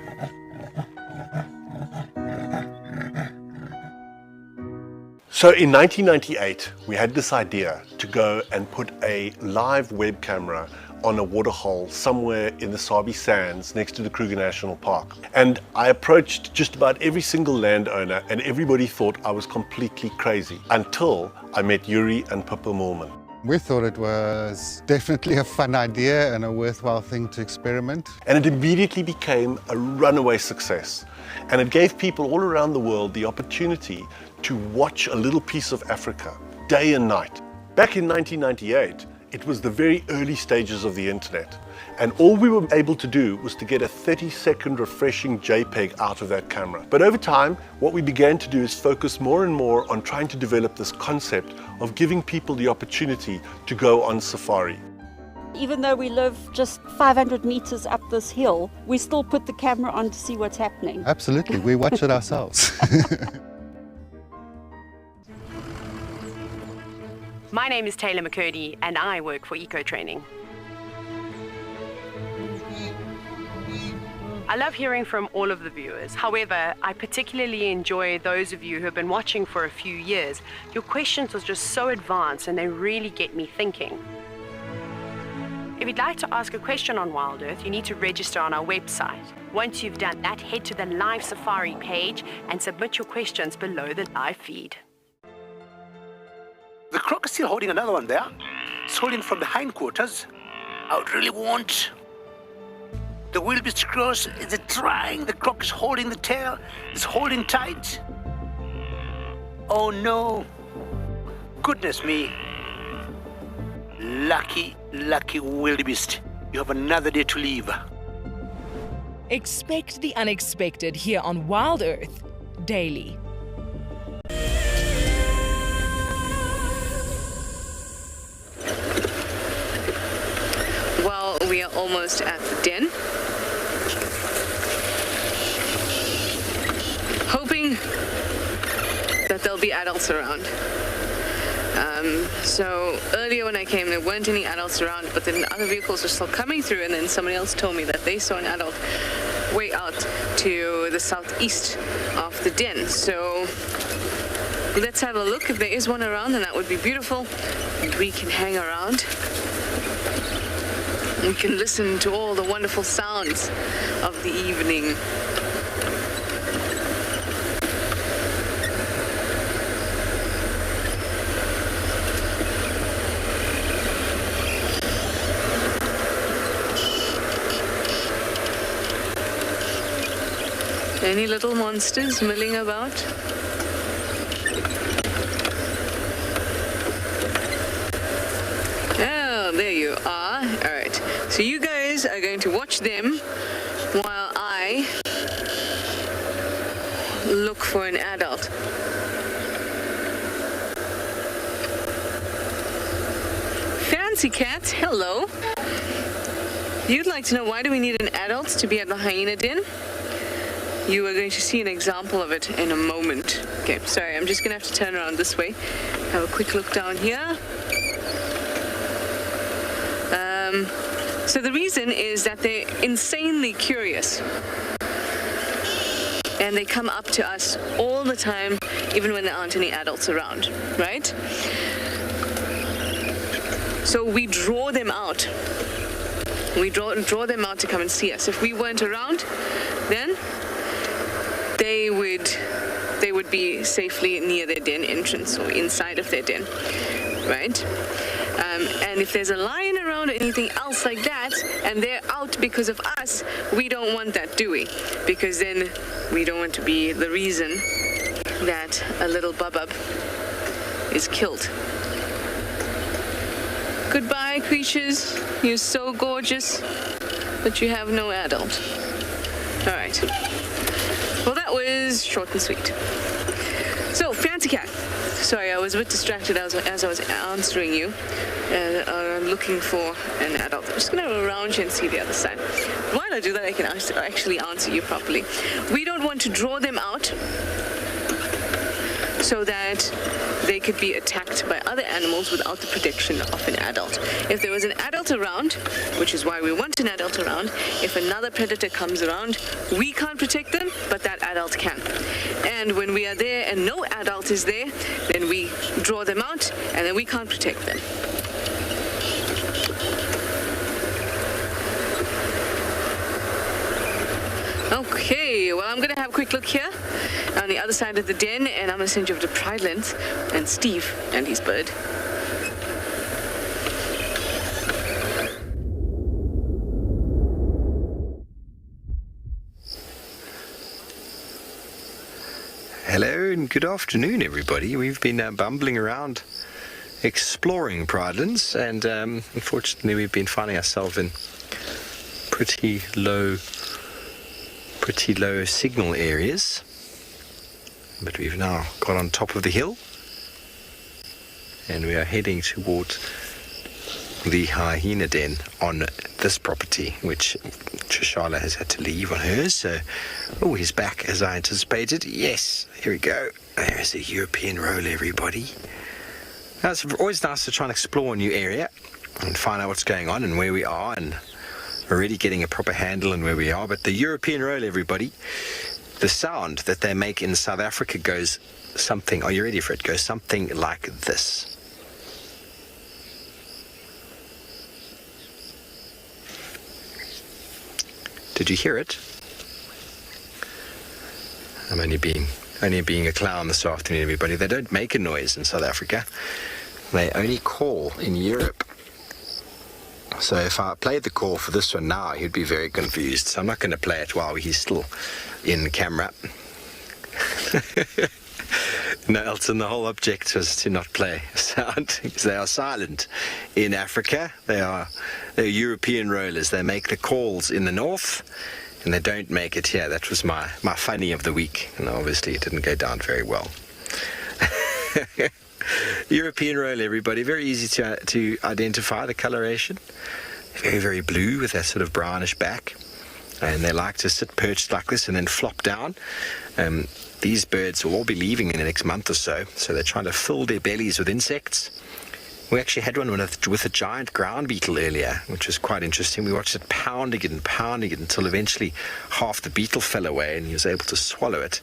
So in 1998, we had this idea to go and put a live web camera on a waterhole somewhere in the Sabi Sands next to the Kruger National Park. And I approached just about every single landowner and everybody thought I was completely crazy until I met Yuri and Pippa Moorman. We thought it was definitely a fun idea and a worthwhile thing to experiment. And it immediately became a runaway success. And it gave people all around the world the opportunity to watch a little piece of Africa day and night. Back in 1998, it was the very early stages of the internet. And all we were able to do was to get a 30-second refreshing JPEG out of that camera. But over time, what we began to do is focus more and more on trying to develop this concept of giving people the opportunity to go on safari. Even though we live just 500 meters up this hill, we still put the camera on to see what's happening. Absolutely, we watch it ourselves. My name is Taylor McCurdy and I work for Eco Training. I love hearing from all of the viewers. However, I particularly enjoy those of you who have been watching for a few years. Your questions are just so advanced and they really get me thinking. If you'd like to ask a question on Wild Earth, you need to register on our website. Once you've done that, head to the Live Safari page and submit your questions below the live feed. The croc is still holding another one there. It's holding from the hindquarters. I would really want the wildebeest to cross. Is it trying? The croc is holding the tail. It's holding tight. Oh no. Goodness me. Lucky wildebeest. You have another day to leave. Expect the unexpected here on Wild Earth daily. Well, we are almost at the den. Hoping that there'll be adults around. So earlier when I came, there weren't any adults around, but then other vehicles were still coming through, and then somebody else told me that they saw an adult way out to the southeast of the den. So let's have a look. If there is one around, then that would be beautiful. We can hang around. We can listen to all the wonderful sounds of the evening. Any little monsters milling about? Oh, there you are. All right. So you guys are going to watch them while I look for an adult. Fancy cat, hello. You'd like to know why do we need an adult to be at the hyena den? You are going to see an example of it in a moment. Okay, sorry, I'm just going to have to turn around this way. Have a quick look down here. So the reason is that they're insanely curious. And they come up to us all the time, even when there aren't any adults around, right? So we draw them out. We draw them out to come and see us. If we weren't around, then they would be safely near their den entrance or inside of their den, right? And if there's a lion around or anything else like that, and they're out because of us, we don't want that, do we? Because then we don't want to be the reason that a little bubub is killed. Goodbye, creatures. You're so gorgeous, but you have no adult. All right. Well, that was short and sweet. So, Fancy Cat. Sorry, I was a bit distracted as I was answering you. I'm looking for an adult. I'm just going to go around you and see the other side. While I do that, I can actually answer you properly. We don't want to draw them out so that they could be attacked by other animals without the protection of an adult. If there was an adult around, which is why we want an adult around, if another predator comes around, we can't protect them, but that adult can. And when we are there and no adult is there, then we draw them out and then we can't protect them. Okay, well, I'm going to have a quick look here on the other side of the den, and I'm going to send you over to Pridelands and Steve and his bird. Hello and good afternoon, everybody. We've been bumbling around exploring Pridelands, and unfortunately we've been finding ourselves in pretty low signal areas, but we've now got on top of the hill and we are heading towards the hyena den on this property, which Trishala has had to leave on hers. So, oh, he's back as I anticipated. Yes, here we go. There's a European roll, everybody. Now, it's always nice to try and explore a new area and find out what's going on and where we are, and already getting a proper handle on where we are. But the European roll, everybody, the sound that they make in South Africa goes something, are you ready for it? Goes something like this. Did you hear it? I'm only being a clown this afternoon, everybody. They don't make a noise in South Africa. They only call in Europe. So if I played the call for this one now, he'd be very confused. So I'm not going to play it while he's still in camera. No, Elton, the whole object was to not play sound, because they are silent in Africa. They're European rollers. They make the calls in the north, and they don't make it here. That was my funny of the week, and obviously it didn't go down very well. European roll, everybody. Very easy to identify the coloration. Very, very blue with that sort of brownish back. And they like to sit perched like this and then flop down. These birds will all be leaving in the next month or so, so they're trying to fill their bellies with insects. We actually had one with a giant ground beetle earlier, which was quite interesting. We watched it pounding it until eventually half the beetle fell away and he was able to swallow it.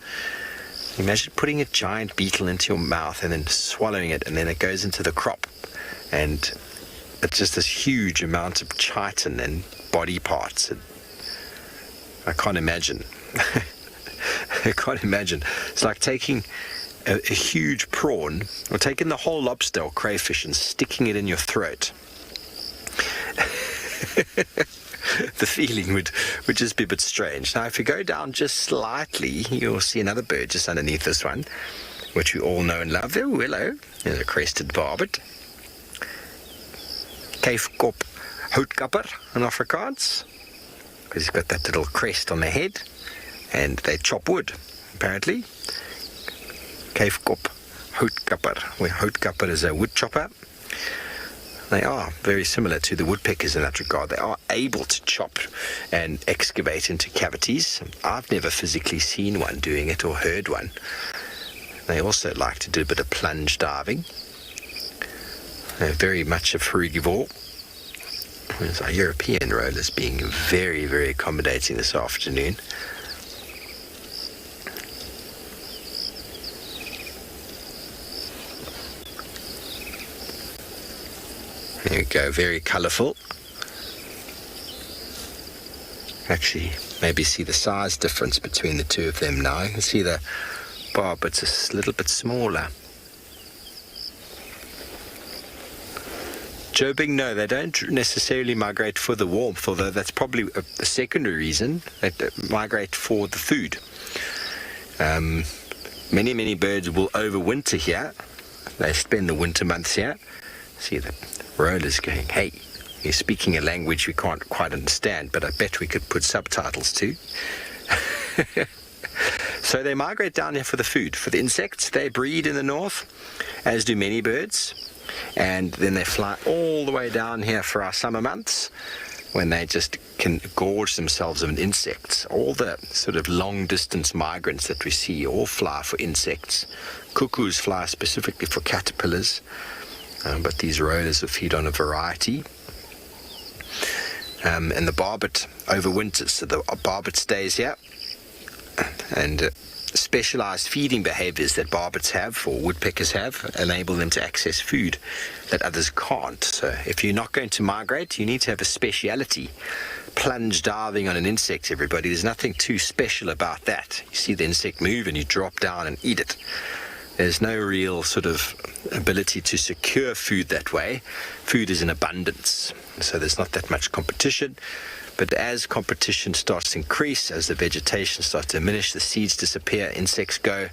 Imagine putting a giant beetle into your mouth and then swallowing it, and then it goes into the crop. And it's just this huge amount of chitin and body parts. I can't imagine. I can't imagine. It's like taking a huge prawn, or taking the whole lobster or crayfish and sticking it in your throat. The feeling would just be a bit strange. Now, if you go down just slightly, you'll see another bird just underneath this one, which we all know and love. Oh, hello. There's a crested barbet. Keifkop houtkapper in Afrikaans, because he's got that little crest on the head, and they chop wood, apparently. Keifkop houtkapper, where houtkapper is a wood chopper. They are very similar to the woodpeckers in that regard. They are able to chop and excavate into cavities. I've never physically seen one doing it or heard one. They also like to do a bit of plunge diving. They're very much a frugivore. There's our European rollers being very, very accommodating this afternoon. There we go, very colourful. Actually, maybe see the size difference between the two of them now. You can see the barbets a little bit smaller. Jobing, no, they don't necessarily migrate for the warmth, although that's probably a secondary reason. They migrate for the food. Many birds will overwinter here. They spend the winter months here. See the rollers going, hey, you're speaking a language we can't quite understand, but I bet we could put subtitles to. So they migrate down here for the food. For the insects, they breed in the north, as do many birds. And then they fly all the way down here for our summer months, when they just can gorge themselves on insects. All the sort of long-distance migrants that we see all fly for insects. Cuckoos fly specifically for caterpillars. But these rollers will feed on a variety. And the barbet overwinters, so the barbet stays here. And specialized feeding behaviors that barbets have, or woodpeckers have, enable them to access food that others can't. So if you're not going to migrate, you need to have a speciality. Plunge diving on an insect, everybody. There's nothing too special about that. You see the insect move and you drop down and eat it. There's no real sort of ability to secure food that way. Food is in abundance, so there's not that much competition. But as competition starts to increase, as the vegetation starts to diminish, the seeds disappear, insects go,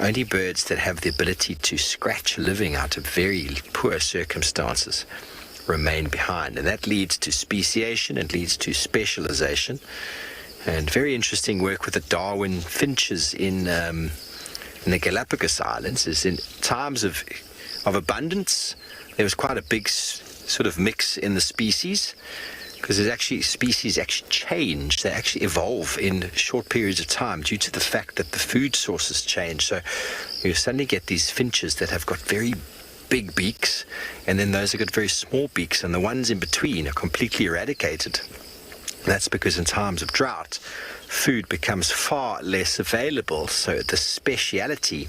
only birds that have the ability to scratch a living out of very poor circumstances remain behind. And that leads to speciation, it leads to specialization. And very interesting work with the Darwin finches in the Galapagos Islands is in times of abundance, there was quite a big sort of mix in the species, because there's actually species actually change, they actually evolve in short periods of time due to the fact that the food sources change. So you suddenly get these finches that have got very big beaks, and then those have got very small beaks, and the ones in between are completely eradicated. That's because in times of drought, food becomes far less available, so the speciality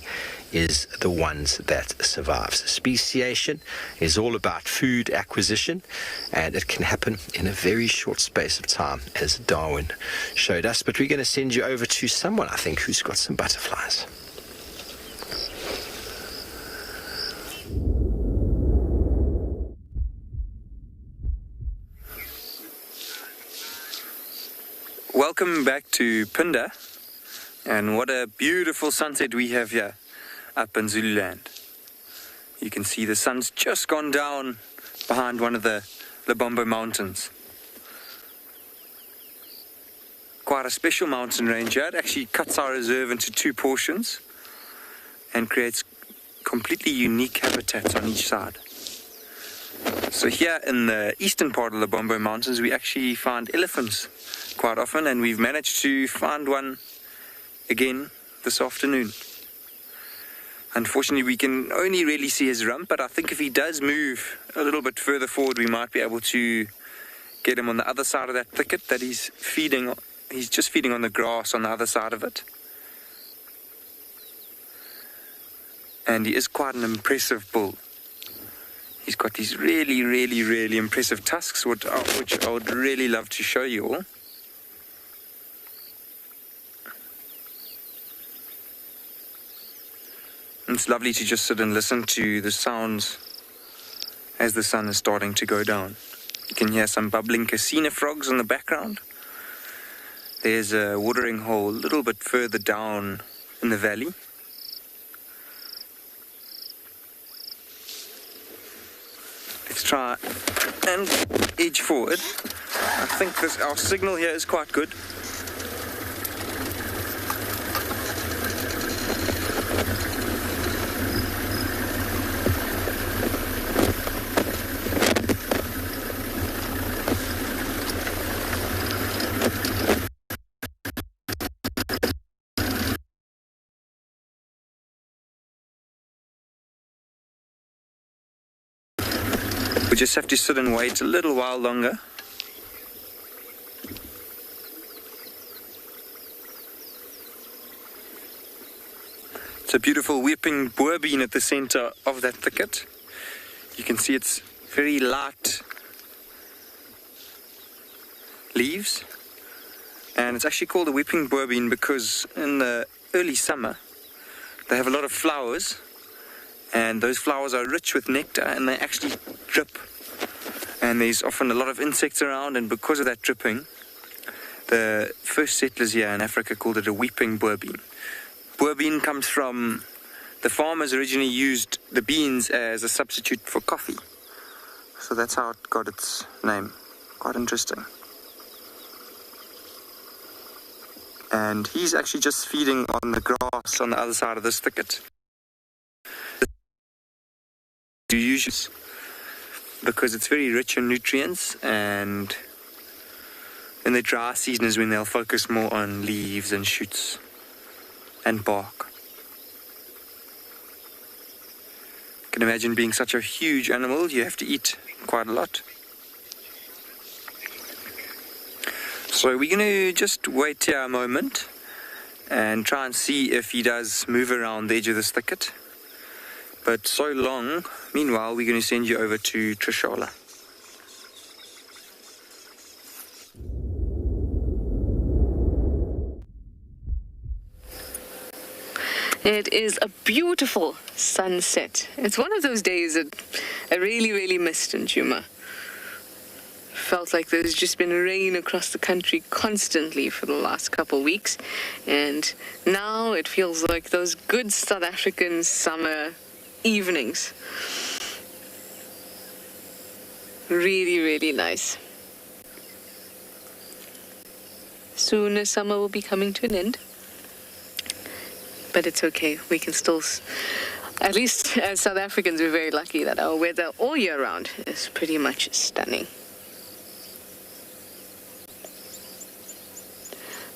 is the ones that survives. Speciation is all about food acquisition, and it can happen in a very short space of time, as Darwin showed us. But we're going to send you over to someone, I think, who's got some butterflies. Welcome back to Pinda, and what a beautiful sunset we have here up in Zululand. You can see the sun's just gone down behind one of the Lebombo Mountains. Quite a special mountain range here. It actually cuts our reserve into two portions and creates completely unique habitats on each side. So here in the eastern part of the Lebombo Mountains, we actually find elephants quite often, and we've managed to find one again this afternoon. Unfortunately, we can only really see his rump, but I think if he does move a little bit further forward, we might be able to get him on the other side of that thicket that he's feeding on. He's just feeding on the grass on the other side of it. And he is quite an impressive bull. He's got these really impressive tusks, which I would really love to show you all. It's lovely to just sit and listen to the sounds as the sun is starting to go down. You can hear some bubbling casina frogs in the background. There's a watering hole a little bit further down in the valley. Let's try and edge forward. I think our signal here is quite good. just have to sit and wait a little while longer. It's a beautiful weeping boerbean at the center of that thicket. You can see it's very light leaves, and it's actually called a weeping boerbean because in the early summer they have a lot of flowers, and those flowers are rich with nectar and they actually drip, and there's often a lot of insects around, and because of that dripping, the first settlers here in Africa called it a weeping boerbean. Boerbean comes from the farmers originally used the beans as a substitute for coffee, so that's how it got its name. Quite interesting. And he's actually just feeding on the grass on the other side of this thicket. Do use because it's very rich in nutrients, and in the dry season is when they'll focus more on leaves and shoots and bark. You can imagine being such a huge animal, you have to eat quite a lot. So we're going to just wait here a moment and try and see if he does move around the edge of this thicket. But so long, meanwhile, we're going to send you over to Tswalu. It is a beautiful sunset. It's one of those days that I really, really missed in Djuma. Felt like there's just been rain across the country constantly for the last couple weeks, and now it feels like those good South African summer evenings. Really, really nice. Soon summer will be coming to an end, but it's okay. We can still, at least as South Africans, we're very lucky that our weather all year round is pretty much stunning.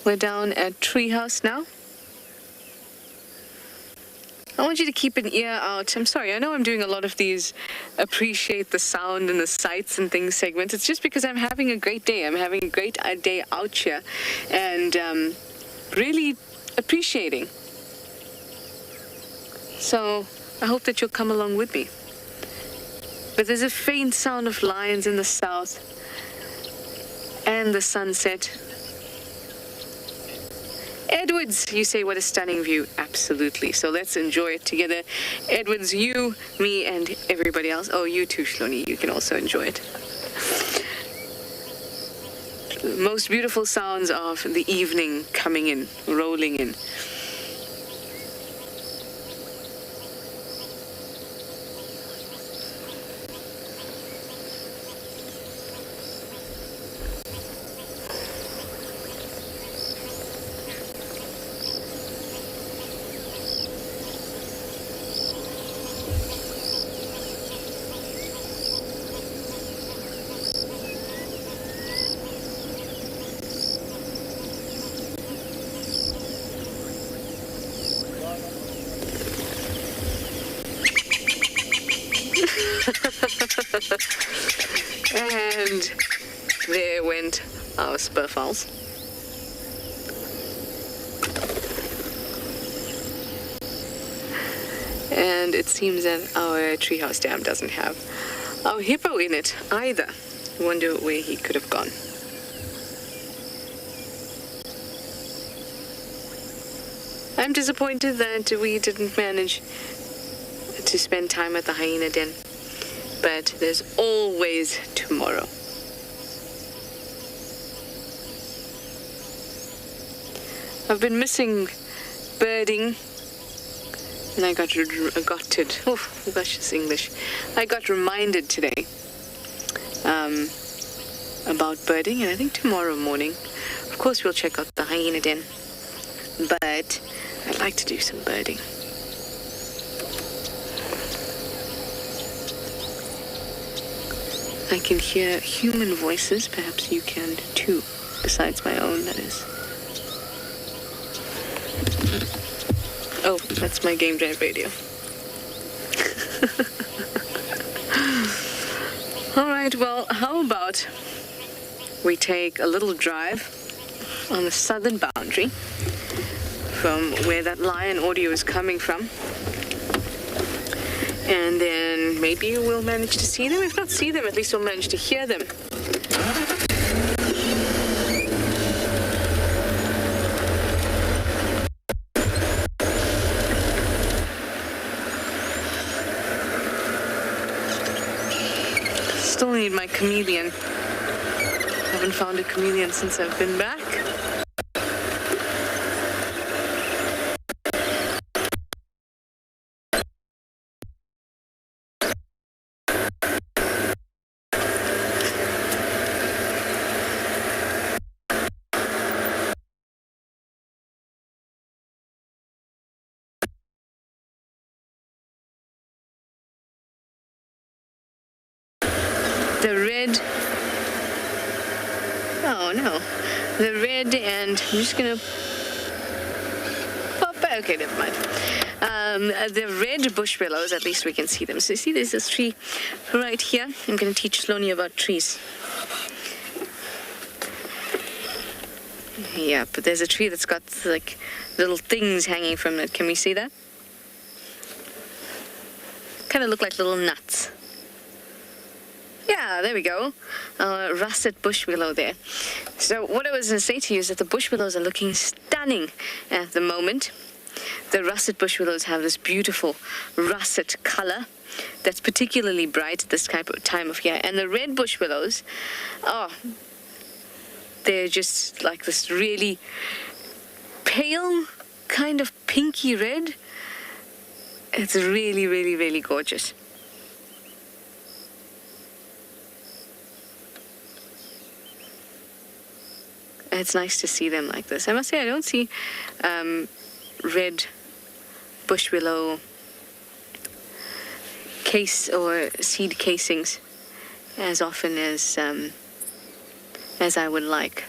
We're down at Treehouse now. I want you to keep an ear out. I'm sorry, I know I'm doing a lot of these appreciate the sound and the sights and things segments. It's just because I'm having a great day. I'm having a great day out here and really appreciating. So I hope that you'll come along with me. But there's a faint sound of lions in the south and the sunset. Edwards, you say, what a stunning view. Absolutely. So let's enjoy it together. Edwards, you, me, and everybody else. Oh, you too, Shloni. You can also enjoy it. The most beautiful sounds of the evening coming in, rolling in. And there went our spurfowls. And it seems that our treehouse dam doesn't have our hippo in it either. I wonder where he could have gone. I'm disappointed that we didn't manage to spend time at the hyena den. But there's always tomorrow. I've been missing birding, and I got reminded today about birding, and I think tomorrow morning, of course, we'll check out the hyena den, but I'd like to do some birding. I can hear human voices, perhaps you can too, besides my own, that is. Oh, that's my game drive radio. All right, well, how about we take a little drive on the southern boundary from where that lion audio is coming from. And then maybe we'll manage to see them. If not see them, at least we'll manage to hear them. Still need my chameleon. Haven't found a chameleon since I've been back. The red, oh no, the red, and I'm just gonna pop back. Okay, never mind. The red bush willows, at least we can see them. So you see there's this tree right here. I'm gonna teach Sloni about trees. Yeah, but there's a tree that's got like little things hanging from it. Can we see that? Kind of look like little nuts. Yeah, there we go. Russet bush willow there. So what I was going to say to you is that the bush willows are looking stunning at the moment. The russet bush willows have this beautiful russet color that's particularly bright at this time of year. And the red bush willows, oh, they're just like this really pale kind of pinky red. It's really, really, really gorgeous. It's nice to see them like this. I must say I don't see red bush willow case or seed casings as often as I would like.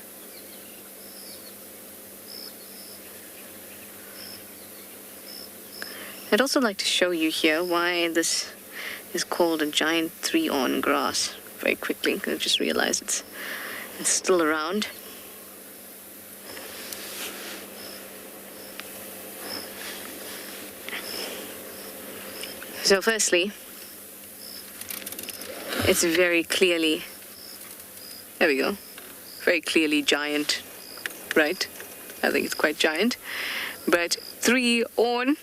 I'd also like to show you here why this is called a giant 3-on grass very quickly. I just realized it's still around. So firstly, it's very clearly, there we go, very clearly giant, right? I think it's quite giant, but 3 on.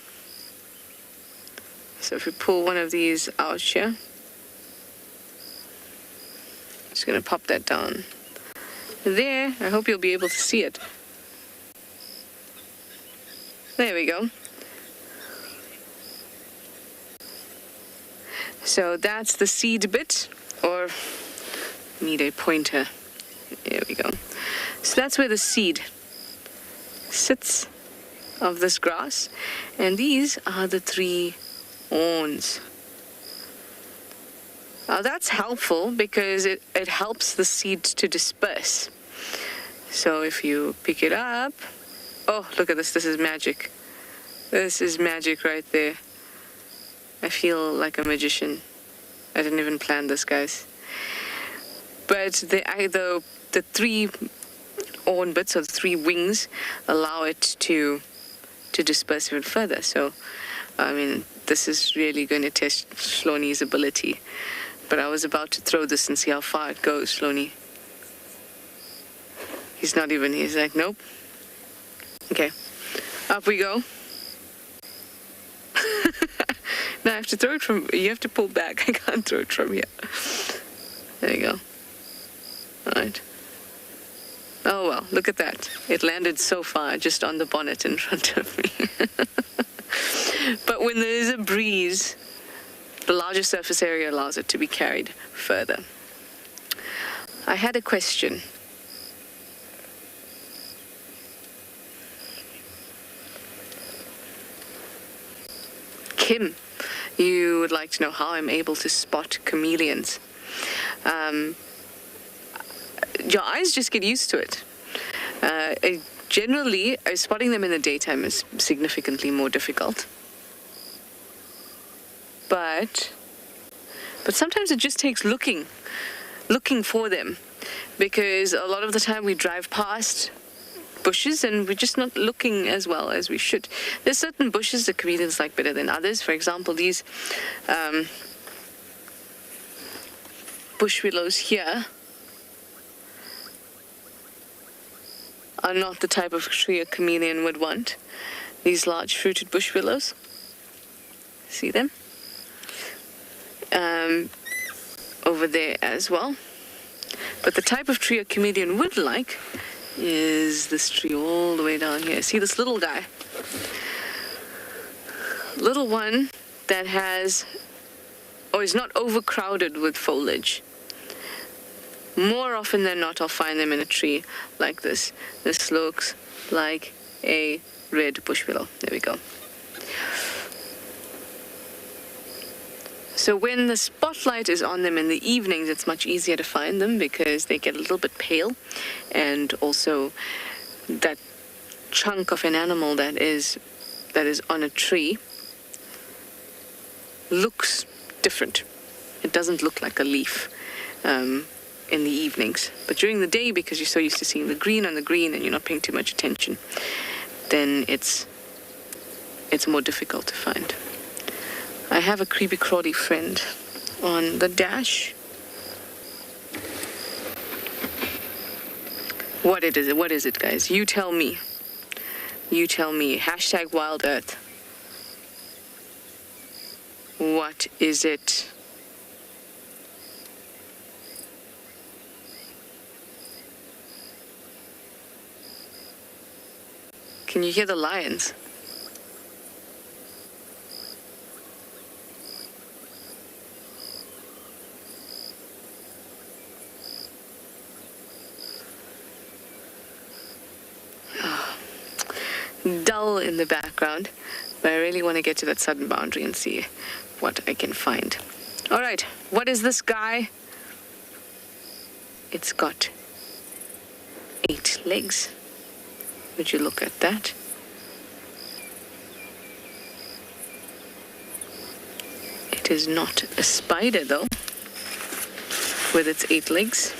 So if we pull one of these out here, just gonna pop that down there. I hope you'll be able to see it. There we go. So that's the seed bit, or need a pointer. There we go. So that's where the seed sits of this grass, and these are the 3 awns. Now that's helpful because it helps the seed to disperse. So if you pick it up, oh, look at this, this is magic. This is magic right there. I feel like a magician. I didn't even plan this, guys. But the 3 awn bits, or the 3 wings, allow it to disperse even further. So, I mean, this is really going to test Sloni's ability. But I was about to throw this and see how far it goes, Sloni. He's not even, he's like, nope. Okay, up we go. Now I have to throw it from, you have to pull back. I can't throw it from here. There you go. All right. Oh, well, look at that. It landed so far, just on the bonnet in front of me. But when there is a breeze, the larger surface area allows it to be carried further. I had a question. Kim, you would like to know how I'm able to spot chameleons. Your eyes just get used to it. Generally, spotting them in the daytime is significantly more difficult. But But sometimes it just takes looking for them, because a lot of the time we drive past bushes and we're just not looking as well as we should. There's certain bushes that chameleons like better than others. For example, these bush willows here are not the type of tree a chameleon would want. These large fruited bush willows. See them? Over there as well. But the type of tree a chameleon would like is this tree all the way down here. See this little guy? Little one that has, or is not overcrowded with foliage. More often than not, I'll find them in a tree like this. This looks like a red bush willow. There we go. So when the spotlight is on them in the evenings, it's much easier to find them because they get a little bit pale, and also that chunk of an animal that is on a tree looks different. It doesn't look like a leaf in the evenings. But during the day, because you're so used to seeing the green on the green and you're not paying too much attention, then it's more difficult to find. I have a creepy crawly friend on the dash. What is it, guys? You tell me. You tell me. Hashtag Wild Earth. What is it? Can you hear the lions? Dull in the background, but I really want to get to that southern boundary and see what I can find. All right, what is this guy? It's got 8 legs. Would you look at that? It is not a spider though, with its 8 legs.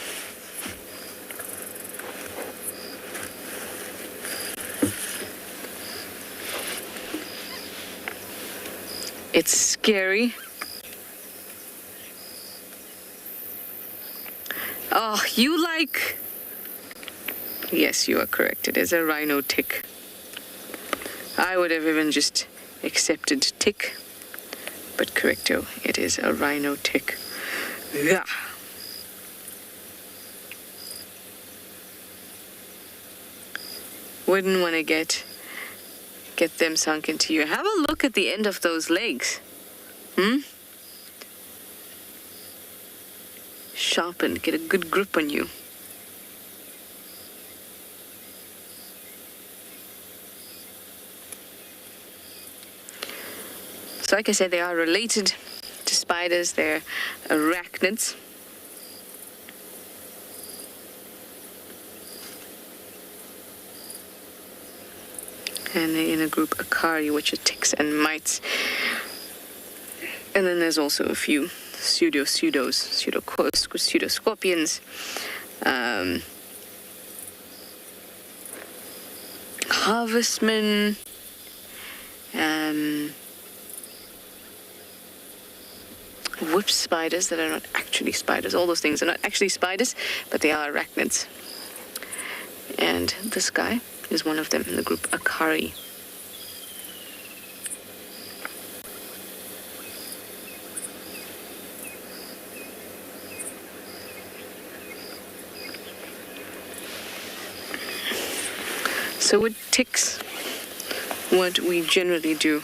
It's scary. Oh, you like... Yes, you are correct. It is a rhino tick. I would have even just accepted tick, but correcto, it is a rhino tick. Yeah. Wouldn't want to get them sunk into you. Have a look at the end of those legs. Sharpened, get a good grip on you. So like I said, they are related to spiders. They're arachnids. And they're in a group Akari, which are ticks and mites. And then there's also a few pseudoscorpions, harvestmen, whip spiders that are not actually spiders. All those things are not actually spiders, but they are arachnids. And this guy is one of them in the group Akari. So with ticks, what we generally do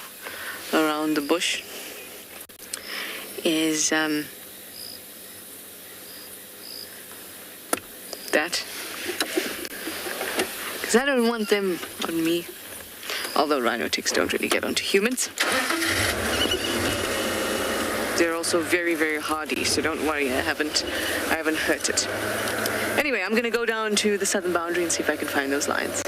around the bush is that, because I don't want them on me, although rhino ticks don't really get onto humans. They're also very, very hardy, so don't worry, I haven't hurt it. Anyway, I'm gonna go down to the southern boundary and see if I can find those lions.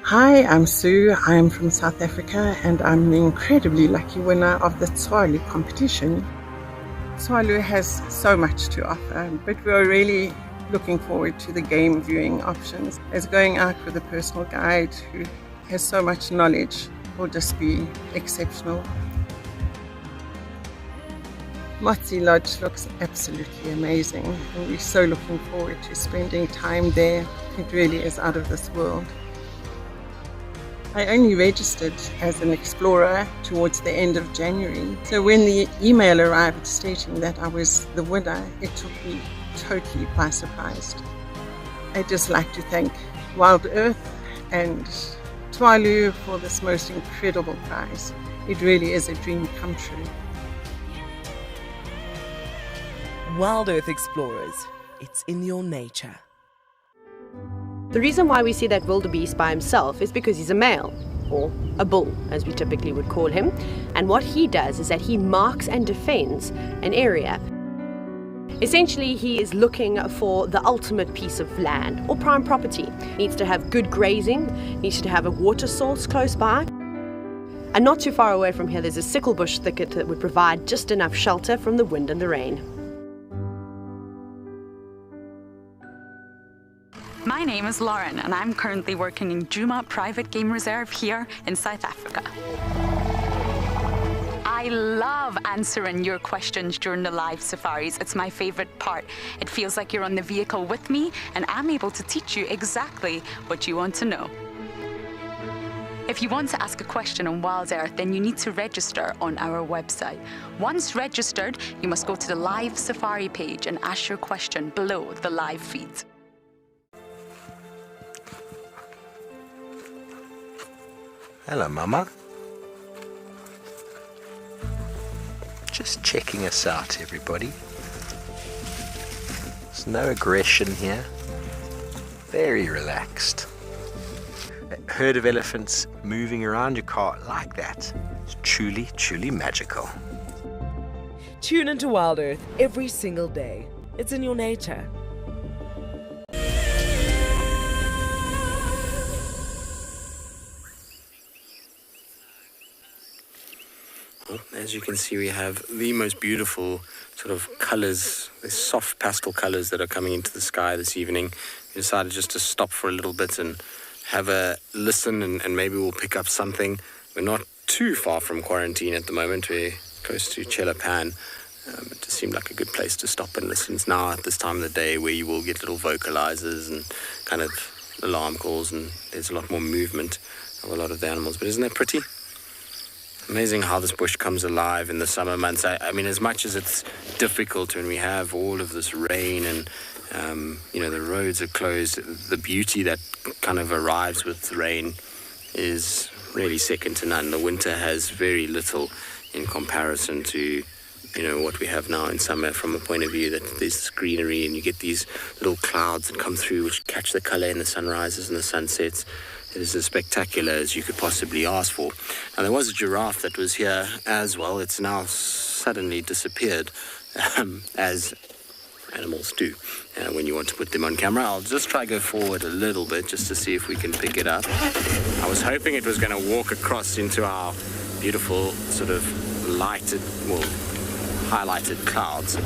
Hi, I'm Sue. I'm from South Africa and I'm the incredibly lucky winner of the Tswalu competition. Tswalu has so much to offer, but we're really looking forward to the game viewing options, as going out with a personal guide who has so much knowledge will just be exceptional. Motsi Lodge looks absolutely amazing and we're so looking forward to spending time there. It really is out of this world. I only registered as an explorer towards the end of January, so when the email arrived stating that I was the winner, it took me totally by surprise. I'd just like to thank Wild Earth and Tswalu for this most incredible prize. It really is a dream come true. Wild Earth Explorers, it's in your nature. The reason why we see that wildebeest by himself is because he's a male, or a bull, as we typically would call him. And what he does is that he marks and defends an area. Essentially, he is looking for the ultimate piece of land or prime property. Needs to have good grazing, needs to have a water source close by. And not too far away from here, there's a sickle bush thicket that would provide just enough shelter from the wind and the rain. My name is Lauren and I'm currently working in Djuma Private Game Reserve here in South Africa. I love answering your questions during the live safaris. It's my favorite part. It feels like you're on the vehicle with me and I'm able to teach you exactly what you want to know. If you want to ask a question on Wild Earth, then you need to register on our website. Once registered, you must go to the live safari page and ask your question below the live feed. Hello, Mama. Just checking us out, everybody. There's no aggression here. Very relaxed. A herd of elephants moving around your car like that is truly, truly magical. Tune into Wild Earth every single day. It's in your nature. As you can see, we have the most beautiful sort of colors, the soft pastel colors that are coming into the sky this evening. We decided just to stop for a little bit and have a listen and maybe we'll pick up something. We're not too far from quarantine at the moment. We're close to Chelapan. It just seemed like a good place to stop and listen. It's now at this time of the day where you will get little vocalizers and kind of alarm calls, and there's a lot more movement of a lot of the animals. But isn't that pretty? Amazing how this bush comes alive in the summer months. I mean, as much as it's difficult when we have all of this rain and, the roads are closed, the beauty that kind of arrives with rain is really second to none. The winter has very little in comparison to, what we have now in summer, from a point of view that there's this greenery and you get these little clouds that come through which catch the color in the sunrises and the sunsets. It is as spectacular as you could possibly ask for. And there was a giraffe that was here as well. It's now suddenly disappeared, as animals do when you want to put them on camera. I'll just try to go forward a little bit just to see if we can pick it up. I was hoping it was going to walk across into our beautiful sort of highlighted clouds,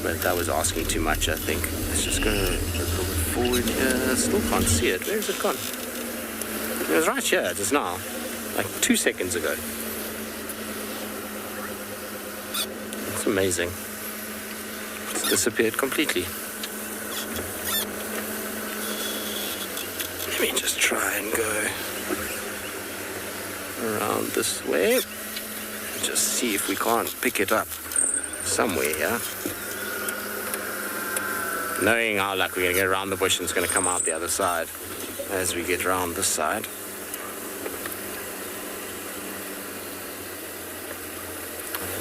but that was asking too much, I think. Let's just go a little bit forward here. Still can't see it. Where is it gone? It was right here just now, like 2 seconds ago. It's amazing. It's disappeared completely. Let me just try and go around this way. Just see if we can't pick it up somewhere here. Knowing how like we're going to get around the bush and it's going to come out the other side as we get around this side.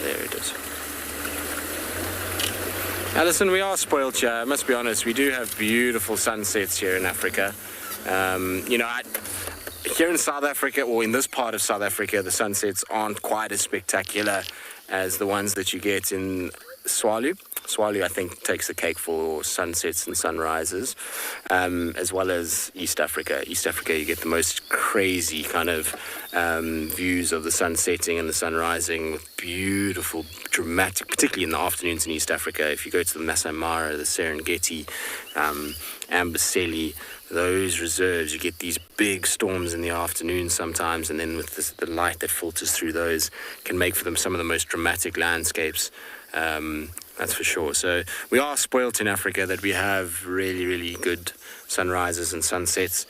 There it is. Now listen, we are spoiled here, I must be honest. We do have beautiful sunsets here in Africa. Here in South Africa, or in this part of South Africa, the sunsets aren't quite as spectacular as the ones that you get in Tswalu. Tswalu, I think, takes the cake for sunsets and sunrises, as well as East Africa. East Africa, you get the most crazy kind of views of the sun setting and the sun rising, with beautiful, dramatic, particularly in the afternoons in East Africa. If you go to the Masai Mara, the Serengeti, Amboseli, those reserves, you get these big storms in the afternoon sometimes, and then with the light that filters through those can make for them some of the most dramatic landscapes. That's for sure. So we are spoilt in Africa that we have really, really good sunrises and sunsets.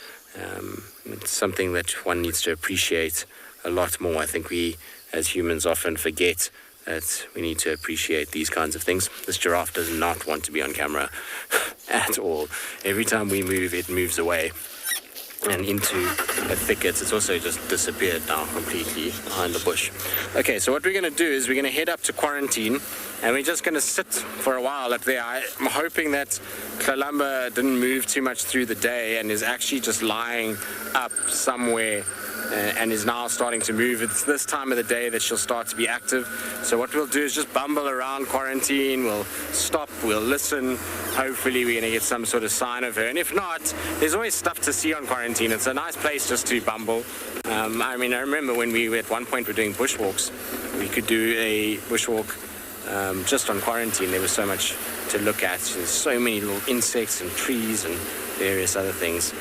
It's something that one needs to appreciate a lot more. I think we, as humans, often forget that we need to appreciate these kinds of things. This giraffe does not want to be on camera at all. Every time we move, it moves away and into a thicket. It's also just disappeared now completely behind the bush. Okay, so what we're going to do is we're going to head up to quarantine, and we're just going to sit for a while up there. I'm hoping that Kalamba didn't move too much through the day and is actually just lying up somewhere and is now starting to move. It's this time of the day that she'll start to be active. So what we'll do is just bumble around quarantine. We'll stop, we'll listen. Hopefully we're going to get some sort of sign of her. And if not, there's always stuff to see on quarantine. It's a nice place just to bumble. I remember when we, at one point, were doing bushwalks. We could do a bushwalk just on quarantine. There was so much to look at. There's so many little insects and trees and various other things.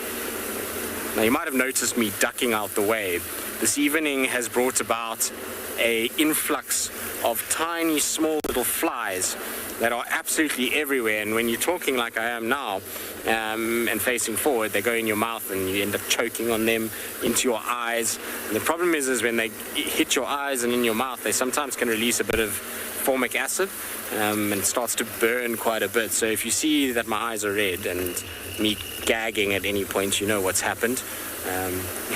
Now, you might have noticed me ducking out the way. This evening has brought about an influx of tiny, small little flies that are absolutely everywhere. And when you're talking like I am now and facing forward, they go in your mouth and you end up choking on them into your eyes. And the problem is when they hit your eyes and in your mouth, they sometimes can release a bit of formic acid and it starts to burn quite a bit. So if you see that my eyes are red and me gagging at any point, you know what's happened.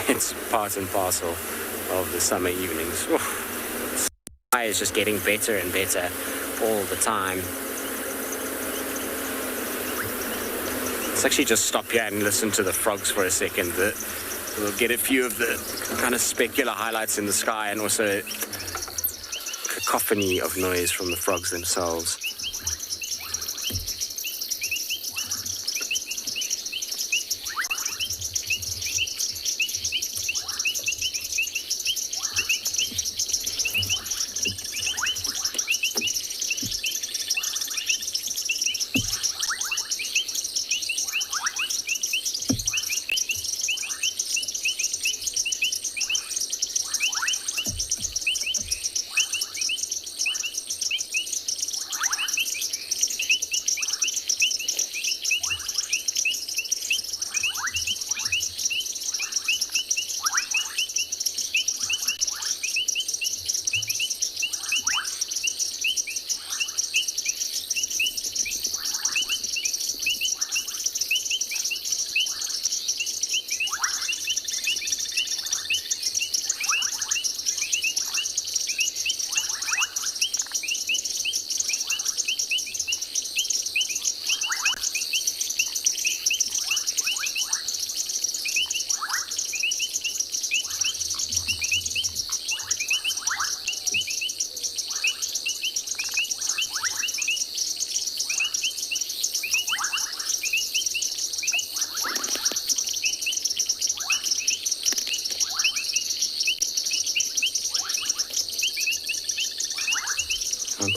It's part and parcel of the summer evenings. The sky is just getting better and better all the time. Let's actually just stop here and listen to the frogs for a second. We'll get a few of the kind of specular highlights in the sky and also cacophony of noise from the frogs themselves.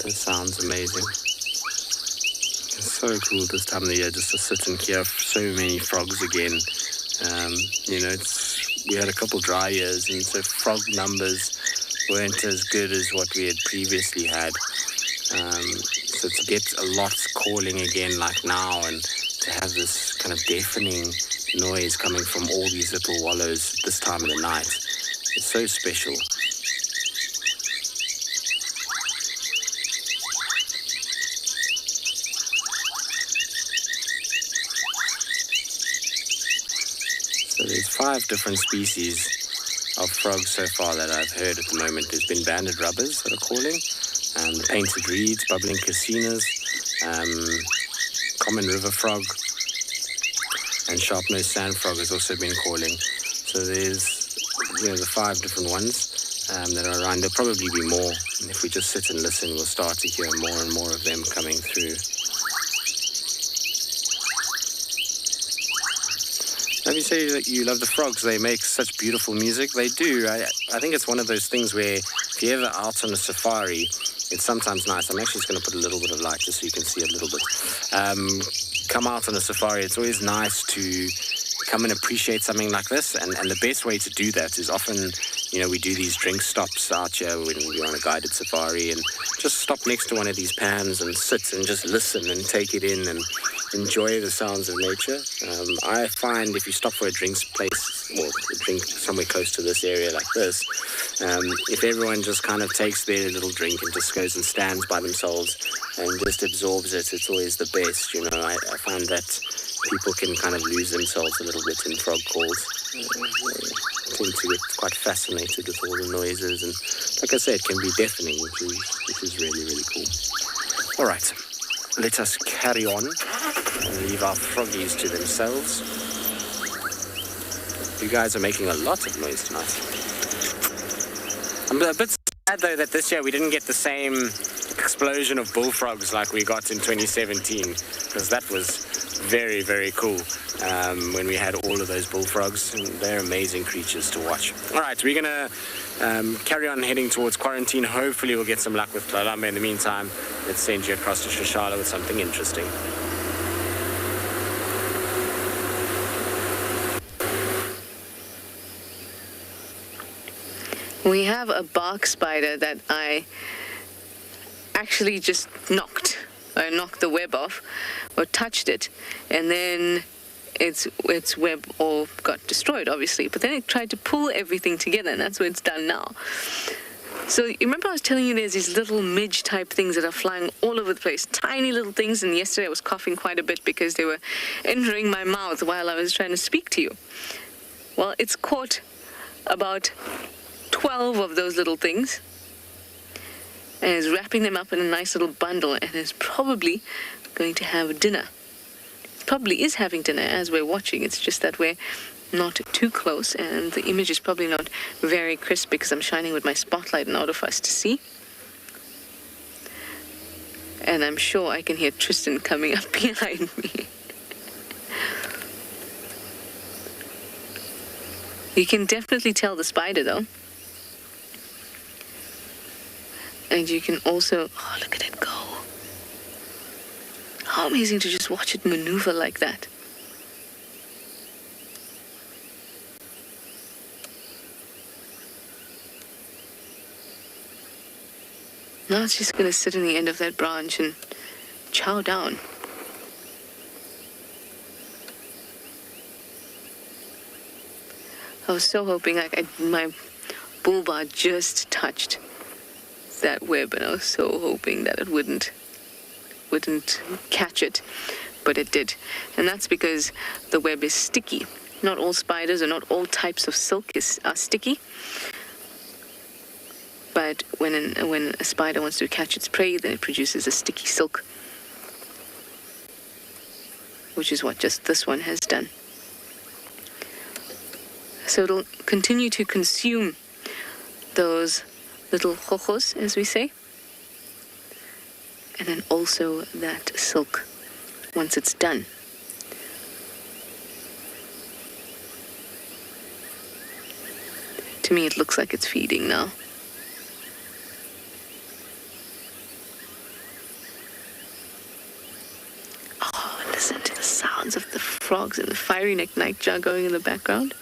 That sounds amazing. It's so cool this time of the year just to sit and hear so many frogs again. We had a couple dry years, and so frog numbers weren't as good as what we had previously had. So to get a lot calling again like now, and to have this kind of deafening noise coming from all these little wallows at this time of the night, it's so special. So there's 5 different species of frogs so far that I've heard at the moment. There's been banded rubbers that are calling, the painted reeds, bubbling cassinas, common river frog, and sharp-nosed sand frog has also been calling. So there's the 5 different ones. that are around. There'll probably be more. And if we just sit and listen, we'll start to hear more and more of them coming through. Now, you say that you love the frogs. They make such beautiful music. They do. I think it's one of those things where if you're ever out on a safari, it's sometimes nice. I'm actually just going to put a little bit of light just so you can see a little bit. Come out on a safari. It's always nice to come and appreciate something like this. And the best way to do that is often, we do these drink stops out here when we're on a guided safari, and just stop next to one of these pans and sit and just listen and take it in and enjoy the sounds of nature. I find if you stop for a drinks place or a drink somewhere close to this area like this, if everyone just kind of takes their little drink and just goes and stands by themselves and just absorbs it, it's always the best. I find that people can kind of lose themselves a little bit in frog calls. I tend to get quite fascinated with all the noises, and like I said, it can be deafening, which is really, really cool. All right, let us carry on and leave our froggies to themselves. You guys are making a lot of noise tonight. I'm a bit sad though that this year we didn't get the same explosion of bullfrogs like we got in 2017, because that was very, very cool when we had all of those bullfrogs, and they're amazing creatures to watch. All right, we're going to carry on heading towards quarantine. Hopefully we'll get some luck with Kalamba. In the meantime, let's send you across to Shashala with something interesting. We have a bark spider that I actually just knocked. I knocked the web off or touched it, and then its web all got destroyed, obviously. But then it tried to pull everything together, and that's what it's done now. So you remember I was telling you there's these little midge type things that are flying all over the place, tiny little things, and yesterday I was coughing quite a bit because they were entering my mouth while I was trying to speak to you. Well, it's caught about 12 of those little things and is wrapping them up in a nice little bundle and is probably going to have dinner. It probably is having dinner as we're watching. It's just that we're not too close and the image is probably not very crisp because I'm shining with my spotlight in order for us to see. And I'm sure I can hear Tristan coming up behind me. You can definitely tell the spider though. And you can also, oh, look at it go. How amazing to just watch it maneuver like that. Now it's just going to sit in the end of that branch and chow down. I was so hoping my bull bar just touched that web, and I was so hoping that it wouldn't catch it, but it did. And that's because the web is sticky. Not all spiders or not all types of silk are sticky. But when a spider wants to catch its prey, then it produces a sticky silk, which is what just this one has done. So it'll continue to consume those little hojos, as we say, and then also that silk once it's done. To me, it looks like it's feeding now. Oh, listen to the sounds of the frogs and the fiery neck nightjar going in the background.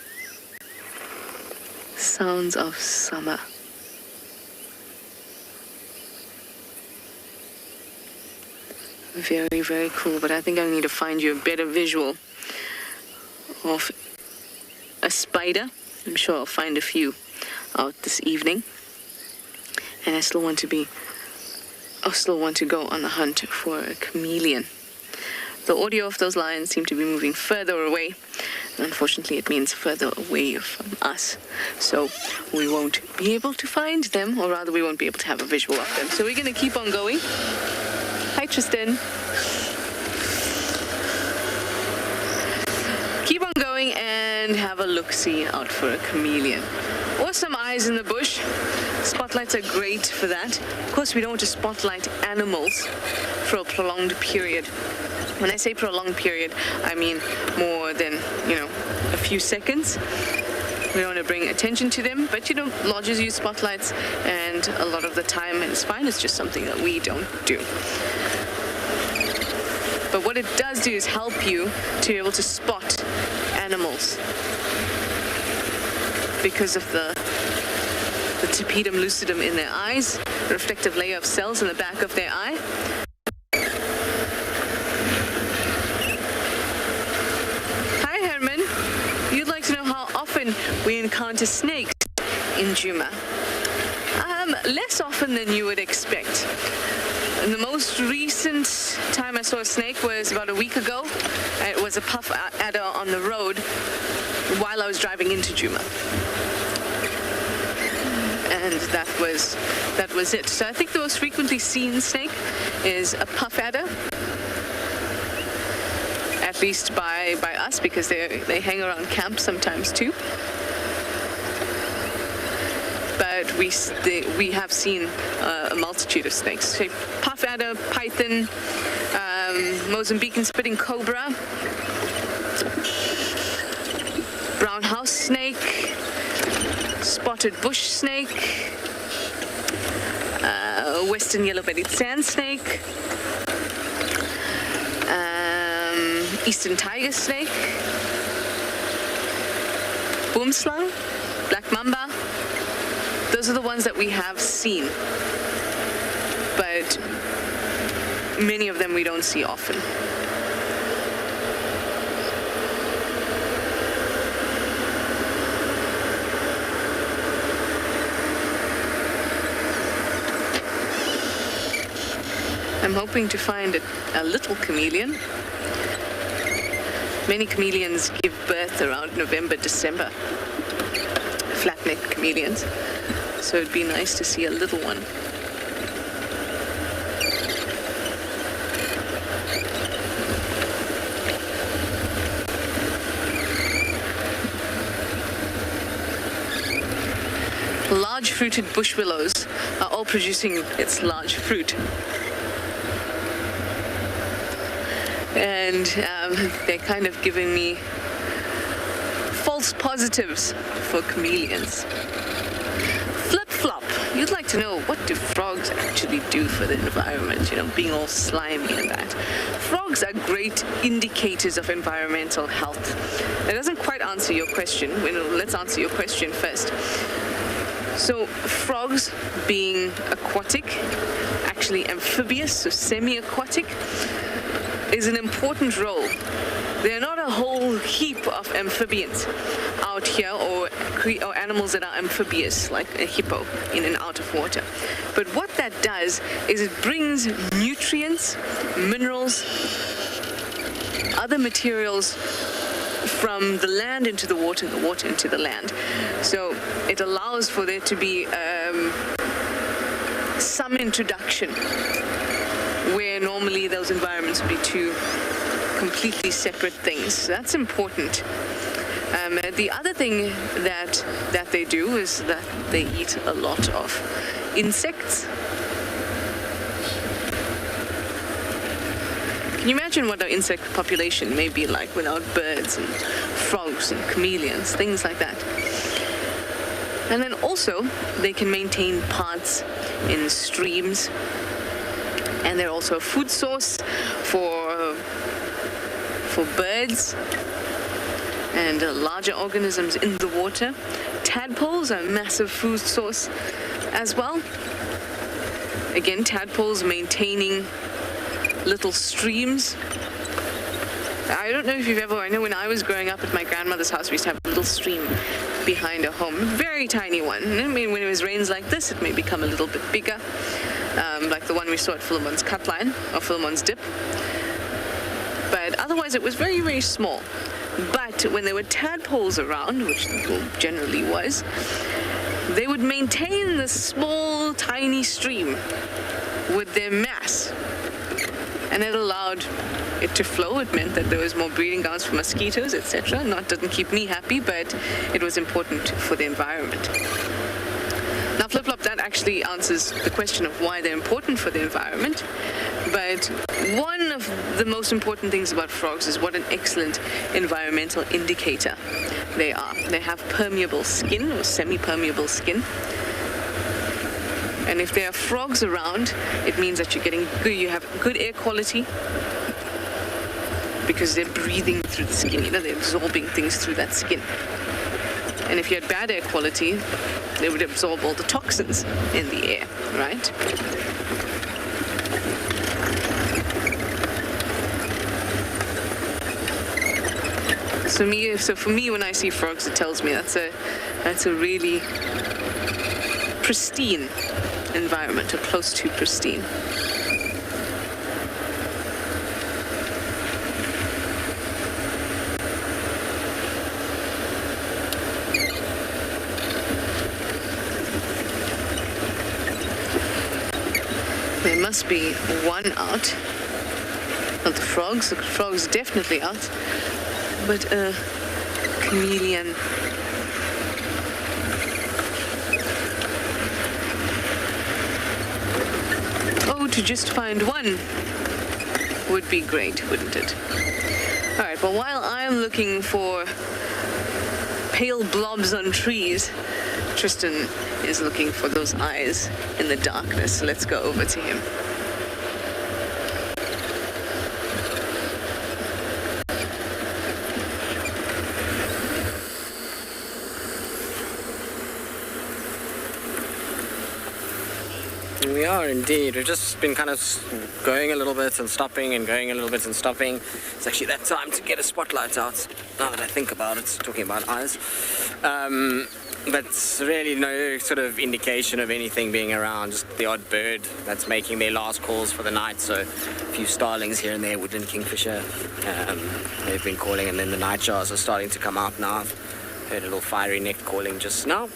Sounds of summer. Very, very cool, but I think I need to find you a better visual of a spider. I'm sure I'll find a few out this evening. And I still want to go on the hunt for a chameleon. The audio of those lions seem to be moving further away. Unfortunately, it means further away from us. So we won't be able to find them, or rather we won't be able to have a visual of them. So we're going to keep on going. Hi, Tristan. Keep on going, and and have a look-see out for a chameleon. Or some eyes in the bush. Spotlights are great for that. Of course, we don't want to spotlight animals for a prolonged period. When I say prolonged period, I mean more than, a few seconds. We don't want to bring attention to them, but lodges use spotlights, and a lot of the time it's fine. It's just something that we don't do. But what it does do is help you to be able to spot animals because of the tapetum lucidum in their eyes, the reflective layer of cells in the back of their eye. Hi, Herman. You'd like to know how often we encounter snakes in Djuma? Less often than you would expect. And the most recent time I saw a snake was about a week ago. It was a puff adder on the road while I was driving into Djuma. And that was it. So I think the most frequently seen snake is a puff adder. At least by us, because they hang around camp sometimes too. But we have seen a multitude of snakes. So puff adder, python, Mozambican spitting cobra, brown house snake, spotted bush snake, western yellow-bellied sand snake, eastern tiger snake, boomslang, black mamba. Those are the ones that we have seen, but many of them we don't see often. I'm hoping to find a little chameleon. Many chameleons give birth around November, December. Flat-necked chameleons. So it'd be nice to see a little one. Large fruited bush willows are all producing its large fruit. And they're kind of giving me false positives for chameleons. Flip-flop. You'd like to know, what do frogs actually do for the environment, being all slimy and that. Frogs are great indicators of environmental health. That doesn't quite answer your question. Let's answer your question first. So frogs, being aquatic, actually amphibious, so semi-aquatic, is an important role. There are not a whole heap of amphibians out here, or animals that are amphibious, like a hippo, in and out of water. But what that does is it brings nutrients, minerals, other materials from the land into the water, and the water into the land. So it allows for there to be some introduction, where normally those environments would be two completely separate things. That's important. The other thing that they do is that they eat a lot of insects. Can you imagine what our insect population may be like without birds and frogs and chameleons, things like that? And then also, they can maintain ponds in streams, and they're also a food source for birds and larger organisms in the water. Tadpoles are a massive food source as well. Again, tadpoles maintaining little streams. I don't know if you've ever, I know when I was growing up at my grandmother's house, we used to have a little stream behind our home, very tiny one. I mean, when it was rains like this, it may become a little bit bigger, like the one we saw at Philemon's Cutline, or Philemon's Dip. But otherwise, it was very, very small. But when there were tadpoles around, which there generally was, they would maintain this small, tiny stream with their mass. and it allowed it to flow. It meant that there was more breeding grounds for mosquitoes, etc. Doesn't keep me happy, but it was important for the environment. Now, flip-flop, that actually answers the question of why they're important for the environment. But one of the most important things about frogs is what an excellent environmental indicator they are. They have permeable skin or semi-permeable skin. And if there are frogs around, it means that you have good air quality because they're breathing through the skin, they're absorbing things through that skin. And if you had bad air quality, they would absorb all the toxins in the air, right? So for me, when I see frogs, it tells me that's a really pristine environment, or close to pristine. There must be one out. Not the frogs. The frogs are definitely out. But a chameleon. Oh, to just find one would be great, wouldn't it? All right, well, while I'm looking for pale blobs on trees, Tristan is looking for those eyes in the darkness. So let's go over to him. We are indeed. We've just been kind of going a little bit and stopping and going a little bit and stopping. It's actually that time to get a spotlight out, now that I think about it, talking about eyes. But really no sort of indication of anything being around, just the odd bird that's making their last calls for the night. So a few starlings here and there, woodland kingfisher, they've been calling, and then the nightjars are starting to come out now. I've heard a little fiery neck calling just now.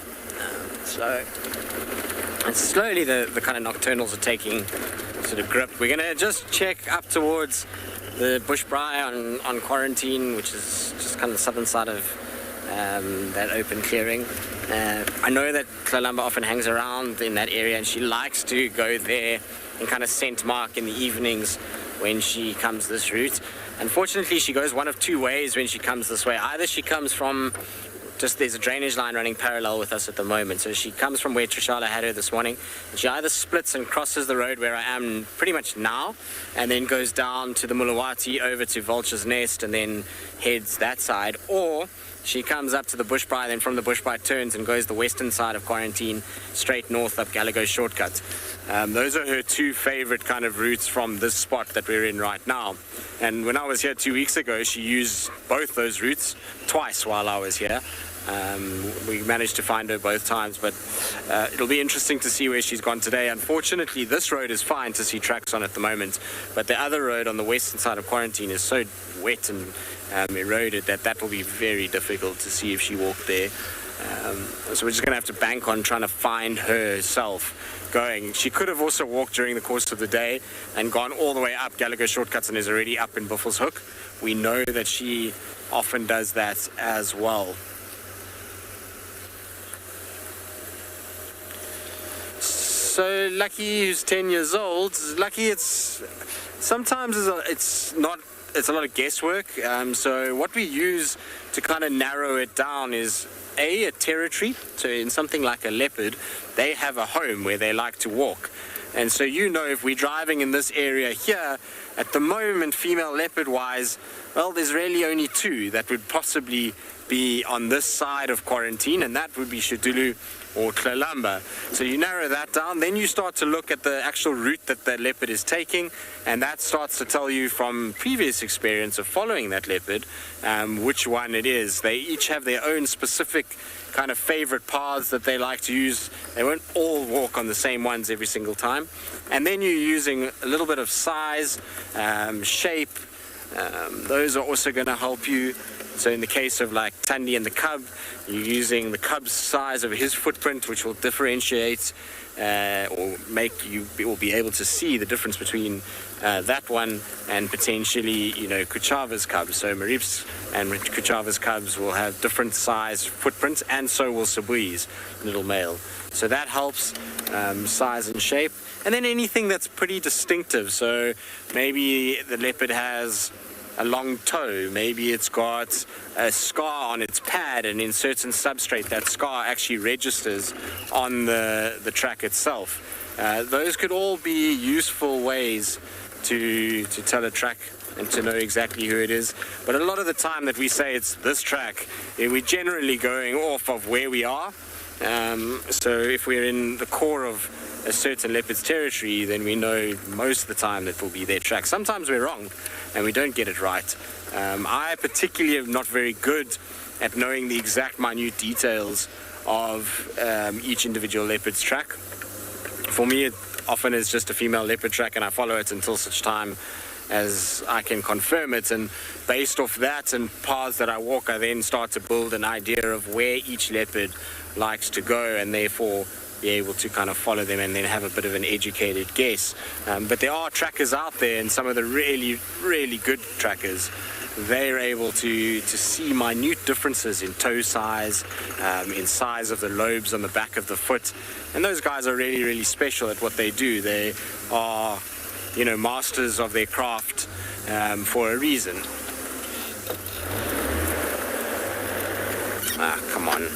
And slowly the kind of nocturnals are taking sort of grip. We're going to just check up towards the bushbrae on Quarantine, which is just kind of the southern side of that open clearing. I know that Kalamba often hangs around in that area, and she likes to go there and kind of scent mark in the evenings when she comes this route. Unfortunately, she goes one of two ways when she comes this way. Either she comes from there's a drainage line running parallel with us at the moment. So she comes from where Trishala had her this morning. And she either splits and crosses the road where I am pretty much now, and then goes down to the Mulawati over to Vulture's Nest and then heads that side. Or she comes up to the bushbrae, then from the bushbrae turns and goes the western side of Quarantine, straight north up Gallagher Shortcut. Those are her two favorite kind of routes from this spot that we're in right now. And when I was here 2 weeks ago, she used both those routes twice while I was here. We managed to find her both times, but it'll be interesting to see where she's gone today. Unfortunately, this road is fine to see tracks on at the moment, but the other road on the western side of Quarantine is so wet and eroded that will be very difficult to see if she walked there. So we're just going to have to bank on trying to find herself going. She could have also walked during the course of the day and gone all the way up Gallagher Shortcuts and is already up in Buffelshoek. We know that she often does that as well. So Lucky, who's 10 years old, Lucky, sometimes it's a lot of guesswork. So what we use to kind of narrow it down is a territory. So in something like a leopard, they have a home where they like to walk. And so if we're driving in this area here, at the moment, female leopard-wise, well, there's really only two that would possibly be on this side of Quarantine, and that would be Shidulu or Kalamba. So you narrow that down, then you start to look at the actual route that the leopard is taking, and that starts to tell you from previous experience of following that leopard which one it is. They each have their own specific kind of favorite paths that they like to use. They won't all walk on the same ones every single time. And then you're using a little bit of size, shape. Those are also going to help you. So in the case of like Tandy and the cub, you're using the cub's size of his footprint, which will differentiate or will be able to see the difference between that one and potentially, Kuchava's cubs. So Marip's and Kuchava's cubs will have different size footprints, and so will Sibui's little male. So that helps size and shape. And then anything that's pretty distinctive. So maybe the leopard has a long toe, maybe it's got a scar on its pad, and in certain substrate that scar actually registers on the track itself. Those could all be useful ways to tell a track and to know exactly who it is. But a lot of the time that we say it's this track, we're generally going off of where we are. So if we're in the core of a certain leopard's territory, then we know most of the time that will be their track. Sometimes we're wrong and we don't get it right. I particularly am not very good at knowing the exact minute details of each individual leopard's track. For me, it often is just a female leopard track, and I follow it until such time as I can confirm it. And based off that and paths that I walk, I then start to build an idea of where each leopard likes to go, and therefore be able to kind of follow them and then have a bit of an educated guess. But there are trackers out there, and some of the really, really good trackers, they're able to see minute differences in toe size, in size of the lobes on the back of the foot. And those guys are really, really special at what they do. They are, masters of their craft for a reason. Come on,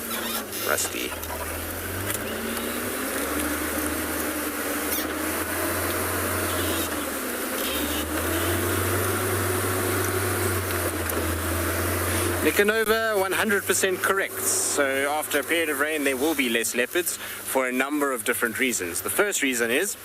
Rusty. Nikanova, 100% correct. So after a period of rain, there will be less leopards for a number of different reasons. The first reason is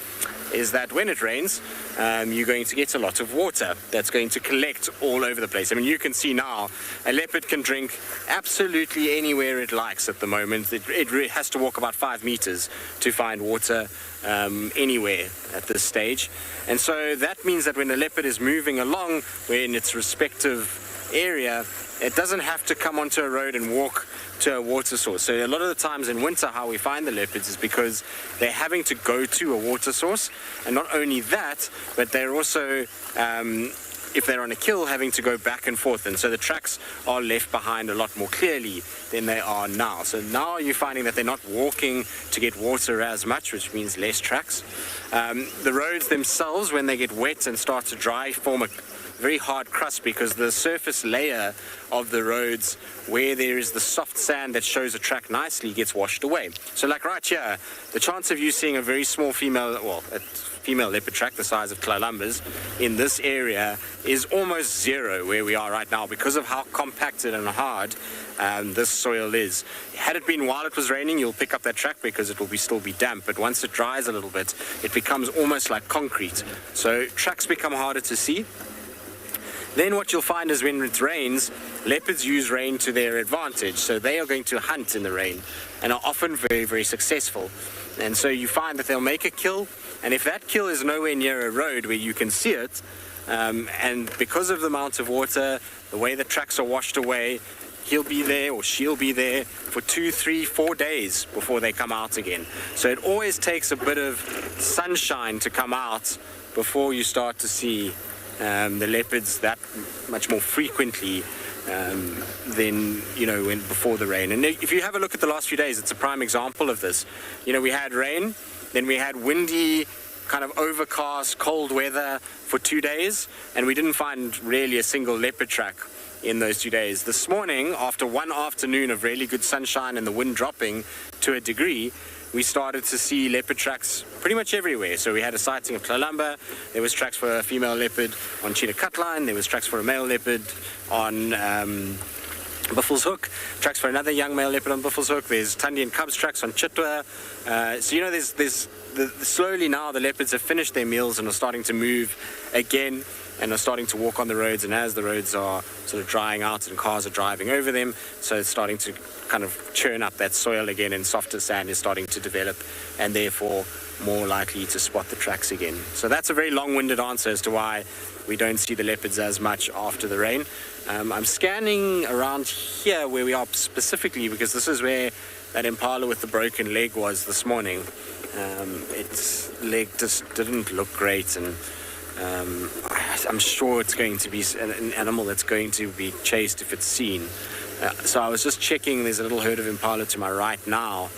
that when it rains, you're going to get a lot of water that's going to collect all over the place. I mean, you can see now, a leopard can drink absolutely anywhere it likes at the moment. It has to walk about 5 meters to find water anywhere at this stage. And so that means that when a leopard is moving along in its respective area, it doesn't have to come onto a road and walk to a water source. So a lot of the times in winter, how we find the leopards is because they're having to go to a water source. And not only that, but they're also, if they're on a kill, having to go back and forth. And so the tracks are left behind a lot more clearly than they are now. So now you're finding that they're not walking to get water as much, which means less tracks. The roads themselves, when they get wet and start to dry, form a very hard crust because the surface layer of the roads, where there is the soft sand that shows a track nicely, gets washed away. So like right here, the chance of you seeing a very small female leopard track the size of Kalahari's in this area is almost zero where we are right now because of how compacted and hard this soil is. Had it been while it was raining, you'll pick up that track because it will still be damp, but once it dries a little bit, it becomes almost like concrete. So tracks become harder to see. Then what you'll find is when it rains, leopards use rain to their advantage. So they are going to hunt in the rain and are often very, very successful. And so you find that they'll make a kill, and if that kill is nowhere near a road where you can see it, and because of the amount of water, the way the tracks are washed away, he'll be there or she'll be there for 2, 3, 4 days before they come out again. So it always takes a bit of sunshine to come out before you start to see the leopards that much more frequently than before the rain. And if you have a look at the last few days, it's a prime example of this. We had rain, then we had windy, kind of overcast, cold weather for 2 days, and we didn't find really a single leopard track in those 2 days. This morning, after one afternoon of really good sunshine and the wind dropping to a degree, we started to see leopard tracks pretty much everywhere. So we had a sighting of Kalamba, there was tracks for a female leopard on Cheetah Cutline, there was tracks for a male leopard on Buffalo's Hook, tracks for another young male leopard on Buffalo's Hook, there's Tandy and Cubs tracks on Chitwa. There's slowly now the leopards have finished their meals and are starting to move again and are starting to walk on the roads, and as the roads are sort of drying out and cars are driving over them, so it's starting to kind of churn up that soil again, and softer sand is starting to develop, and therefore more likely to spot the tracks again. So that's a very long-winded answer as to why we don't see the leopards as much after the rain. I'm scanning around here where we are specifically, because this is where that impala with the broken leg was this morning. Its leg just didn't look great, and I'm sure it's going to be an animal that's going to be chased if it's seen. So I was just checking, there's a little herd of impala to my right now,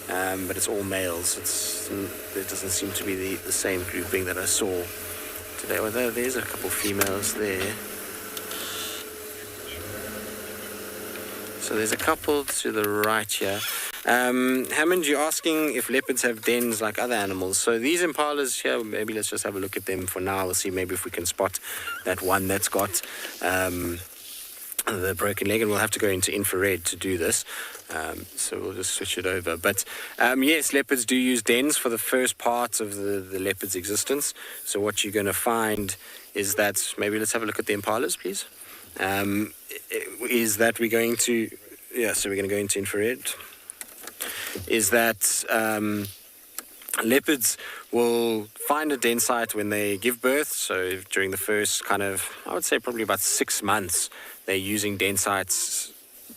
but it's all males. There doesn't seem to be the same grouping that I saw today. Well, there's a couple females there. So there's a couple to the right here. Hammond, you're asking if leopards have dens like other animals. So these impalas here, maybe let's just have a look at them for now. We'll see maybe if we can spot that one that's got the broken leg, and we'll have to go into infrared to do this. So we'll just switch it over. But yes, leopards do use dens for the first part of the leopard's existence. So what you're going to find is that, maybe let's have a look at the impalas, please. Is that we're going to, so we're going to go into infrared. Is that leopards will find a den site when they give birth. So during the first kind of, I would say probably about 6 months, they're using den sites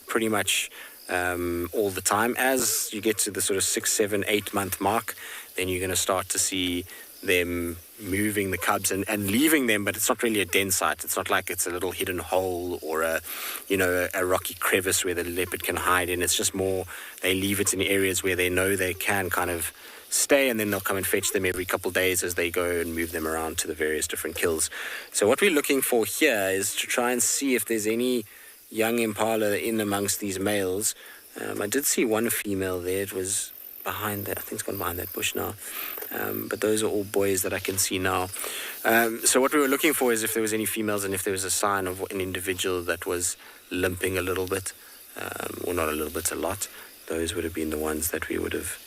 pretty much all the time. As you get to the sort of 6, 7, 8 month mark, then you're going to start to see them moving the cubs and leaving them, but it's not really a den site. It's not like it's a little hidden hole or a rocky crevice where the leopard can hide in. It's just more they leave it in areas where they know they can kind of stay, and then they'll come and fetch them every couple of days as they go and move them around to the various different kills. So what we're looking for here is to try and see if there's any young impala in amongst these males. I did see one female there. It was behind that. I think it's gone behind that bush now. But those are all boys that I can see now. So what we were looking for is if there was any females and if there was a sign of an individual that was limping a little bit, or not a little bit, a lot. Those would have been the ones that we would have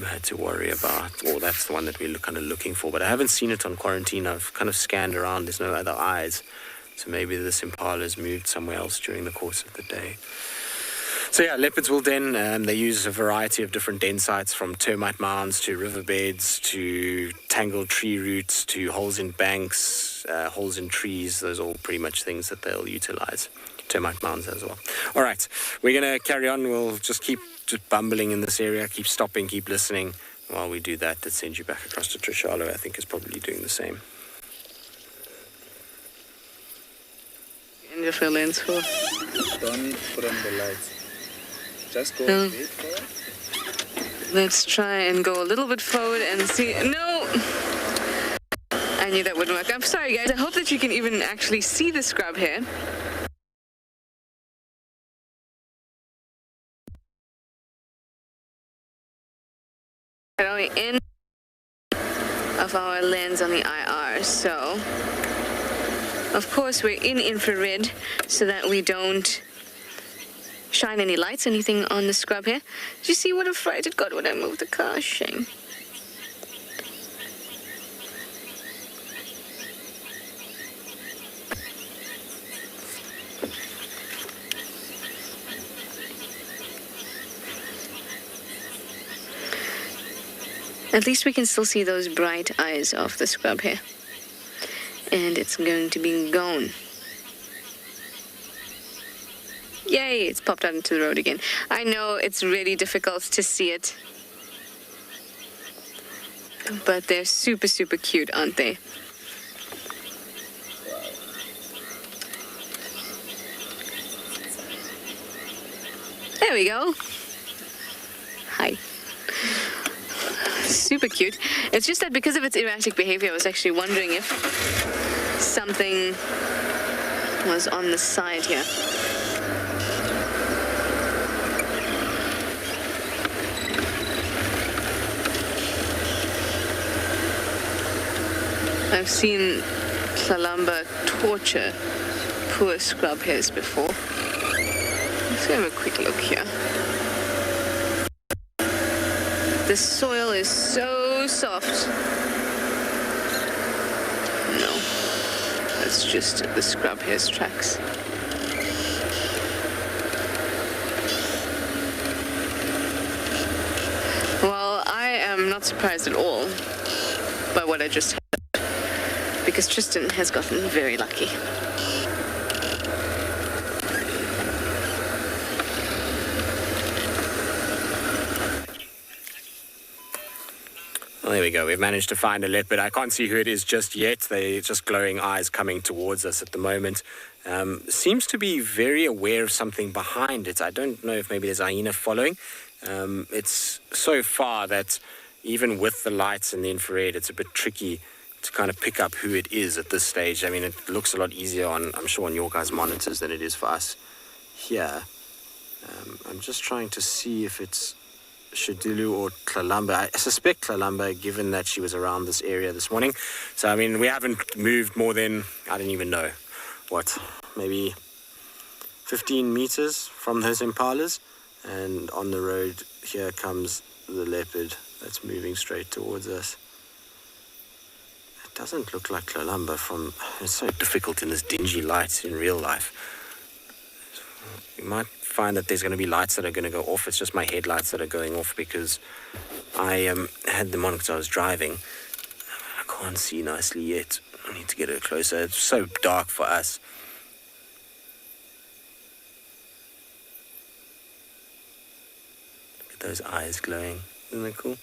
had to worry about, or that's the one that we're kind of looking for. But I haven't seen it on quarantine. I've kind of scanned around. There's no other eyes. So maybe this impala has moved somewhere else during the course of the day. So yeah, leopards will den. They use a variety of different den sites, from termite mounds to riverbeds to tangled tree roots to holes in banks, holes in trees. Those are all pretty much things that they'll utilize. Termite mounds as well. All right, we're going to carry on. We'll just keep bumbling in this area, keep stopping, keep listening. While we do that, let's send you back across to Tswalu. I think is probably doing the same. In the fill lens for. Don't put on the lights. Just go a bit forward. Let's try and go a little bit forward and see. No! I knew that wouldn't work. I'm sorry, guys. I hope that you can even actually see the scrub here. In of our lens on the IR, so of course we're in infrared so that we don't shine any lights, anything on the scrub here. Did you see what a fright it got when I moved the car? Shame. At least we can still see those bright eyes of the scrub here. And it's going to be gone. Yay, it's popped out into the road again. I know it's really difficult to see it. But they're super, super cute, aren't they? There we go. Hi. Super cute. It's just that because of its erratic behavior, I was actually wondering if something was on the side here. I've seen Kalamba torture poor scrub hares before. Let's have a quick look here. The soil is so soft. No, that's just the scrub hare's tracks. not surprised at all by what I just heard, because Tristan has gotten very lucky. Well, there we go. We've managed to find a leopard. I can't see who it is just yet. They're just glowing eyes coming towards us at the moment. Seems to be very aware of something behind it. I don't know if maybe there's a hyena following. It's so far that even with the lights and the infrared, it's a bit tricky to kind of pick up who it is at this stage. I mean, it looks a lot easier on, I'm sure, on your guys' monitors than it is for us here. I'm just trying to see if it's Shidulu or Kalamba. I suspect Kalamba, given that she was around this area this morning. So, I mean, we haven't moved more than, I don't even know, what, maybe 15 meters from those impalas. And on the road, here comes the leopard that's moving straight towards us. It doesn't look like Kalamba from, it's so difficult in this dingy light in real life. You might find that there's going to be lights that are going to go off. It's just my headlights that are going off because I had them on because I was driving. I can't see nicely yet. I need to get it closer. It's so dark for us. Look at those eyes glowing. Isn't that cool?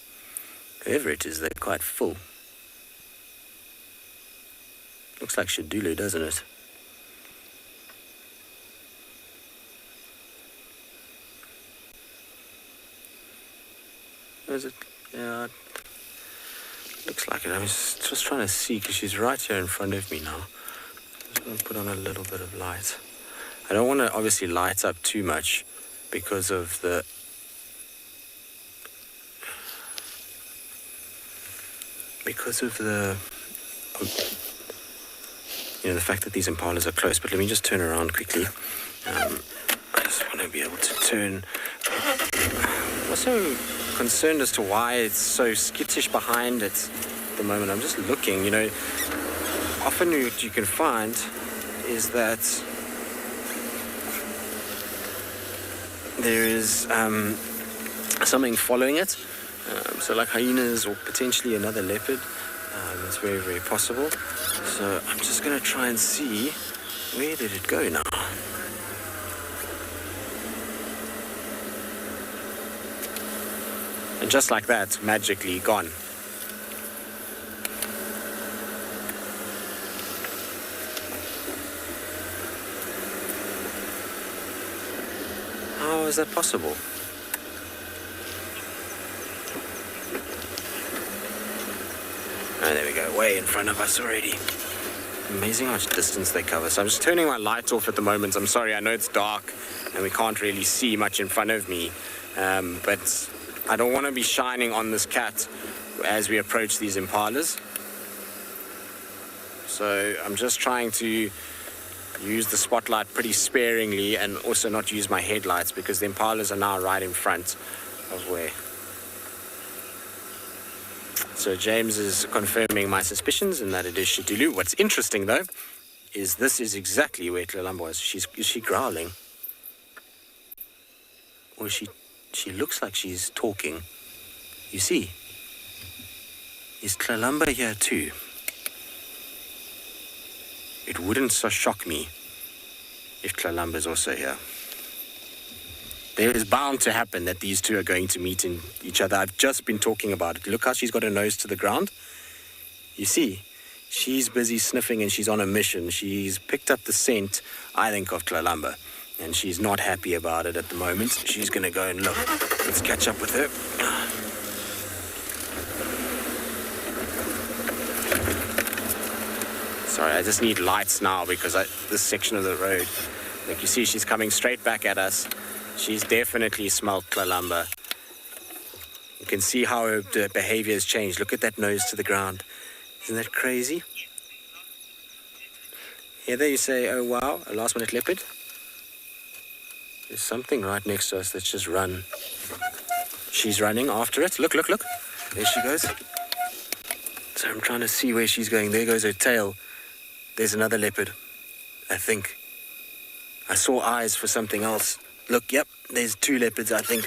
Whoever it is, they're quite full. Looks like Shidulu, doesn't it? Is it? Yeah, looks like it. I was just trying to see because she's right here in front of me now. Just going to put on a little bit of light. I don't want to obviously light up too much because of the the fact that these impalas are close. But let me just turn around quickly. I just want to be able to turn. I'm also concerned as to why it's so skittish behind it at the moment. I'm just looking, often what you can find is that there is something following it. So like hyenas or potentially another leopard. It's very, very possible. So I'm just going to try and see, where did it go now? And just like that, magically gone. How is that possible? Oh, there we go, way in front of us already. Amazing how much distance they cover. So I'm just turning my lights off at the moment. I'm sorry, I know it's dark and we can't really see much in front of me. But I don't want to be shining on this cat as we approach these impalas. So I'm just trying to use the spotlight pretty sparingly and also not use my headlights because the impalas are now right in front of where. So James is confirming my suspicions and that it is Shidulu. What's interesting though is this is exactly where Kalamba was. Is she growling? Or she looks like she's talking. You see? Is Kalamba here too? It wouldn't so shock me if Kalamba's also here. There is bound to happen that these two are going to meet in each other. I've just been talking about it. Look how she's got her nose to the ground. You see, she's busy sniffing and she's on a mission. She's picked up the scent, I think, of Kalamba. And she's not happy about it at the moment. She's going to go and look. Let's catch up with her. Sorry, I just need lights now because this section of the road, like you see, she's coming straight back at us. She's definitely smelled Kalamba. You can see how her behavior has changed. Look at that nose to the ground. Isn't that crazy? Heather, you say, oh wow, a last minute leopard? There's something right next to us that's just run. She's running after it. Look, look, look. There she goes. So I'm trying to see where she's going. There goes her tail. There's another leopard, I think. I saw eyes for something else. Look, yep, there's two leopards, I think.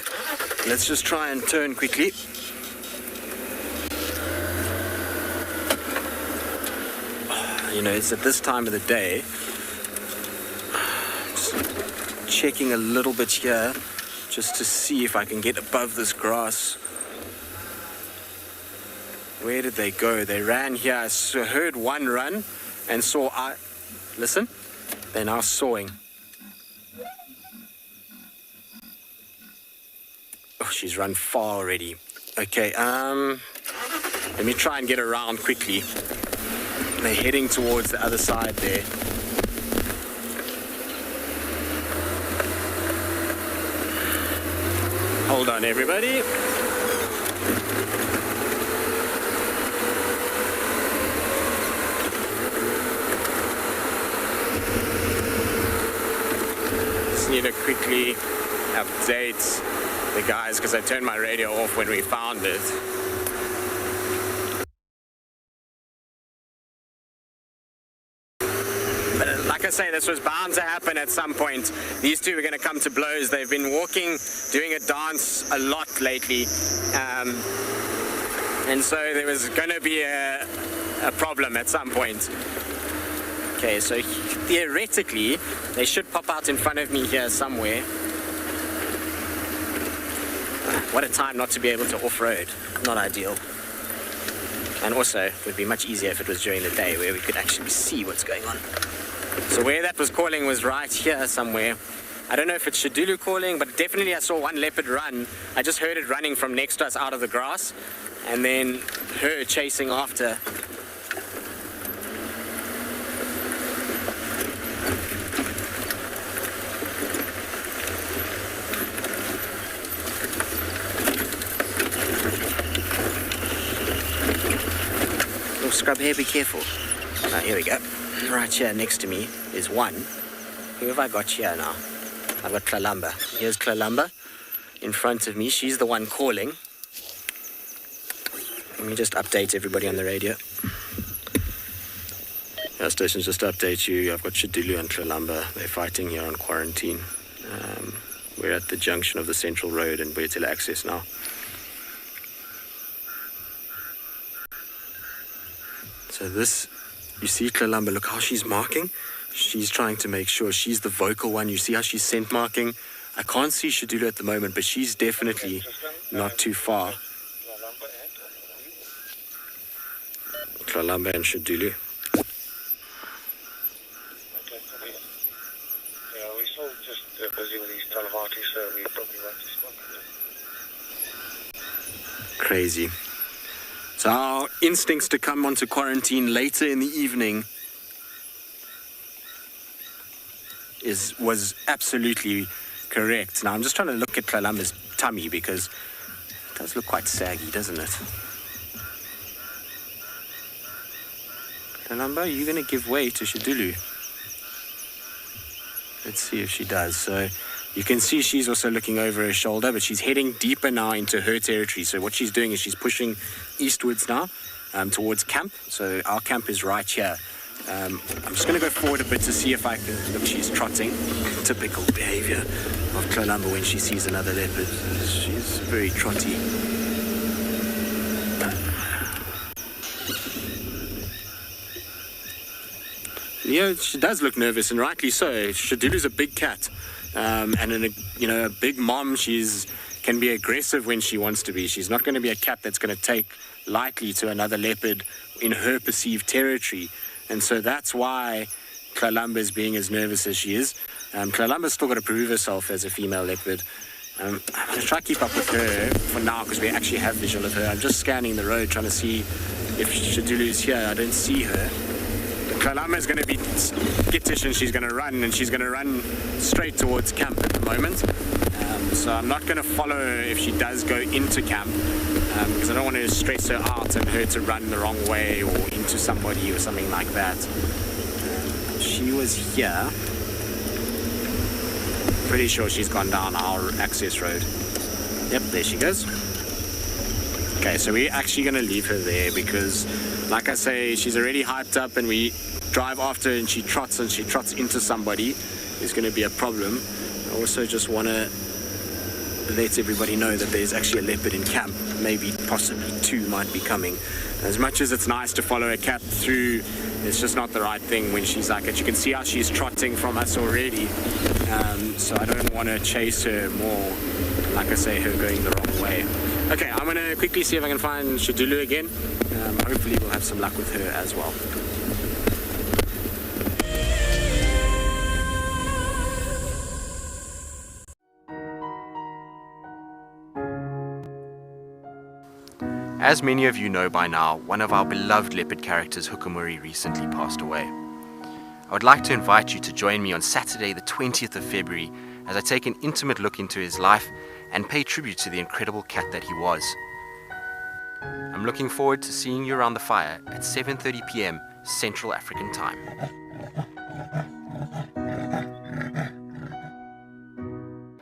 Let's just try and turn quickly. it's at this time of the day. Just checking a little bit here just to see if I can get above this grass. Where did they go? They ran here. I heard one run and saw... Listen, they're now sawing. Oh, she's run far already. Okay, let me try and get around quickly. They're heading towards the other side there. Hold on, everybody. Just need to quickly update the guys because I turned my radio off when we found it. But like I say, this was bound to happen at some point. These two were going to come to blows. They've been walking, doing a dance a lot lately. And so there was going to be a problem at some point. Okay, so theoretically, they should pop out in front of me here somewhere. What a time not to be able to off-road. Not ideal. And also, it would be much easier if it was during the day where we could actually see what's going on. So where that was calling was right here somewhere. I don't know if it's Shadulu calling, but definitely I saw one leopard run. I just heard it running from next to us out of the grass, and then her chasing after. Oh, scrub here, be careful. Here we go. Right here next to me is one. Who have I got here now? I've got Kalamba. Here's Kalamba in front of me. She's the one calling. Let me just update everybody on the radio. Our stations, just to update you, I've got Shadulu and Kalamba. They're fighting here on quarantine. We're at the junction of the Central Road and Boetela Access now. So this, you see Kalamba, look how she's marking. She's trying to make sure she's the vocal one. You see how she's scent marking? I can't see Shadulu at the moment, but she's definitely not too far. Kalamba and Shadulu. Yeah, we're still just busy with these Talavati, so we probably won't respond. Crazy. So our instincts to come onto quarantine later in the evening was absolutely correct. Now I'm just trying to look at Kalamba's tummy because it does look quite saggy, doesn't it? Kalamba, are you going to give way to Shadulu? Let's see if she does. So you can see she's also looking over her shoulder, but she's heading deeper now into her territory. So what she's doing is she's pushing eastwards now towards camp. So our camp is right here. I'm just going to go forward a bit to see if I can... Look, she's trotting. Typical behavior of Kalamba when she sees another leopard. She's very trotty. Yeah, she does look nervous, and rightly so. Shadulu's a big cat, and a big mom. She's can be aggressive when she wants to be. She's not going to be a cat that's going to take lightly to another leopard in her perceived territory, and so that's why Kalamba is being as nervous as she is. Kalamba's still got to prove herself as a female leopard. I'm going to try to keep up with her for now because we actually have visual of her. I'm just scanning the road trying to see if Shadulu's here. I don't see her. Kalamba is going to be skittish and she's going to run straight towards camp at the moment. So I'm not going to follow her if she does go into camp because I don't want to stress her out and her to run the wrong way or into somebody or something like that. She was here. Pretty sure she's gone down our access road. Yep, there she goes. Okay, so we're actually going to leave her there because, like I say, she's already hyped up and we drive after her and she trots into somebody. It's going to be a problem. I also just want to let everybody know that there's actually a leopard in camp. Maybe possibly 2 might be coming. As much as it's nice to follow a cat through, it's just not the right thing when she's like it. You can see how she's trotting from us already. So I don't want to chase her more, like I say, her going the wrong way. Okay, I'm going to quickly see if I can find Shadulu again. Hopefully we'll have some luck with her as well. As many of you know by now, one of our beloved leopard characters, Hukumuri, recently passed away. I would like to invite you to join me on Saturday the 20th of February as I take an intimate look into his life and pay tribute to the incredible cat that he was. I'm looking forward to seeing you around the fire at 7:30 p.m. Central African Time.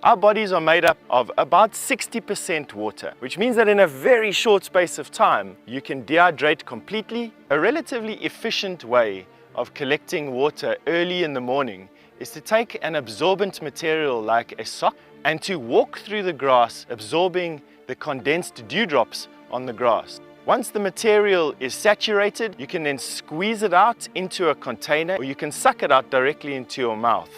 Our bodies are made up of about 60% water, which means that in a very short space of time, you can dehydrate completely. A relatively efficient way of collecting water early in the morning is to take an absorbent material like a sock and to walk through the grass, absorbing the condensed dewdrops on the grass. Once the material is saturated, you can then squeeze it out into a container, or you can suck it out directly into your mouth.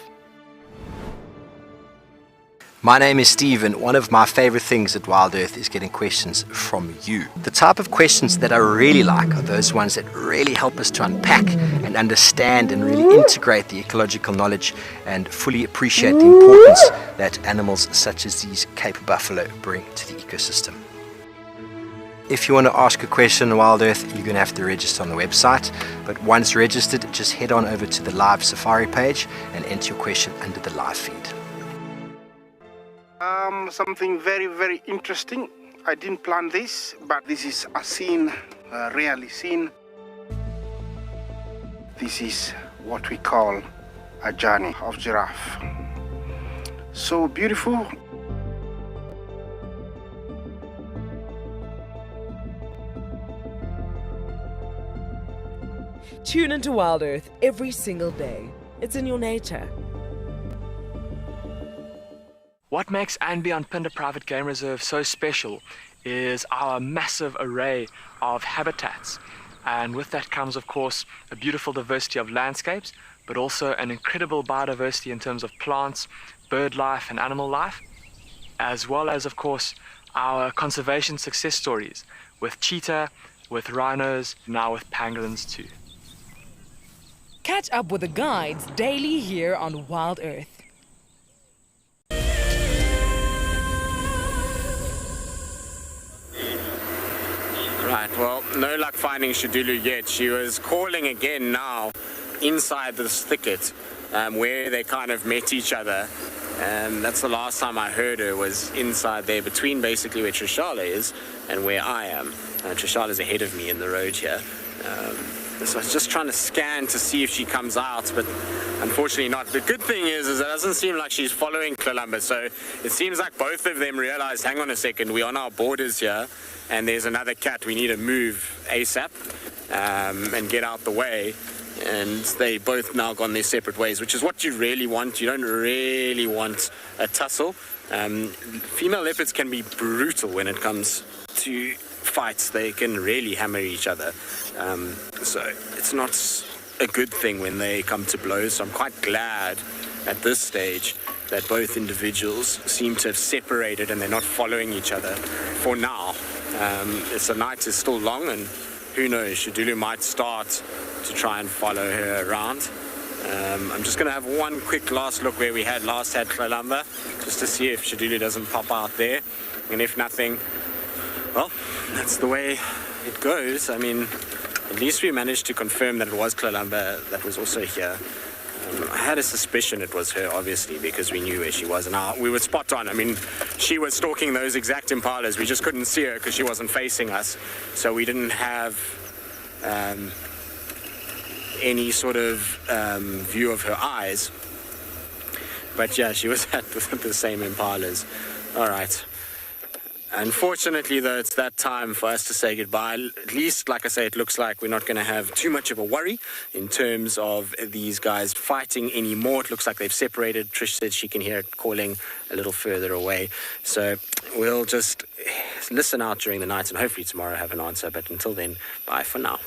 My name is Steve, and one of my favorite things at Wild Earth is getting questions from you. The type of questions that I really like are those ones that really help us to unpack and understand and really integrate the ecological knowledge and fully appreciate the importance that animals such as these Cape buffalo bring to the ecosystem. If you want to ask a question on Wild Earth, you're going to have to register on the website. But once registered, just head on over to the live safari page and enter your question under the live feed. Something very, very interesting. I didn't plan this, but this is a scene rarely seen. This is what we call a journey of giraffe. So beautiful. Tune into Wild Earth every single day. It's in your nature. What makes Anbianpinda Private Game Reserve so special is our massive array of habitats. And with that comes, of course, a beautiful diversity of landscapes, but also an incredible biodiversity in terms of plants, bird life and animal life, as well as, of course, our conservation success stories with cheetah, with rhinos, now with pangolins too. Catch up with the guides daily here on Wild Earth. Right, well, no luck finding Shadulu yet. She was calling again now inside this thicket where they kind of met each other. And that's the last time I heard her, was inside there between basically where Trishala is and where I am. Trishala's ahead of me in the road here. So I was just trying to scan to see if she comes out, but unfortunately not. The good thing is it doesn't seem like she's following Kalamba, so it seems like both of them realized, hang on a second, we're on our borders here, and there's another cat, we need to move ASAP and get out the way. And they both now gone their separate ways, which is what you really want. You don't really want a tussle. Female leopards can be brutal when it comes to fights. They can really hammer each other. So it's not a good thing when they come to blows. So I'm quite glad at this stage that both individuals seem to have separated and they're not following each other for now. So night is still long, and who knows, Shadulu might start to try and follow her around. I'm just going to have one quick last look where we had Kalamba, just to see if Shadulu doesn't pop out there. And if nothing, well, that's the way it goes. I mean, at least we managed to confirm that it was Kalamba that was also here. I had a suspicion it was her, obviously, because we knew where she was, and we were spot on. I mean, she was stalking those exact impalas. We just couldn't see her because she wasn't facing us, so we didn't have any sort of view of her eyes. But yeah, she was at the same impalas. All right. Unfortunately, though, it's that time for us to say goodbye. At least, like I say, it looks like we're not going to have too much of a worry in terms of these guys fighting anymore. It looks like they've separated. Trish said she can hear it calling a little further away. So we'll just listen out during the night and hopefully tomorrow have an answer. But until then, bye for now.